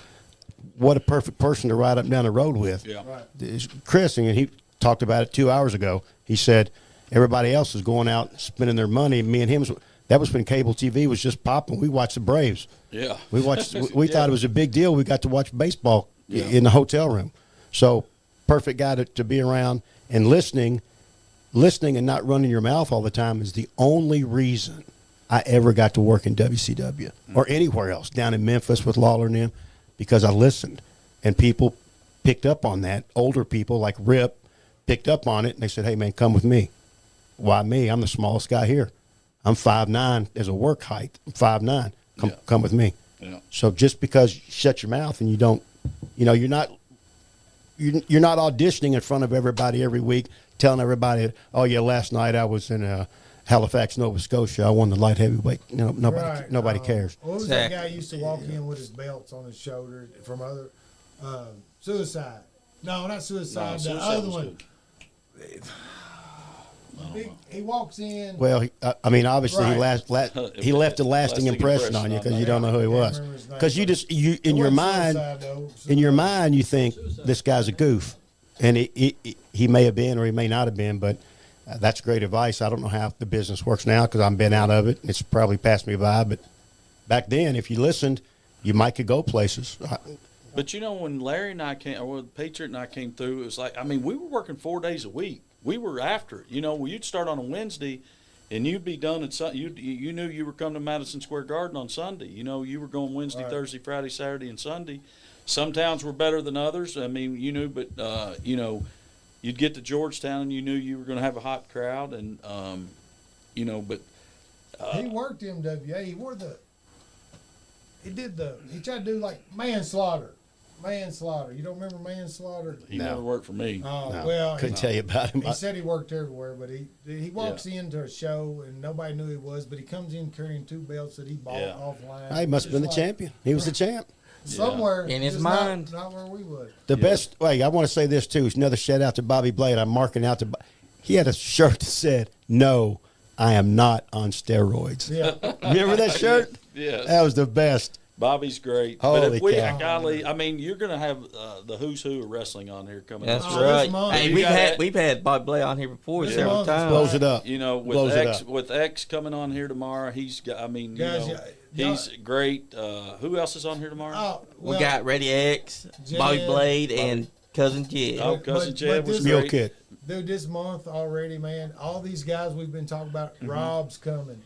What a perfect person to ride up and down the road with. yeah. Right. Chris, and he talked about it 2 hours ago. He said everybody else is going out spending their money. Me and him, that was when cable TV was just popping. We watched the Braves. Yeah. We watched. We Yeah. thought it was a big deal. We got to watch baseball Yeah. in the hotel room. So perfect guy to be around, and listening and not running your mouth all the time is the only reason I ever got to work in WCW or anywhere else down in Memphis with Lawler and them, because I listened, and people picked up on that. Older people like Rip picked up on it, and they said, "Hey man, come with me." Why me? I'm the smallest guy here. I'm 5'9" as a work height. I'm 5'9". Come with me. Yeah. So just because you shut your mouth and you don't, you're not auditioning in front of everybody every week, telling everybody, "Oh yeah, last night I was in Halifax, Nova Scotia. I won the light heavyweight." Nobody cares. What was that guy who used to walk in with his belts on his shoulder from other Suicide? No, not Suicide. No, the Suicide other was one. He walks in. Well, obviously Right. he left a lasting impression on you because you don't know who he was. Because in your mind, you think this guy's a goof, and he may have been or he may not have been, but that's great advice. I don't know how the business works now because I've been out of it. It's probably passed me by, but back then, if you listened, you might could go places. But when Larry and I came, or when Patriot and I came through, it was like, we were working 4 days a week. We were after it. You'd start on a Wednesday, and you'd be done at Sunday. You knew you were coming to Madison Square Garden on Sunday. You were going Wednesday, Right. Thursday, Friday, Saturday, and Sunday. Some towns were better than others. But you'd get to Georgetown, and you knew you were going to have a hot crowd, and he worked MWA. He tried to do like manslaughter. You don't remember manslaughter? he No. never worked for me. Oh, No, well, couldn't tell you about him. he said he worked everywhere, but he walks into a show and nobody knew who he was, but he comes in carrying 2 belts that he bought Yeah. offline. He must have been the Just champion. He was the champ. Somewhere In his just mind. not where we would. The best way, I want to say this too, is another shout out to Bobby Blade. I'm marking out to. He had a shirt that said, "No, I am not on steroids." Yeah. Remember that shirt? Yes. That was the best. Bobby's great. Holy but if we, cow. golly, you're going to have the who's who of wrestling on here coming That's up. Oh, this right. month. Hey, You we've had Bob Blay on here before This several month is times. Blows it up. With Blows it X up. with X coming on here tomorrow, he's got. Guys, he's great. Who else is on here tomorrow? Oh, We well, got Ready X, Jed, Bobby Blade, and Cousin Jed. Oh, but- cousin but Jed was this- Mule great. Kid. dude, this month already, man, all these guys we've been talking about, Mm-hmm. Rob's coming,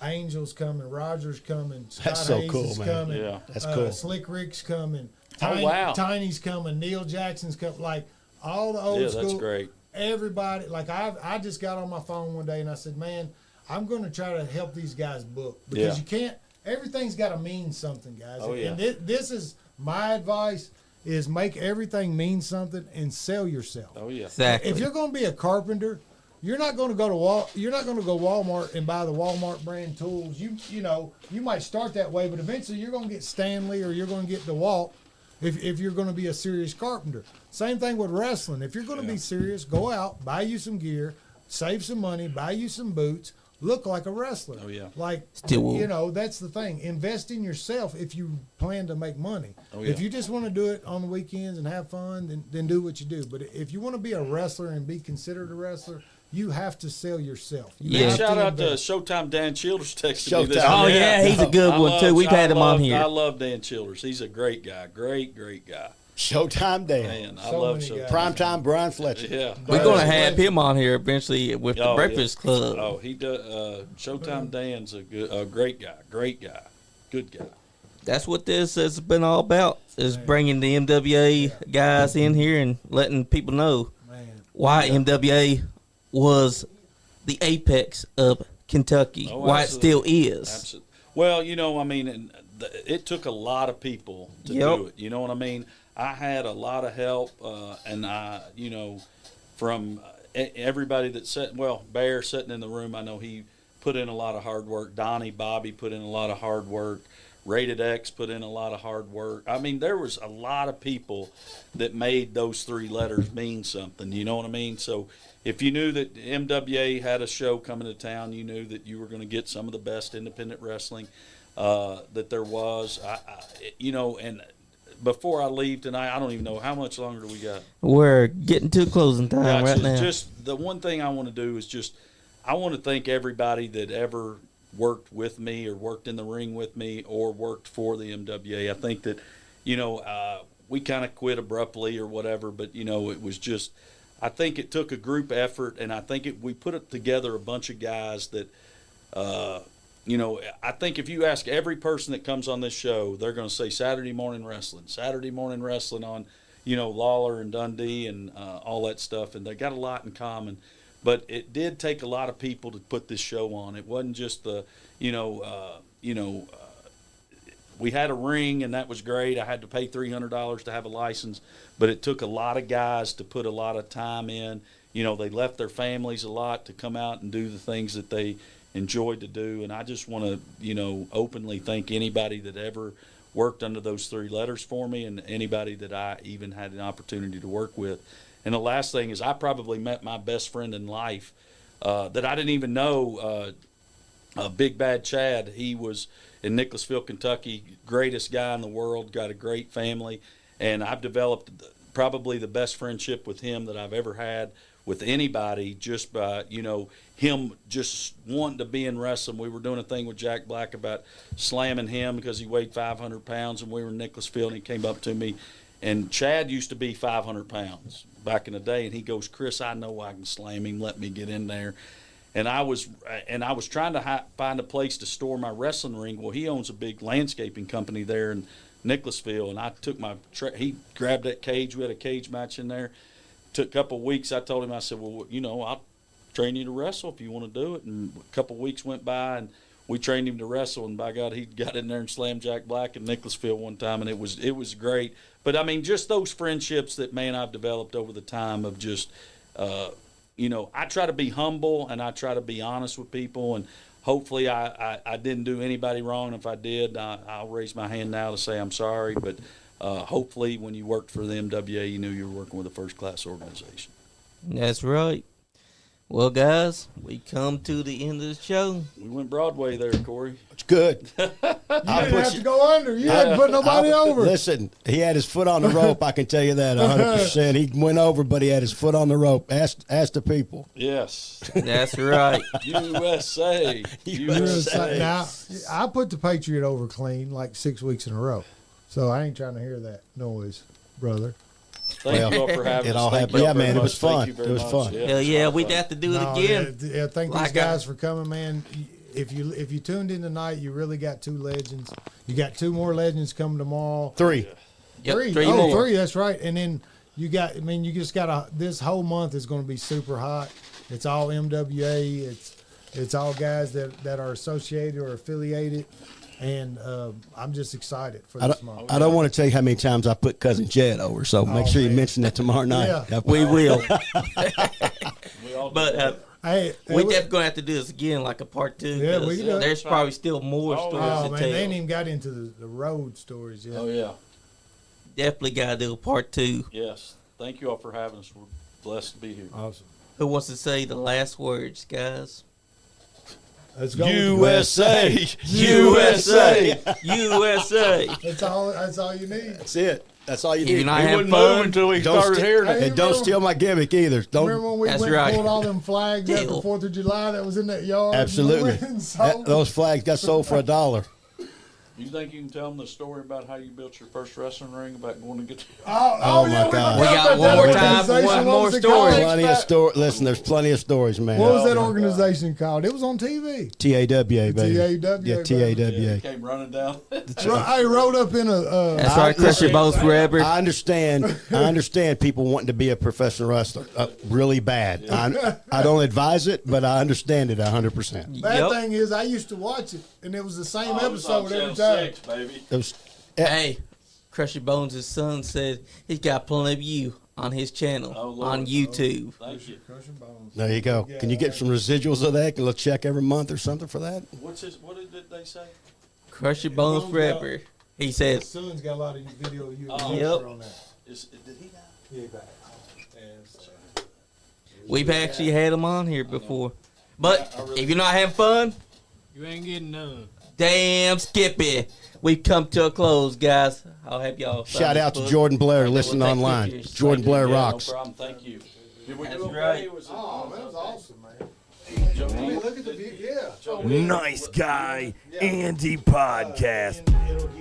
Angel's coming, Roger's coming, Scott That's so Hayes cool, is man. coming, Yeah. That's cool. Slick Rick's coming, Oh, wow. Tiny's coming, Neil Jackson's coming, like all the old Yeah, school. that's great. Everybody, like I just got on my phone one day and I said, man, I'm going to try to help these guys book because Yeah. you can't. Everything's got to mean something, guys. Oh, yeah. And this is my advice: is make everything mean something and sell yourself. Oh yeah. Exactly. If you're going to be a carpenter, you're not going to go to You're not going to go Walmart and buy the Walmart brand tools. You might start that way, but eventually you're going to get Stanley or you're going to get DeWalt. If you're going to be a serious carpenter, same thing with wrestling. If you're going to be serious, go out, buy you some gear, save some money, buy you some boots, look like a wrestler. Oh, yeah. Like Still- that's the thing. Invest in yourself if you plan to make money. Oh, yeah. If you just want to do it on the weekends and have fun, then do what you do. But if you want to be a wrestler and be considered a wrestler, you have to sell yourself. You Yeah. have Shout out to invest. Showtime Dan Childers texted me this Showtime. Oh, morning. yeah, he's a good one, too. We've had him on here. I love Dan Childers. He's a great guy. Great guy. Showtime Dan. Man, I So love many Showtime. guys. Primetime Brian Fletcher. Yeah. We're going to have him on here eventually with the Oh, Breakfast yeah. Club. Oh, he does. Showtime Dan's a great guy. Great guy. Good guy. That's what this has been all about, is bringing the MWA guys in here and letting people know Man. why MWA was the apex of Kentucky, why it still is. Absolutely. Well, you know, I mean, it took a lot of people to do it. You know what I mean? I had a lot of help, and you know, from everybody that Bear sitting in the room, I know he put in a lot of hard work. Donnie, Bobby put in a lot of hard work. Rated X put in a lot of hard work. I mean, there was a lot of people that made those 3 letters mean something. You know what I mean? So if you knew that MWA had a show coming to town, you knew that you were going to get some of the best independent wrestling that there was. You know, and before I leave tonight, I don't even know how much longer do we got. We're getting to closing time right now. Just the one thing I want to do is I want to thank everybody that ever worked with me or worked in the ring with me or worked for the MWA. I think that, you know, we kind of quit abruptly or whatever, but, you know, it was just, I think it took a group effort, and I think we put it together a bunch of guys that, you know, I think if you ask every person that comes on this show, they're going to say Saturday morning wrestling on, you know, Lawler and Dundee and all that stuff, and they got a lot in common. But it did take a lot of people to put this show on. It wasn't just we had a ring, and that was great. I had to pay $300 to have a license, but it took a lot of guys to put a lot of time in. You know, they left their families a lot to come out and do the things that they enjoyed to do. And I just want to, you know, openly thank anybody that ever worked under those 3 letters for me, and anybody that I even had an opportunity to work with. And the last thing is I probably met my best friend in life that I didn't even know, Big Bad Chad. He was in Nicholasville, Kentucky, greatest guy in the world, got a great family. And I've developed probably the best friendship with him that I've ever had with anybody, just by, you know, him just wanting to be in wrestling. We were doing a thing with Jack Black about slamming him because he weighed 500 pounds, and we were in Nicholasville, and he came up to me. And Chad used to be 500 pounds back in the day, and he goes, "Chris, I know I can slam him. Let me get in there." And I was trying to find a place to store my wrestling ring. Well, he owns a big landscaping company there in Nicholasville, and I took he grabbed that cage. We had a cage match in there. Took a couple of weeks. I told him, I said, "Well, you know, I'll train you to wrestle if you want to do it." And a couple of weeks went by, and we trained him to wrestle. And by God, he got in there and slammed Jack Black in Nicholasville one time, and it was great. But I mean, just those friendships that, man, I've developed over the time of just, you know, I try to be humble and I try to be honest with people, and hopefully I didn't do anybody wrong. If I did, I'll raise my hand now to say I'm sorry. But hopefully, when you worked for the MWA, you knew you were working with a first-class organization. That's right. Well, guys, we come to the end of the show. We went Broadway there, Corey. It's good. You didn't have to go under. You hadn't put nobody over. Listen, he had his foot on the rope. I can tell you that 100%. He went over, but he had his foot on the rope. Ask the people. Yes. That's right. USA. USA. Now, I put the Patriot over clean like 6 weeks in a row. So I ain't trying to hear that noise, brother. Thank you all for having us. All happened. Yeah, man, it was fun. It was fun. Hell yeah, we'd have to do it again. Yeah, thank these guys for coming, man. If you tuned in tonight, you really got 2 legends. You got 2 more legends coming tomorrow. 3. Yep, 3. 3 Oh, more. 3, that's right. And then you got, I mean, you just got this whole month is going to be super hot. It's all MWA. It's all guys that are associated or affiliated. And I'm just excited for this month. I don't want to tell you how many times I put Cousin Jed over, so make sure you mention that tomorrow night. Yeah. We will. But Hey, we definitely gonna have to do this again, like a part 2. Yeah, we can do it. There's probably still more stories Oh, to man, tell. they ain't even got into the road stories yet. oh, yeah. Definitely gotta do a part 2. Yes. Thank you all for having us. We're blessed to be here. Awesome. Who wants to say the last words, guys? Let's go. USA. USA. USA. That's all you need. That's it. That's all you You're need. not We having wouldn't move fun. until we Don't started sti- hearing it. Hey, And don't steal my gimmick either. Don't. Remember when we That's went right. and pulled all them flags at the Deal. 4th of July that was in that yard? Absolutely. We went and sold them. Those flags got sold for $1. You think you can tell them the story about how you built your first wrestling ring, about going to get? Oh, my God. We got one more time for one more story. Plenty of Listen, there's plenty of stories, man. What was that organization called? It was on TV. TAWA, baby. TAWA, Yeah, baby. TAWA. Came running down. I rode up in a. That's right, Crush Your Bones forever. I understand people wanting to be a professional wrestler really bad. I don't advise it, but I understand it 100%. Bad Yep. thing is, I used to watch it, and it was the same Oh, it was on episode every Channel time. 6, baby. It was, Hey, Crush Your Bones' son said he's got plenty of you on his channel Oh, Lord. on YouTube. Thank you. Crushing bones. there you go. Can you get some residuals of that? A little check every month or something for that? What did they say? Crush Your Bones Bones forever. He His said, son's got a lot of video of you Oh. Yep. on that. Did he die? Yeah, back. we've actually had him on here before. But if you're not having fun, You ain't getting none. damn Skippy. We've come to a close, guys. I'll have y'all. Shout out to Jordan Blair listening We'll take online. pictures. Jordan Blair Yeah, rocks. No problem. Thank you. Did we That's do okay? right. Was it- Oh, that was awesome, man. Joe, I mean, look at the view. Yeah. Nice Guy Andy podcast. It'll